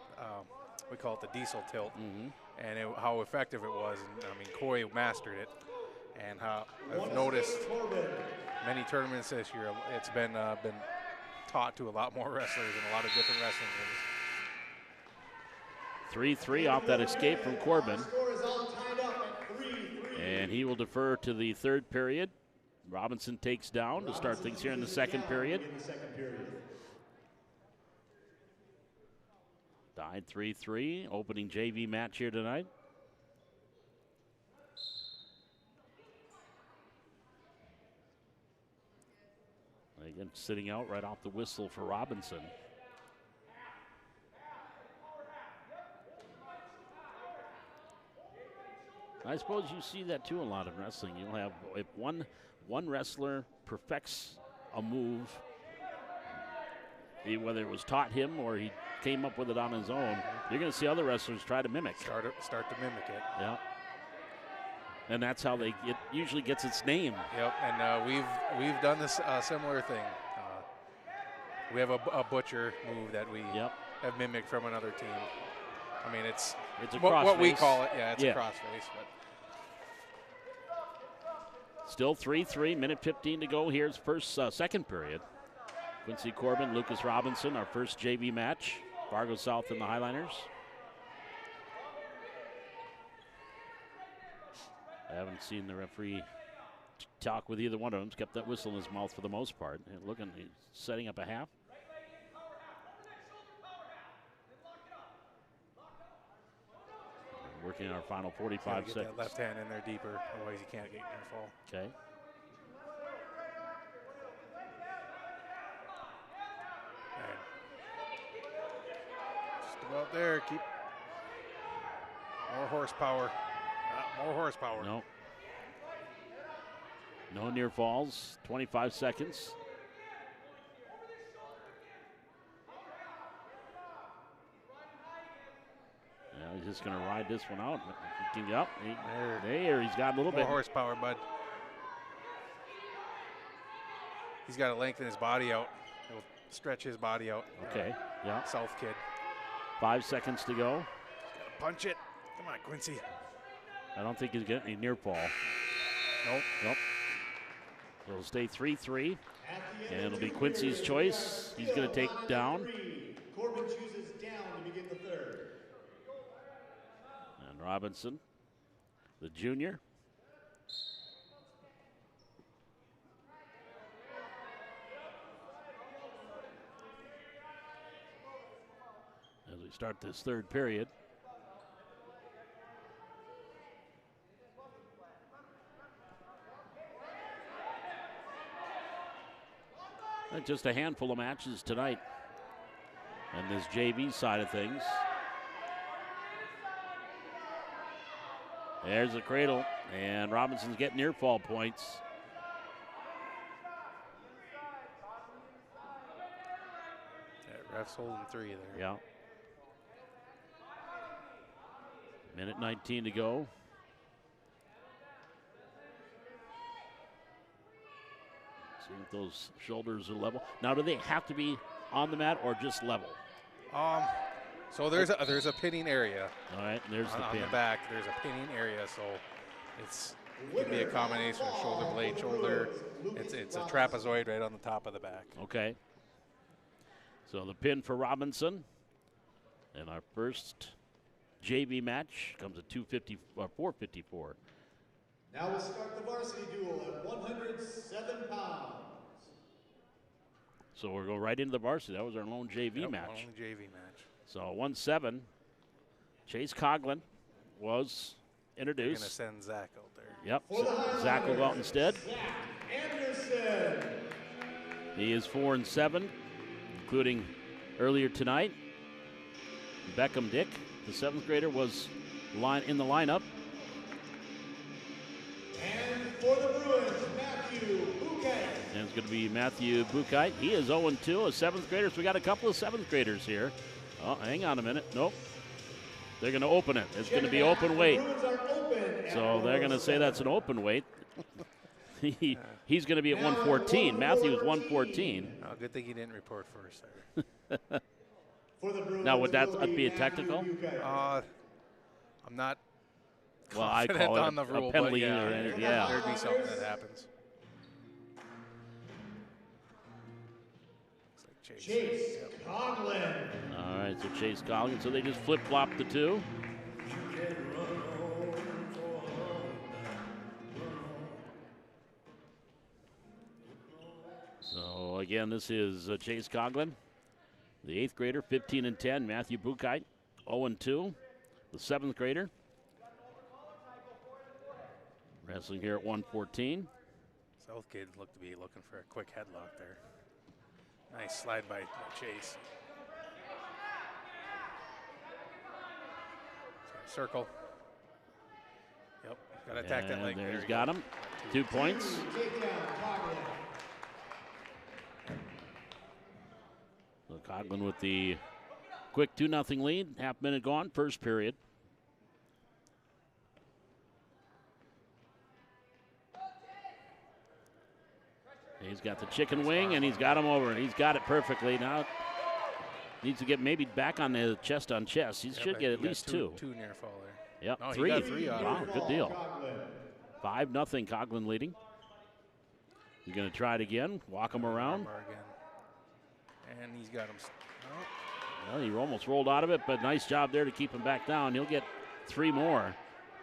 we call it the diesel tilt. Mm-hmm. and how effective it was. And I mean, Coy mastered it, and how I've noticed many tournaments this year, it's been taught to a lot more wrestlers in a lot of different wrestling rings. 3-3 off that escape from Corbin. And he will defer to the third period. Robinson takes down to start things here in the second period. Tied 3-3, opening JV match here tonight. Again, sitting out right off the whistle for Robinson. I suppose you see that too a lot in wrestling. You'll have, if one wrestler perfects a move, whether it was taught him or he came up with it on his own, you're going to see other wrestlers try to mimic. Start to mimic it. Yeah. And that's how it usually gets its name. Yep, and we've done this similar thing. We have a butcher move that we have mimicked from another team. I mean, it's a what we call it. Yeah, it's a crossface. But still 3-3, minute 15 to go. Here's second period. Quincy Corbin, Lucas Robinson, our first JV match. Fargo South and the Highliners. I haven't seen the referee talk with either one of them. He's kept that whistle in his mouth for the most part. And he's setting up a half. Working our final 45 get seconds. That left hand in there deeper, otherwise you can't get near fall. Okay. Just about there. Keep more horsepower. More horsepower. No. No near falls. 25 seconds. He's just going to ride this one out. Yep, there, he's got a little bit more horsepower, bud. He's got to lengthen his body out. He'll stretch his body out. Okay, yeah. South kid. 5 seconds to go. He's got to punch it. Come on, Quincy. I don't think he's getting any near fall. Nope. So it'll stay 3-3, and it'll be Quincy's choice. He's going to take down. Corbin chooses down to begin the third. And Robinson, the junior. As we start this third period. Just a handful of matches tonight and this JV side of things. There's the cradle, and Robinson's getting near fall points. Yeah, ref's holding 3 there. Yeah. Minute 19 to go. See if those shoulders are level. Now, do they have to be on the mat or just level? So there's a pinning area. All right, there's the pin. On the back, there's a pinning area, so it can be a combination of shoulder blade, shoulder. It's a trapezoid right on the top of the back. Okay. So the pin for Robinson. And our first JV match comes at 454. Now we'll start the varsity duel at 107 pounds. So we'll go right into the varsity. That was our lone JV match. Only JV match. So 1-7. Chase Coughlin was introduced. They're going to send Zach out there. Yep. So Zach will go out instead. Zach Anderson. He is 4-7, including earlier tonight. Beckham Dick, the 7th grader, was in the lineup. And for the Bruins, Matthew Bouquet. And it's going to be Matthew Bouquet. He is 0-2, a 7th grader. So we got a couple of 7th graders here. Oh, hang on a minute. Nope. They're going to open it. It's going to be open weight. So they're going to say that's an open weight. He's going to be at 114. Matthew's 114. Oh, good thing he didn't report first there. Now, would that be a technical? I'm not Well, I confident call it on the rule, a penalty. but Yeah. there'd be something that happens. Looks like Chase Coughlin. All right, so Chase Coughlin. So they just flip-flop the two. So again, this is Chase Coughlin, the 8th grader, 15-10. Matthew Bukite, 0-2, the 7th grader. Wrestling here at 114. South kid looked to be looking for a quick headlock there. Nice slide by Chase. Circle. Yep, got to attack that leg. There There he's got him. 2 points. So Coughlin with the quick 2-0 lead. Half minute gone, first period. He's got the chicken wing, and he's got him over. He's got it perfectly. Now needs to get maybe back on the chest on chest. He should get at least two. Two near fall there. Yep, No, three. He got 3 out Wow, of it. good deal. 5-0, Coughlin leading. He's going to try it again, walk him around. Again. And he's got him. Well, he almost rolled out of it, but nice job there to keep him back down. He'll get 3 more.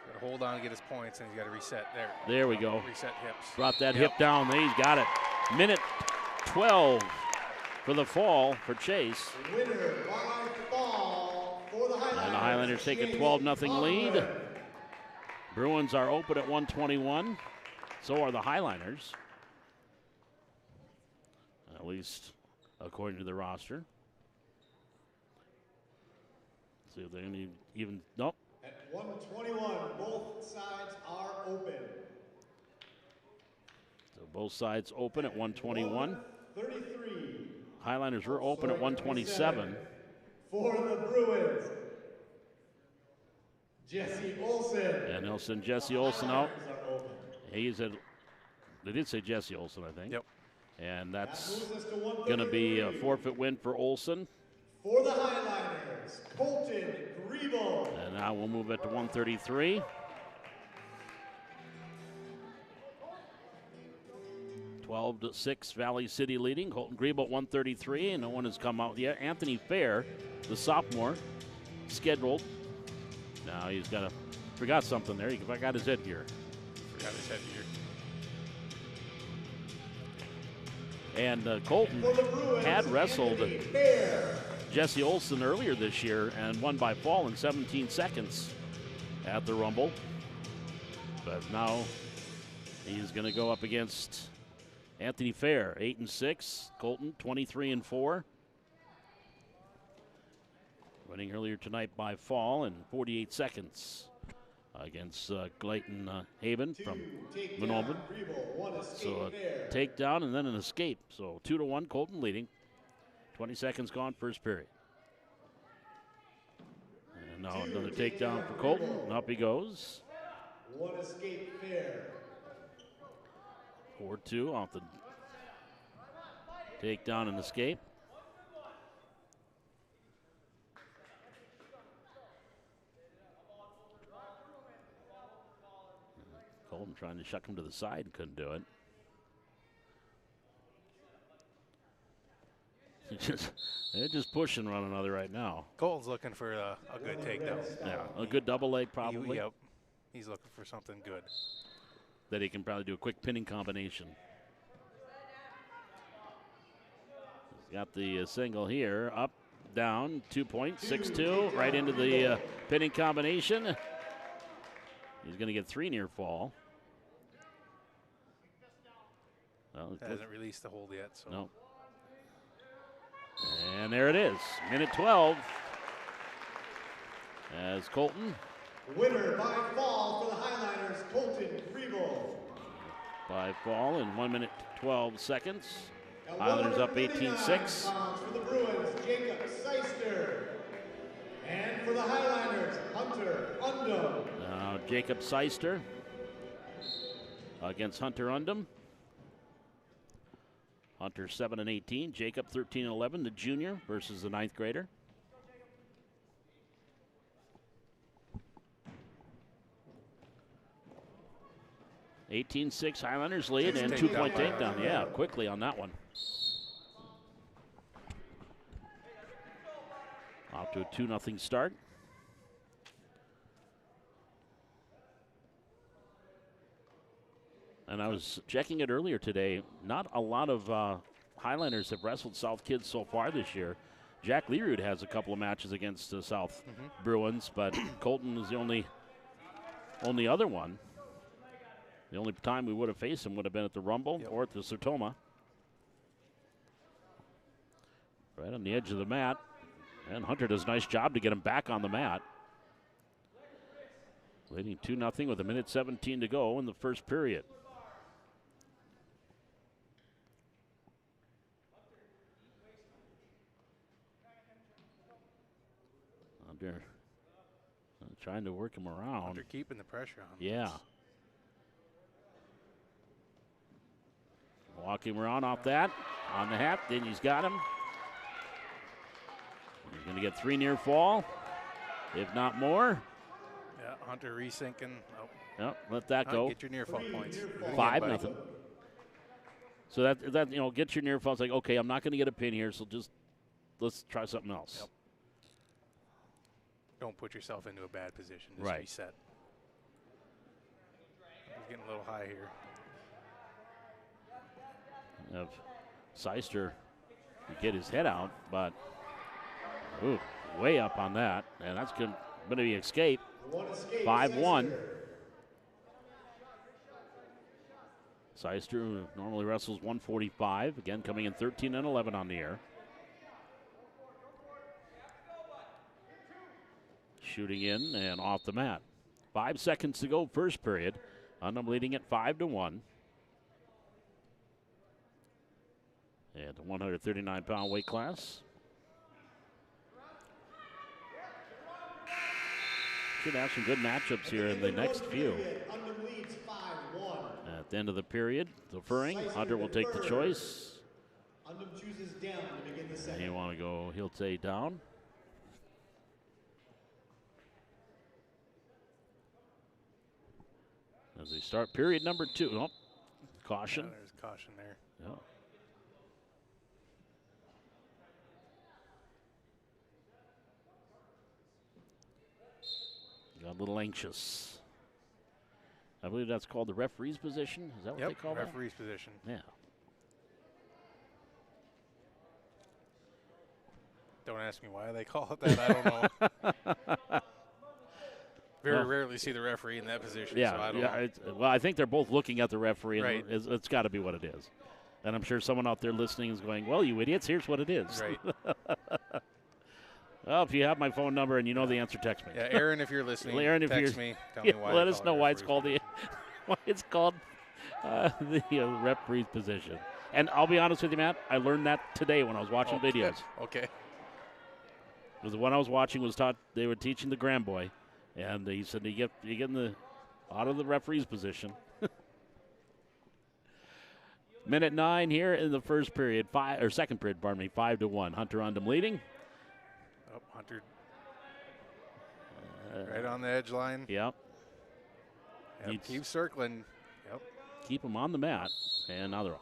Got to hold on to get his points, and he's got to reset there. There we go. Reset hips. Brought that hip down. There, he's got it. Minute 12 for the fall for Chase. Winner by fall for the Highlanders. And the Highlanders take a 12-0 lead. Bruins are open at 121. So are the Highlanders. At least according to the roster. See if they're going to even. Nope. At 121, both sides are open. So both sides open at 121. 133. Highlanders were open at 127. For the Bruins, Jesse Olsen. And they'll send Jesse Olsen out. Highlanders are open. He's at. They did say Jesse Olsen, I think. Yep. And That that's moves us to going to be a 133. forfeit win for Olsen. For the Highlanders, Colton Griebel. And now we'll move it to 133. Twelve to 6, Valley City leading. Colton Griebel at 133, and no one has come out yet. Anthony Fair, the sophomore, scheduled. Now he's got forgot something there. He forgot his headgear. Forgot his headgear. And Colton For the Bruins, had wrestled Anthony Fair. Jesse Olsen earlier this year and won by fall in 17 seconds at the Rumble. But now he's going to go up against Anthony Fair, 8-6. Colton, 23-4. Winning earlier tonight by fall in 48 seconds against Clayton Haben from Manomen. So a takedown and then an escape. So 2-1, Colton leading. 20 seconds gone, first period. And now another takedown for Colton, and up he goes. One escape Fair. 4-2 off the takedown and escape. Colton trying to shuck him to the side, couldn't do it. They're just pushing one another right now. Colton's looking for a good takedown. Yeah, a good double leg probably. Yep. He's looking for something good. That he can probably do a quick pinning combination. He's got the single here, up, down, 2 points, 6-2, right into the pinning combination. He's going to get 3 near fall. Well, Hasn't released the hold yet. So. no. And there it is, minute 12. As Colton Winner by fall for the Highlanders, Colton Griebel. by fall in 1 minute 12 seconds. At Highlanders up 139 18-6. pounds for the Bruins, Jacob Seister. And for the Highlanders, Hunter Undum. Now Jacob Seister against Hunter Undum. Hunter 7-18, Jacob 13-11, the junior versus the 9th grader. 18-6 Highlanders lead and Nice 2-point takedown. takedown. Yeah, quickly on that one. Off to a 2-0 start. And I was checking it earlier today. Not a lot of Highlanders have wrestled South kids so far this year. Jack Learud has a couple of matches against the South Bruins, but Colton is the only other one. The only time we would have faced him would have been at the Rumble or at the Sertoma. Right on the edge of the mat. And Hunter does a nice job to get him back on the mat. Leading 2-0 with 1:17 to go in the first period. Hunter trying to work him around. Hunter keeping the pressure on him. Yeah. Walking around off that. On the hat. Then he's got him. He's going to get 3 near fall, if not more. Yeah, Hunter resinking. Oh, Yep, let that go. get your near fall points. 5-0. So that get your near fall. It's like, okay, I'm not going to get a pin here, so just let's try something else. Yep. Don't put yourself into a bad position. Just Right. reset. He's getting a little high here. Of Seister to get his head out, but way up on that, and that's going to be escape. 5-1. Seister, who normally wrestles 145, again coming in 13-11 on the air. Shooting in and off the mat. 5 seconds to go, first period. Undum leading at 5-1. And the 139-pound weight class. Should have some good matchups here in the next few. At the end of the period, deferring. Hunter will take the choice. Undum chooses down to begin the second. You want to go, he'll say down. As we start period number 2. Oh, caution. Yeah, there's caution there. Yeah. Got a little anxious. I believe that's called the referee's position. Is that what they call referee's position. that? Yeah. Don't ask me why they call it that. I don't know. Very rarely see the referee in that position. Yeah, so I don't know. well, I think they're both looking at the referee, and Right. it's got to be what it is. And I'm sure someone out there listening is going, well, you idiots, here's what it is. Right. Well, if you have my phone number and you know the answer, text me. Yeah, Aaron, if you're listening, Aaron, if text you're- me. Tell Yeah, me why. let they us call know it why it's referee's called the referee's position. And I'll be honest with you, Matt, I learned that today when I was watching videos. Okay. Because the one I was watching was taught, they were teaching the grand boy, and he said you get in out of the referee's position. Minute 9 here in the first period, second period, 5-1. Hunter Undum leading. Oh, Hunter. Right on the edge line. Yep. Yep, keep circling. Yep. Keep him on the mat, and now they're off.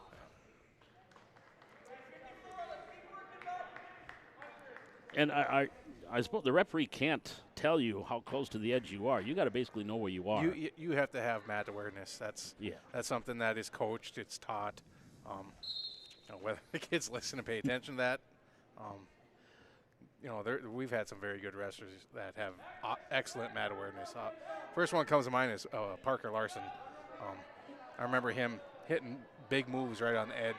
And I suppose the referee can't tell you how close to the edge you are. You got to basically know where you are. You have to have mat awareness. That's something that is coached. It's taught. Whether the kids listen and pay attention to that. We've had some very good wrestlers that have excellent mat awareness. First one comes to mind is Parker Larson. I remember him hitting big moves right on the edge,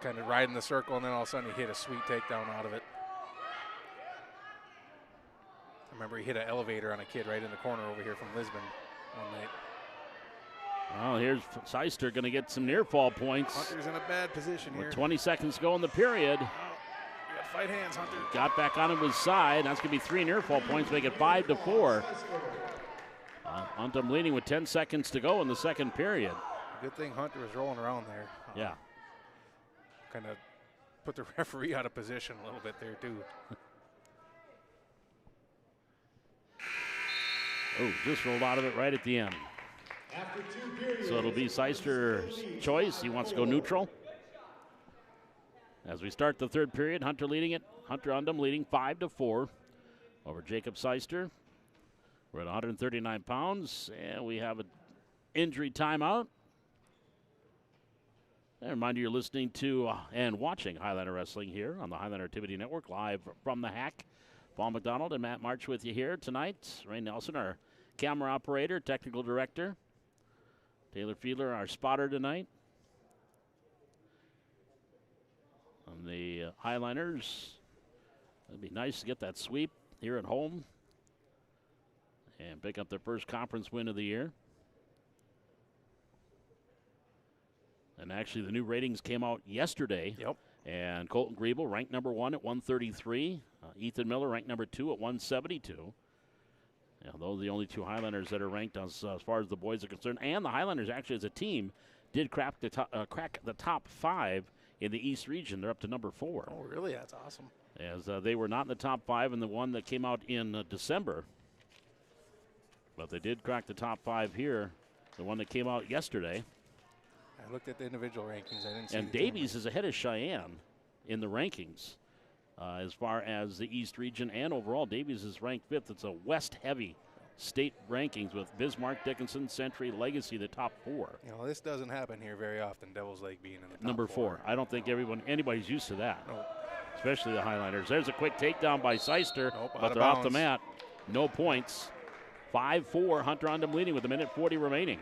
kind of riding the circle, and then all of a sudden he hit a sweet takedown out of it. I remember he hit an elevator on a kid right in the corner over here from Lisbon one night. Well, here's Seister going to get some near fall points. Hunter's in a bad position here. With 20 seconds to go in the period. You got fight hands, Hunter. Got back on his side. That's going to be 3 near fall points, make it 5-4. Undum leading with 10 seconds to go in the second period. Good thing Hunter was rolling around there. Yeah. Kind of put the referee out of position a little bit there, too. Oh, just rolled out of it right at the end. After 2 periods. So it'll be Seister's choice. He wants to go neutral. As we start the third period, Hunter leading it. Hunter Undum leading 5-4 over Jacob Seister. We're at 139 pounds, and we have an injury timeout. And remind you, you're listening to and watching Highlander Wrestling here on the Highlander Activity Network, live from the Hack. Paul McDonald and Matt March with you here tonight. Ray Nelson, our camera operator, technical director. Taylor Fiedler, our spotter tonight. On the Highliners, it'd be nice to get that sweep here at home and pick up their first conference win of the year. And actually, the new ratings came out yesterday. Yep. And Colton Griebel ranked number 1 at 133. Ethan Miller ranked number 2 at 172. Yeah, those are the only 2 Highlanders that are ranked as far as the boys are concerned. And the Highlanders, actually, as a team, did crack the top 5 in the East region. They're up to number 4. Oh, really? That's awesome. As they were not in the top 5 in the one that came out in December. But they did crack the top 5 here, the one that came out yesterday. I looked at the individual rankings. I didn't see. And Davies is ahead of Cheyenne in the rankings as far as the East region and overall. Davies is ranked 5th. It's a West-heavy state rankings with Bismarck, Dickinson, Century, Legacy, the top 4. You know, this doesn't happen here very often, Devil's Lake being in the top Number 4. I don't think anybody's used to that, Nope. especially the Highlanders. There's a quick takedown by Seister, Nope, but out of they're off the bounds. mat. No points. 5-4, Hunter Undum leading with 1:40 remaining.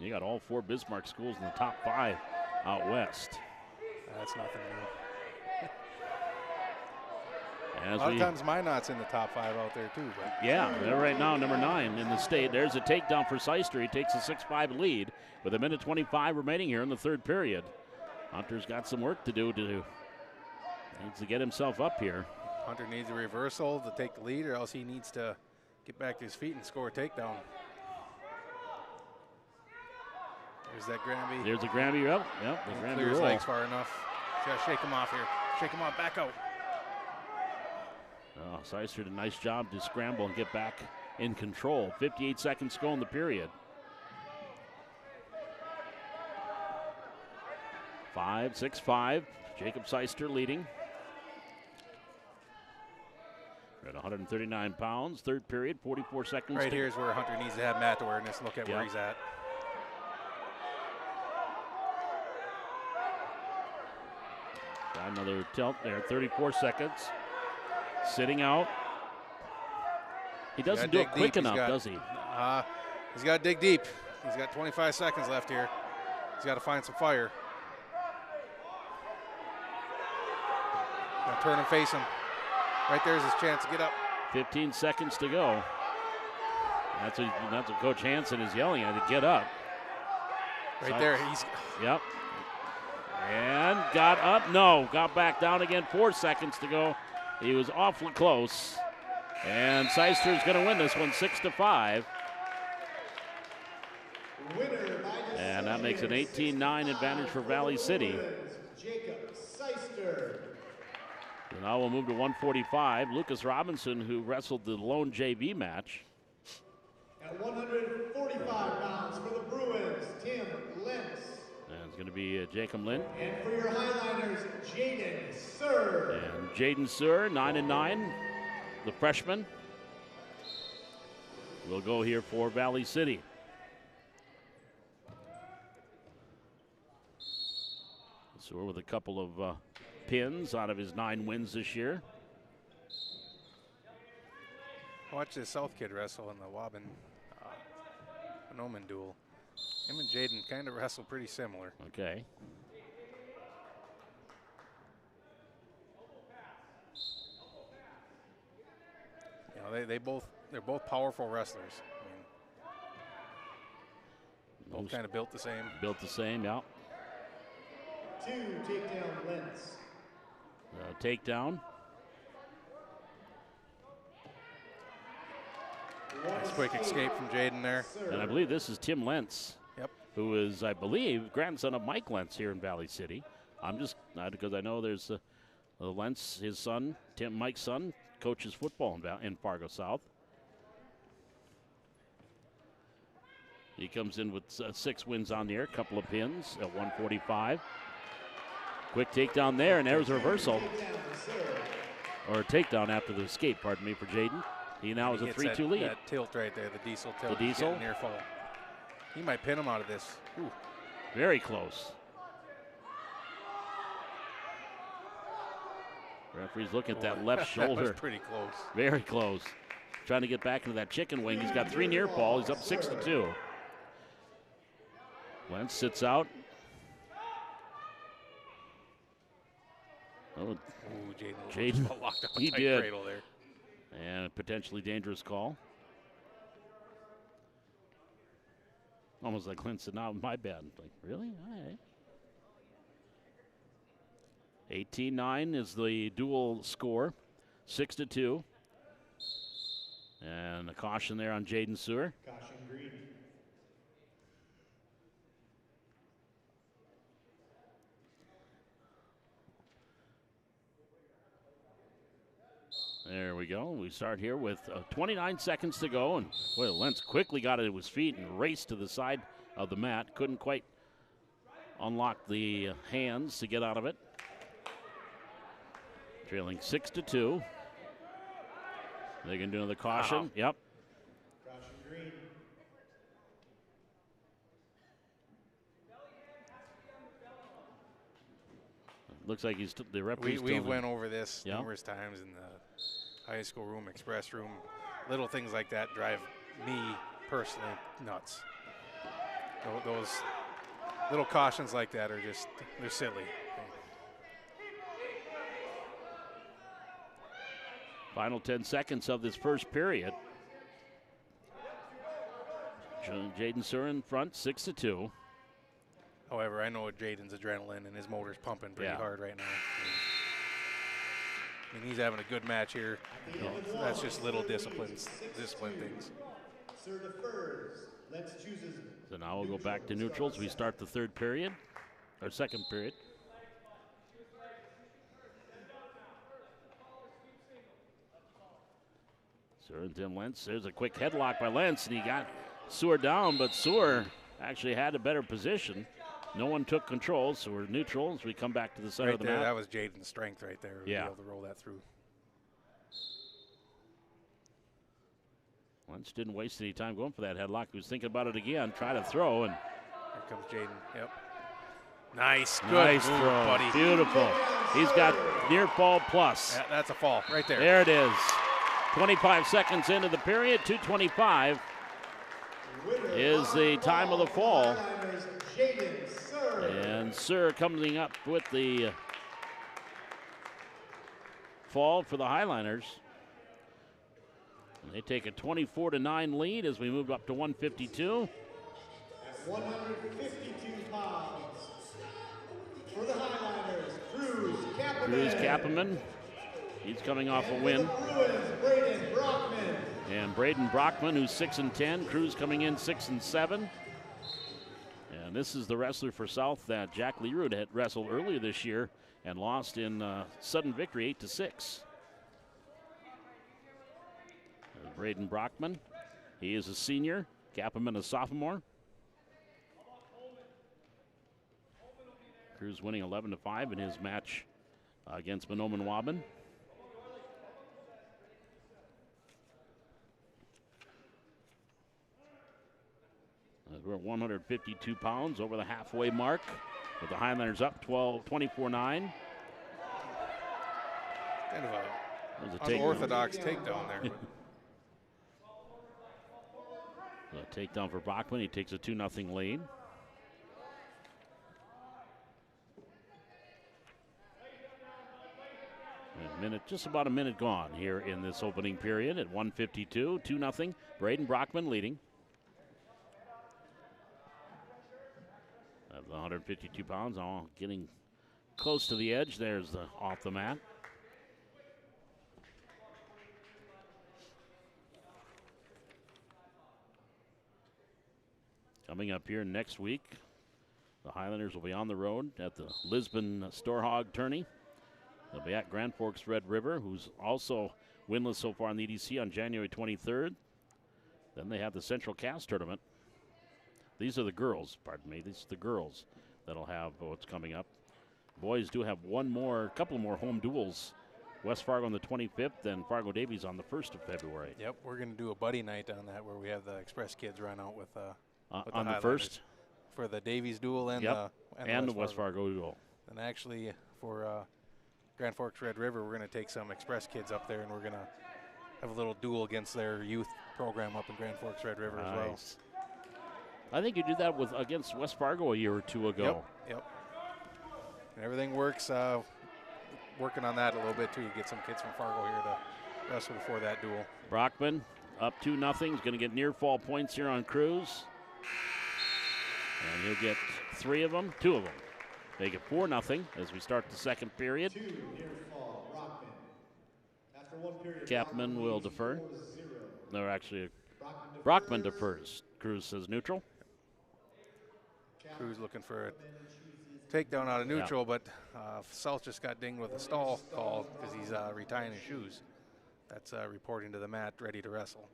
You got all 4 Bismarck schools in the top 5 out west. That's nothing new. As A lot of times Minot's in the top 5 out there too. But yeah, they're right now number 9 in the state. There's a takedown for Seister. He takes a 6-5 lead with 1:25 remaining here in the third period. Hunter's got some work to do. Needs to get himself up here. Hunter needs a reversal to take the lead, or else he needs to get back to his feet and score a takedown. There's that Granby. There's a Granby. Yep, the Granby Clear his roll. legs far enough. He's got to shake him off here. Shake him off, back out. Oh, Seister did a nice job to scramble and get back in control. 58 seconds to go in the period. 6-5. Jacob Seister leading. We're at 139 pounds. Third period, 44 seconds. Right here is where Hunter needs to have mat awareness. Look at where he's at. Got another tilt there. 34 seconds. Sitting out. He doesn't do it quick enough, does he? He's got to dig deep. He's got 25 seconds left here. He's got to find some fire. Now turn and face him. Right there's his chance to get up. 15 seconds to go. That's what Coach Hansen is yelling at, to get up. Right there. He's. Yep. And got up. No, got back down again. 4 seconds to go. He was awfully close. And Seister's going to win this one 6-5. And that makes an 18-9 advantage for Valley City. Jacob Seister. So now we'll move to 145. Lucas Robinson, who wrestled the lone JV match. At 145 pounds for the Bruins, Tim Lentz. And it's going to be Jacob Lind. And for your Highliners, Jaden Sir. And Jaden Sir, 9-9, the freshman, will go here for Valley City. So we're with a couple of pins out of his 9 wins this year. Watch this South kid wrestle in the Waubun Manomen duel. Him and Jaden kind of wrestle pretty similar. Okay. You know, they're both powerful wrestlers. I mean, both kind of built the same. Built the same, yeah. 2 takedown Lentz. Takedown. Nice quick escape from Jaden there. And I believe this is Tim Lentz. Yep. Who is, I believe, grandson of Mike Lentz here in Valley City. I'm just, because I know there's Lentz, his son, Mike's son, coaches football in Fargo South. He comes in with 6 wins on the air, a couple of pins at 145. Quick takedown there, and there's a reversal. Or a takedown after the escape, pardon me, for Jaden. He now has a 3-2 lead. That tilt right there, the diesel tilt. The diesel? Near fall. He might pin him out of this. Ooh. Very close. Referee's looking at that left shoulder. That was pretty close. Very close. Trying to get back into that chicken wing. He's got 3 near fall. He's up 6-2. Lentz sits out. Oh, Ooh, Jaden, locked up a he tight did. cradle there. And a potentially dangerous call. Almost like Lentz said, "No, my bad." Like, really? All right. 18-9 is the dual score, 6-2. And a caution there on Jaden Sewer. Caution green. There we go. We start here with 29 seconds to go. And boy, Lentz quickly got it to his feet and raced to the side of the mat. Couldn't quite unlock the hands to get out of it. Trailing 6-2. They can do another caution. Yep. Caution green. Looks like he's the referee's We went over this Yeah. numerous times in the high school room, express room. Little things like that drive me personally nuts. Those little cautions like that are just, they're silly. Final 10 seconds of this first period. Jaden Sur in front, 6-2. However, I know Jaden's adrenaline and his motor's pumping pretty hard right now. I mean, he's having a good match here. That's just little discipline things. Sir defers. Let's chooses. So now we'll go back to neutrals. We start the third period, or second period. Sur and Tim Lentz. There's a quick headlock by Lentz, and he got Sewer down, but Sewer actually had a better position. No one took control, so we're neutral as we come back to the center Right of the there, mat. that was Jaden's strength right there. Yeah. To be able to roll that through. Lentz didn't waste any time going for that headlock. He was thinking about it again, try to throw, and Here comes Jaden. Yep. Nice. Good nice move, throw. buddy. Beautiful. He's got near fall plus. Yeah, that's a fall right there. There it is. 25 seconds into the period, 2:25 is the time of the fall. And Sur coming up with the fall for the Highliners. And they take a 24-9 lead as we move up to 152. At 152 pounds. For the Highliners, Cruz Kappaman. Cruz Kappaman. He's coming off a win. Braden Brockman. And Braden Brockman, who's 6-10. Cruz coming in 6-7. And this is the wrestler for South that Jack Leroy had wrestled earlier this year and lost in sudden victory 8-6. Braden Brockman, he is a senior. Kappaman a sophomore. Cruz winning 11-5 in his match against Manomen Waubun. We're at 152 pounds over the halfway mark with the Highlanders up 24-9. Kind of There's a unorthodox takedown there. A takedown for Brockman. He takes a 2-0 lead. Just about a minute gone here in this opening period at 152, 2-0. Braden Brockman leading. Of the 152 pounds, all getting close to the edge. There's the off the mat. Coming up here next week, the Highlanders will be on the road at the Lisbon Storehog Tourney. They'll be at Grand Forks Red River, who's also winless so far in the EDC on January 23rd. Then they have the Central Cass Tournament These are the girls, pardon me. These are the girls that'll have what's coming up. Boys do have a couple more home duels. West Fargo on the 25th and Fargo Davies on the 1st of February. Yep, we're going to do a buddy night on that where we have the Express kids run out with on the 1st? For the Davies duel and yep. the West Fargo duel. And actually for Grand Forks Red River, we're going to take some Express kids up there and we're going to have a little duel against their youth program up in Grand Forks Red River as well. I think you did that against West Fargo a year or two ago. Yep. And everything works. Working on that a little bit too. You get some kids from Fargo here to wrestle before that duel. Brockman up 2-0. He's going to get near fall points here on Cruz. And he'll get 2 of them. Make it 4-0 as we start the second period. 2 near fall, Brockman. After 1 period, Capman will defer. 4-0. No, actually, Brockman defers. Cruz says neutral. Cruz looking for a takedown out of neutral, but South just got dinged with a stall call because he's retying his shoes. That's reporting to the mat, ready to wrestle.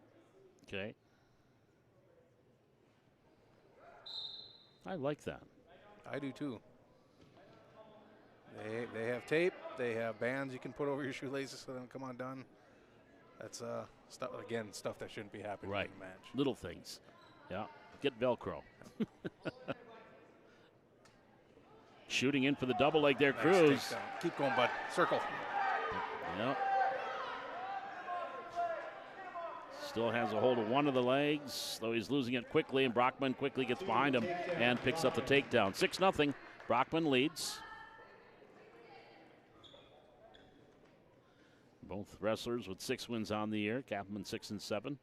Okay. I like that. I do too. They have tape. They have bands you can put over your shoelaces so they don't come undone. That's stuff that shouldn't be happening right. in the match. Little things. Yeah. Get Velcro. Shooting in for the double leg there, Nice Cruz. takedown. Keep going, bud. Circle. Yep. Still has a hold of one of the legs, though he's losing it quickly, and Brockman quickly gets behind him and picks up the takedown. 6-0. Brockman leads. Both wrestlers with 6 wins on the year. Kaplan 6-7. And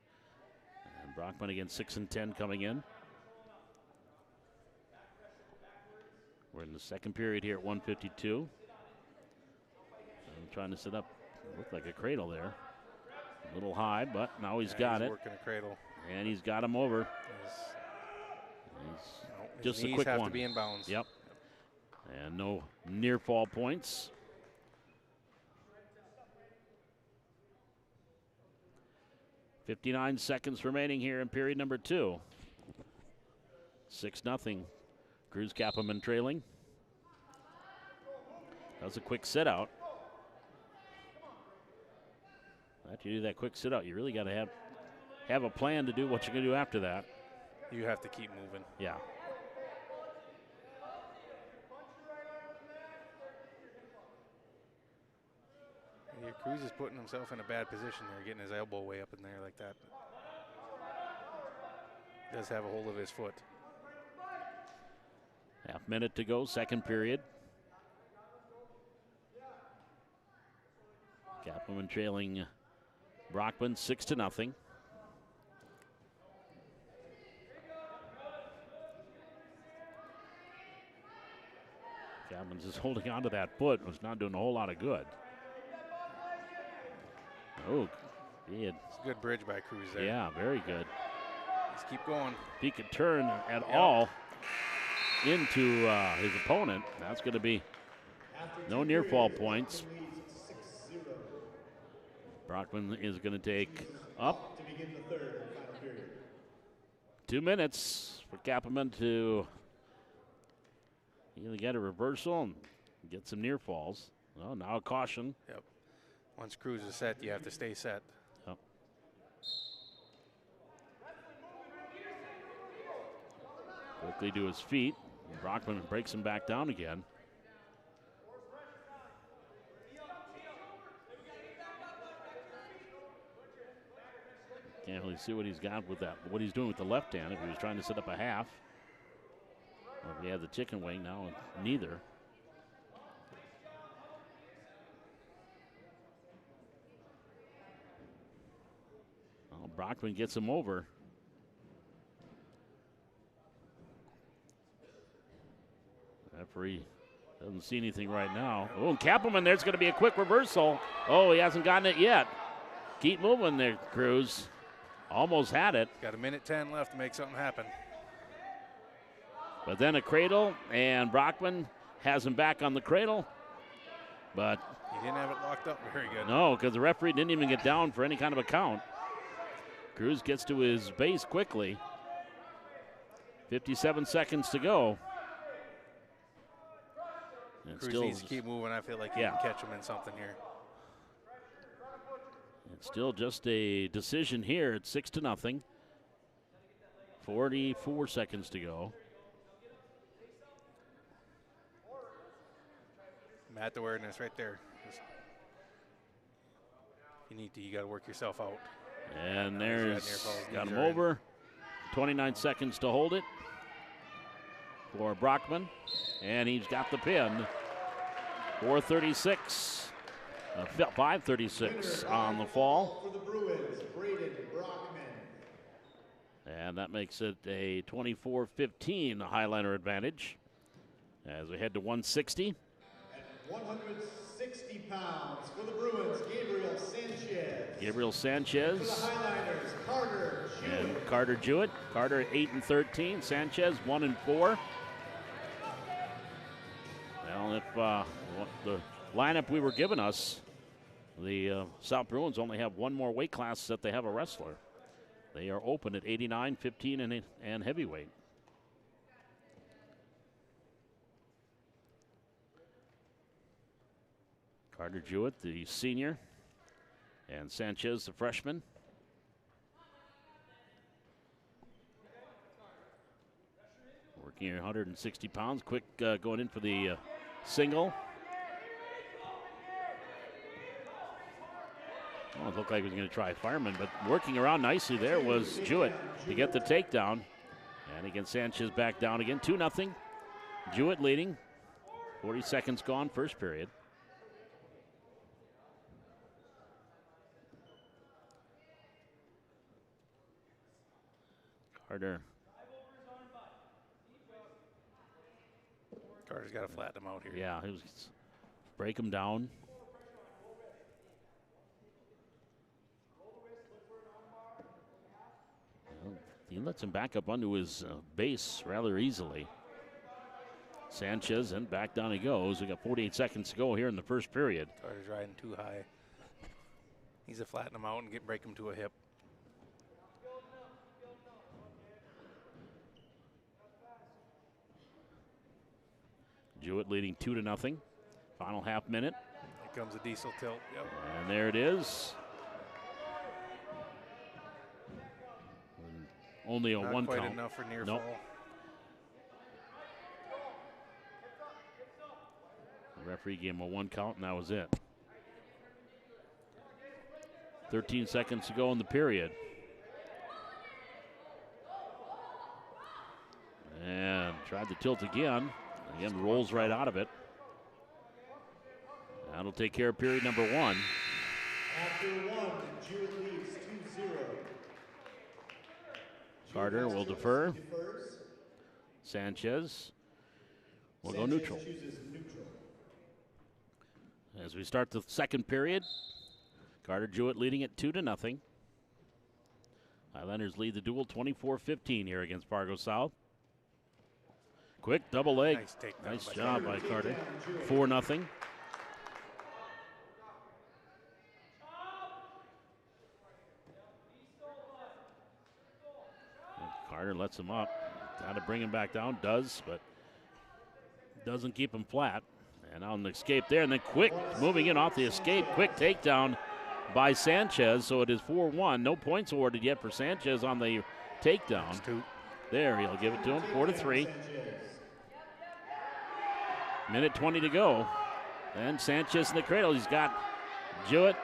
Brockman again 6-10 coming in. We're in the second period here at 1:52. I'm trying to set up, looked like a cradle there. A little high, but now he's got it. Working a cradle. And he's got him over. His Just a knees quick have one. to be in bounds. Yep. And no near fall points. .59 seconds remaining here in period number 2. 6-0. Cruz Kapperman trailing. That was a quick sit out. After you do that quick sit out, you really got to have a plan to do what you're going to do after that. You have to keep moving. Yeah. Yeah, Cruz is putting himself in a bad position there, getting his elbow way up in there like that. Does have a hold of his foot. Half minute to go, second period. Kaplan trailing Brockman 6-0. Kaplan's just holding on to that foot. Was not doing a whole lot of good. Oh, it's a good bridge by Cruz there. Yeah, very good. Let's keep going. If he could turn at all into his opponent, that's going to be no near fall points. Brockman is going to take up. 2 minutes for Kapperman to either get a reversal and get some near falls. Well, now a caution. Yep. Once Cruz is set, you have to stay set. Yep. Quickly to his feet. Brockman breaks him back down again. Can't really see what he's got with that. What he's doing with the left hand, if he was trying to set up a half. Or if he had the chicken wing, now neither. Well, Brockman gets him over. Referee doesn't see anything right now. Oh, and Kapperman, there's going to be a quick reversal. Oh, he hasn't gotten it yet. Keep moving there, Cruz. Almost had it. Got a minute 10 left to make something happen. But then a cradle, and Brockman has him back on the cradle. But he didn't have it locked up very good. No, because the referee didn't even get down for any kind of a count. Cruz gets to his base quickly. 57 seconds to go. And Cruz still, needs to keep moving. I feel like he can catch him in something here. It's still just a decision here. It's 6-0. 44 seconds to go. Mat awareness right there. You got to work yourself out. And there's got him over. 29 seconds to hold it for Brockman. And he's got the pin. 4:36. 5:36 on the fall. For the Bruins, Braden Brockman. And that makes it a 24-15 Highliner advantage as we head to 160. At 160 pounds for the Bruins, Gabriel Sanchez. Gabriel For Sanchez the Highliners, Carter Jewett. and Carter Jewett. Carter 8-13. Sanchez 1-4. Well, if the lineup we were given us, the South Bruins only have one more weight class that they have a wrestler. They are open at 89, 15, and heavyweight. Carter Jewett, the senior, and Sanchez, the freshman. Working at 160 pounds. Quick going in for the single. Oh, it looked like he was going to try fireman, but working around nicely there was Jewett to get the takedown. And again, Sanchez back down again, 2-0. Jewett leading. 40 seconds gone, first period. Carter's got to flatten him out here. Yeah, he was break him down. Well, he lets him back up onto his base rather easily. Sanchez, and back down he goes. We got 48 seconds to go here in the first period. Carter's riding too high. Needs to flatten him out and break him to a hip. Jewett leading 2-0. Final half minute. Here comes a diesel tilt. Yep. And there it is. Only a Not one quite count. enough for near Nope. fall. The referee gave him a one count, and that was it. 13 seconds to go in the period. And tried to tilt again. Again, rolls right out of it. That'll take care of period number one. After one, Jewett leads 2-0. Carter will defer. Defers. Sanchez will go Sanchez neutral. chooses neutral. As we start the second period, Carter Jewett leading it 2-0. Highlanders lead the duel 24-15 here against Fargo South. Quick double leg. Nice takedown Nice by job Carter. by Carter. 4-0. Carter lets him up. Trying to bring him back down. Does, but doesn't keep him flat. And on the escape there, and then quick moving in off the escape. Quick takedown by Sanchez. So it is 4-1. No points awarded yet for Sanchez on the takedown. There, he'll give it to him. 4-3. Minute 20 to go. And Sanchez in the cradle. He's got Jewett.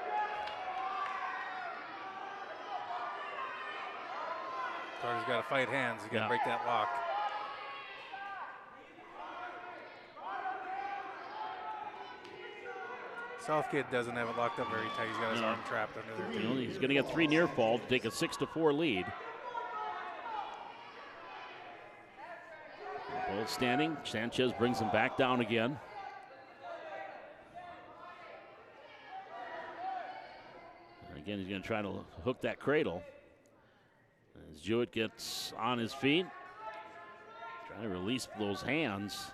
Carter's got to fight hands. He's got to Yeah. break that lock. Southgate doesn't have it locked up very tight. He's got his No. arm trapped under there. He's going to get 3 near fall to take a 6-4 lead. Both standing. Sanchez brings him back down again. And again, he's going to try to hook that cradle. As Jewett gets on his feet, trying to release those hands.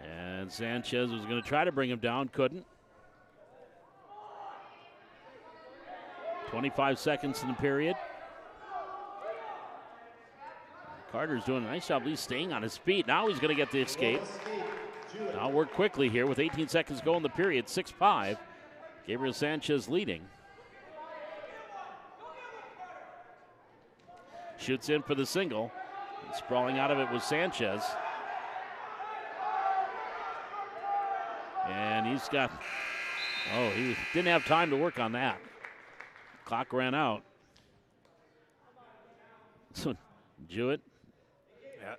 And Sanchez was going to try to bring him down, couldn't. 25 seconds in the period. Carter's doing a nice job at least staying on his feet. Now he's going to get the escape. Now work quickly here with 18 seconds to go in the period. 6-5. Gabriel Sanchez leading. Shoots in for the single. And sprawling out of it was Sanchez. And he's got, he didn't have time to work on that. Clock ran out. So Jewett. Yeah.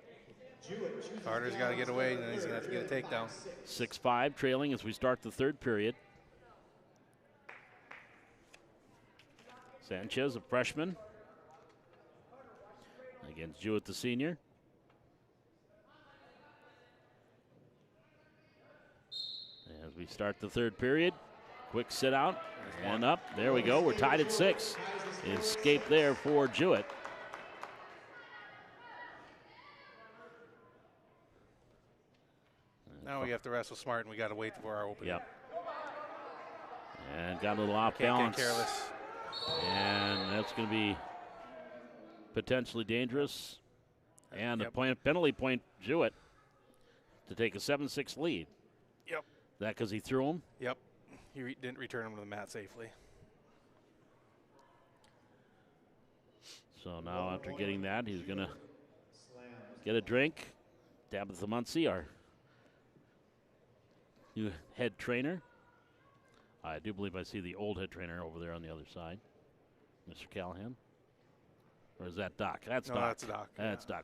Carter's got to get away, and then he's going to have to get a takedown. 6-5 trailing as we start the third period. Sanchez, a freshman, against Jewett, the senior. As we start the third period, quick sit out and up. There we go. We're tied at 6. Escape there for Jewett. Now we have to wrestle smart, and we got to wait for our opening. Yep. And got a little off Can't balance. get careless. And that's going to be potentially dangerous. And a penalty point, Jewett, to take a 7-6 lead. Yep. That because he threw him? Yep. He didn't return him to the mat safely. So now after getting that, he's going to get a drink. Tabitha Muncie, our new head trainer. I do believe I see the old head trainer over there on the other side. Mr. Callahan. Or is that Doc? That's Doc. That's Doc. That's Doc.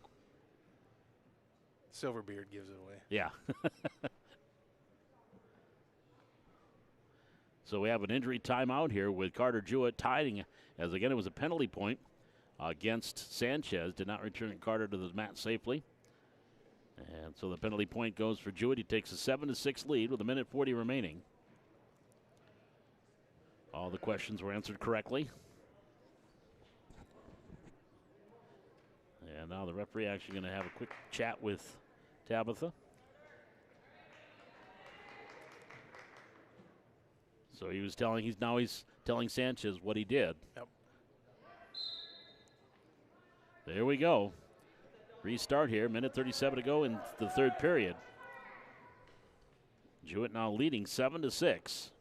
Silverbeard gives it away. Yeah. So we have an injury timeout here with Carter Jewett tiding, as again it was a penalty point against Sanchez. Did not return Carter to the mat safely. And so the penalty point goes for Jewett. He takes a 7-6 lead with 1:40 remaining. All the questions were answered correctly. And now the referee actually going to have a quick chat with Tabitha. So he's telling Sanchez what he did. Yep. There we go. Restart here, 1:37 to go in the third period. Jewett now leading 7-6.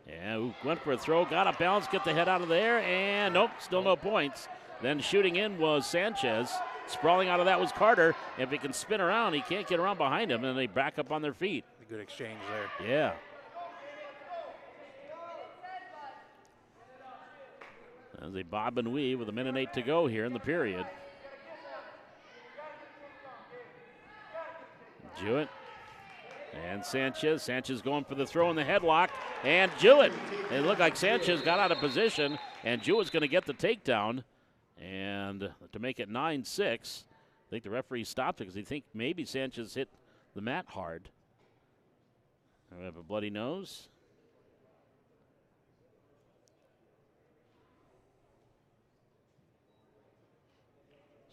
And went for a throw, got a bounce, get the head out of there, and nope, still no points. Then shooting in was Sanchez. Sprawling out of that was Carter. If he can spin around, he can't get around behind him, and they back up on their feet. A good exchange there. Yeah. As they bob and weave with 1:08 to go here in the period. Jewett and Sanchez. Sanchez going for the throw in the headlock. And Jewett. It looked like Sanchez got out of position, and Jewett's going to get the takedown. And to make it 9-6, I think the referee stopped it because he think maybe Sanchez hit the mat hard. We have a bloody nose.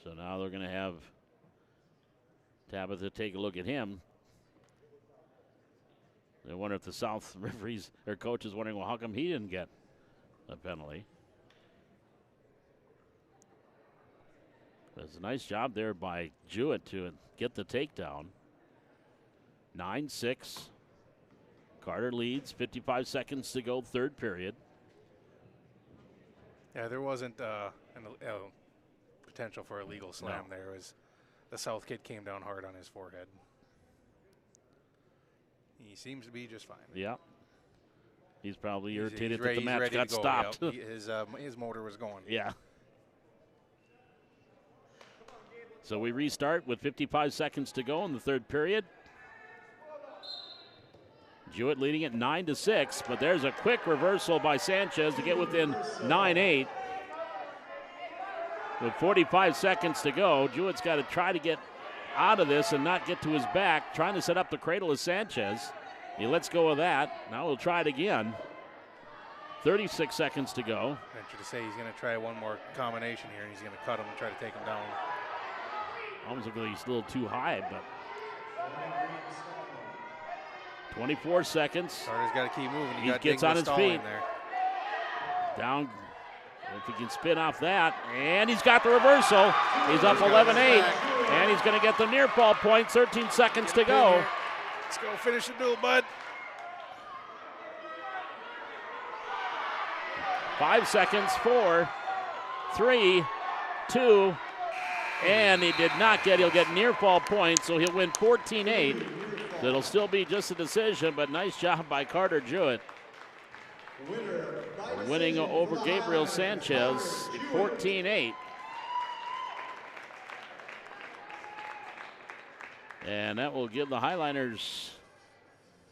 So now they're going to have Tabitha take a look at him. They wonder if the South referees or coach is wondering, well, how come he didn't get a penalty? It's a nice job there by Jewett to get the takedown. 9-6. Carter leads, 55 seconds to go, third period. Yeah, there wasn't potential for a legal slam there. It was the South kid came down hard on his forehead. He seems to be just fine. Yeah. He's probably irritated that the he's match ready got to go. stopped. Yep. His motor was going. Yeah. So we restart with 55 seconds to go in the third period. Jewett leading it 9-6, but there's a quick reversal by Sanchez to get within 9-8. With 45 seconds to go, Jewett's got to try to get out of this and not get to his back, trying to set up the cradle of Sanchez. He lets go of that. Now he'll try it again. 36 seconds to go. Venture to say he's going to try one more combination here, and he's going to cut him and try to take him down. Almost looks like he's a little too high, but 24 seconds. Carter's got to keep moving. He gets on his feet. there. Down If he can spin off that, and he's got the reversal. He's up 11-8, and he's going to get the near fall point. 13 seconds to go. Let's go finish the duel, bud. 5 seconds, 4, 3, 2, and he did not get. He'll get near fall points, so he'll win 14-8. So it'll still be just a decision, but nice job by Carter Jewett. Winning over Gabriel Sanchez, 14-8. And that will give the Highliners,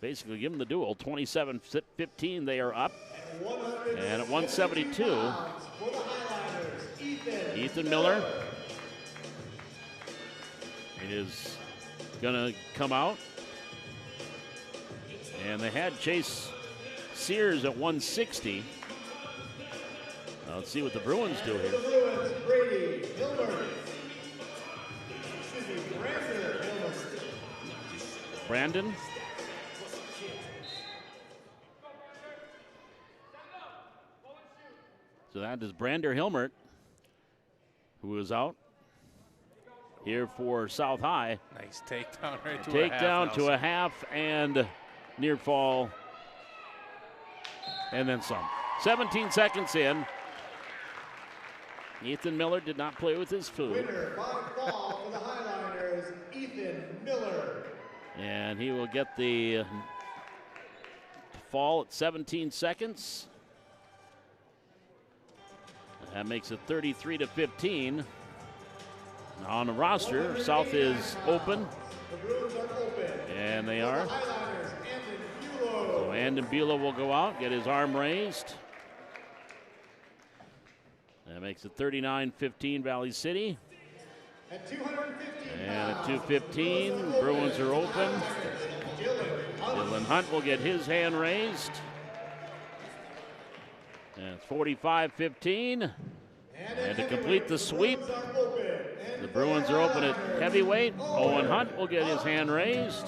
basically give them the duel. 27-15, they are up. And at 172, Ethan Miller is going to come out. And they had Chase Sears at 160. Now let's see what the Bruins do here. Brandon. So that is Brander Hilmert, who is out here for South High. Nice takedown right to a half. Takedown to a half and near fall. And then some. 17 seconds in. Ethan Miller did not play with his food. Winner by fall for the Highliners, Ethan Miller. And he will get the fall at 17 seconds. That makes it 33-15. On the roster, South is open. The Bruins are open. And they are. The Highliners, Andon Bulow. So Andon Bulow will go out, get his arm raised. That makes it 39-15 Valley City. At 215 And at pounds, 2:15, Bruins are open. Dylan Hunt will get his hand raised. And it's 45-15. And to complete the sweep, the Bruins are open at heavyweight. Owen Hunt will get his hand raised.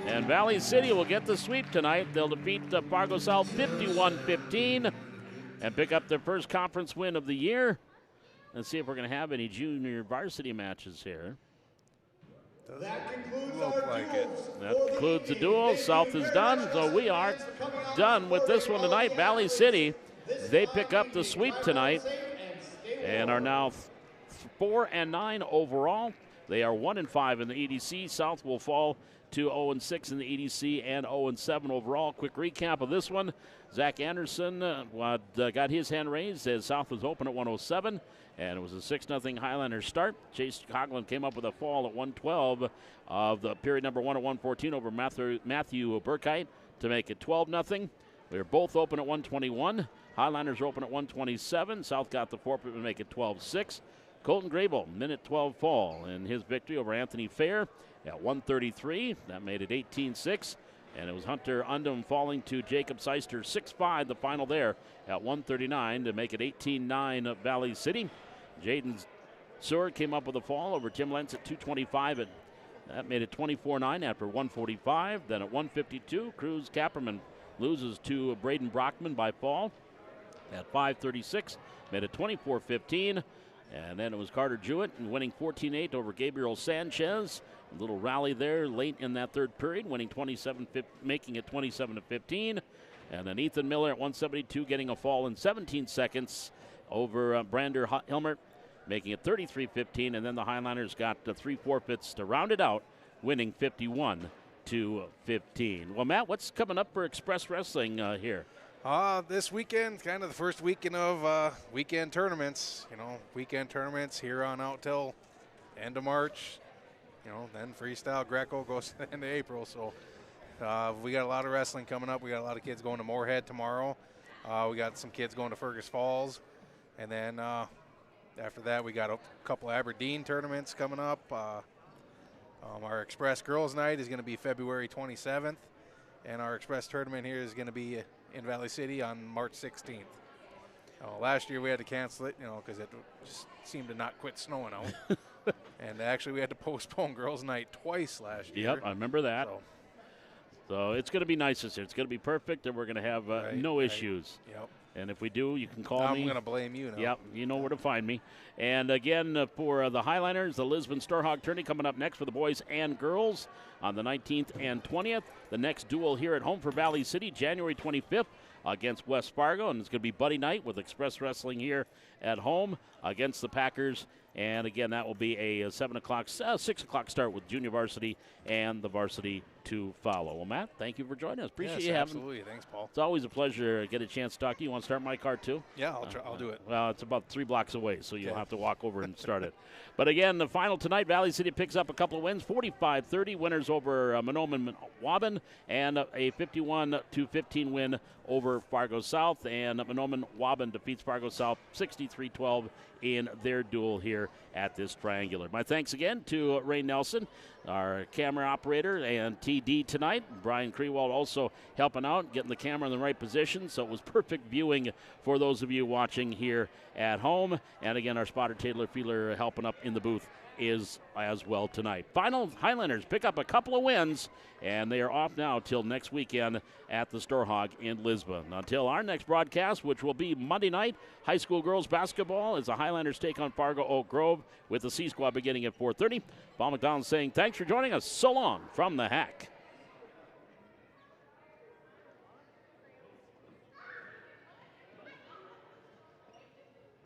And Valley City will get the sweep tonight. They'll defeat Fargo South 51-15 and pick up their first conference win of the year. Let's see if we're going to have any junior varsity matches here. That concludes Look our like duels. it. That concludes the duel. South is done, so we are done with this one tonight. Valley City, they pick up the sweep tonight and are now 4-9 overall. They are 1-5 in the EDC. South will fall to 0-6 in the EDC and 0-7 overall. Quick recap of this one. Zach Anderson got his hand raised as South was open at 107, and it was a 6-0 Highlander start. Chase Coughlin came up with a fall at 112 of the period number 1 at 114 over Matthew Burkite to make it 12-0. We were both open at 121. Highlanders are open at 127. South got the forfeit to make it 12-6. Colton Grable, minute 12 fall in his victory over Anthony Fair at 133. That made it 18-6. And it was Hunter Undum falling to Jacob Seister 6-5, the final there at 139 to make it 18-9 of Valley City. Jaden Seward came up with a fall over Tim Lentz at 225, and that made it 24-9 after 145. Then at 152, Cruz Kapperman loses to Braden Brockman by fall at 536, made it 24-15. And then it was Carter Jewett winning 14-8 over Gabriel Sanchez. A little rally there late in that third period, winning making it 27-15. And then Ethan Miller at 172 getting a fall in 17 seconds over Brander Hilmert, making it 33-15. And then the Highlanders got 3 forfeits to round it out, winning 51-15. Well, Matt, what's coming up for Express Wrestling here? This weekend, kind of the first weekend of weekend tournaments. You know, weekend tournaments here on out till end of March. You know, then freestyle Greco goes to the end of April. So we got a lot of wrestling coming up. We got a lot of kids going to Moorhead tomorrow. We got some kids going to Fergus Falls. And then after that, we got a couple Aberdeen tournaments coming up. Our Express Girls Night is going to be February 27th. And our Express tournament here is going to be in Valley City on March 16th. Last year we had to cancel it, because it just seemed to not quit snowing out. And actually we had to postpone Girls Night twice last year. Yep, I remember that. So it's going to be nice this year. It's going to be perfect, and we're going to have no issues. Yep. And if we do, you can call me. I'm going to blame you now. Yep, you know where to find me. And again, for the Highliners, the Lisbon Starhawk Tourney coming up next for the boys and girls on the 19th and 20th. The next duel here at home for Valley City, January 25th against West Fargo. And it's going to be Buddy Night with Express Wrestling here at home against the Packers. And again, that will be a 6 o'clock start with junior varsity and the varsity to follow. Well, Matt, thank you for joining us. Appreciate you having. Absolutely. Thanks, Paul. It's always a pleasure to get a chance to talk to you. You want to start my car too? Yeah, I'll do it. Well, it's about 3 blocks away, so you'll have to walk over and start it. But again, the final tonight, Valley City picks up a couple of wins, 45-30, winners over Manomen Waubun, and a 51-15 win over Fargo South. And Manomen Waubun defeats Fargo South 63-12 in their duel here at this triangular. My thanks again to Ray Nelson, our camera operator, and TD tonight. Brian Krewald also helping out, getting the camera in the right position, so it was perfect viewing for those of you watching here at home. And again, our spotter Taylor Feeler helping up in the booth is as well tonight. Final Highlanders pick up a couple of wins, and they are off now till next weekend at the Storhog in Lisbon. Until our next broadcast, which will be Monday night, high school girls basketball as the Highlanders take on Fargo Oak Grove with the C Squad beginning at 4:30. Paul McDonald saying thanks for joining us. So long from the Hack.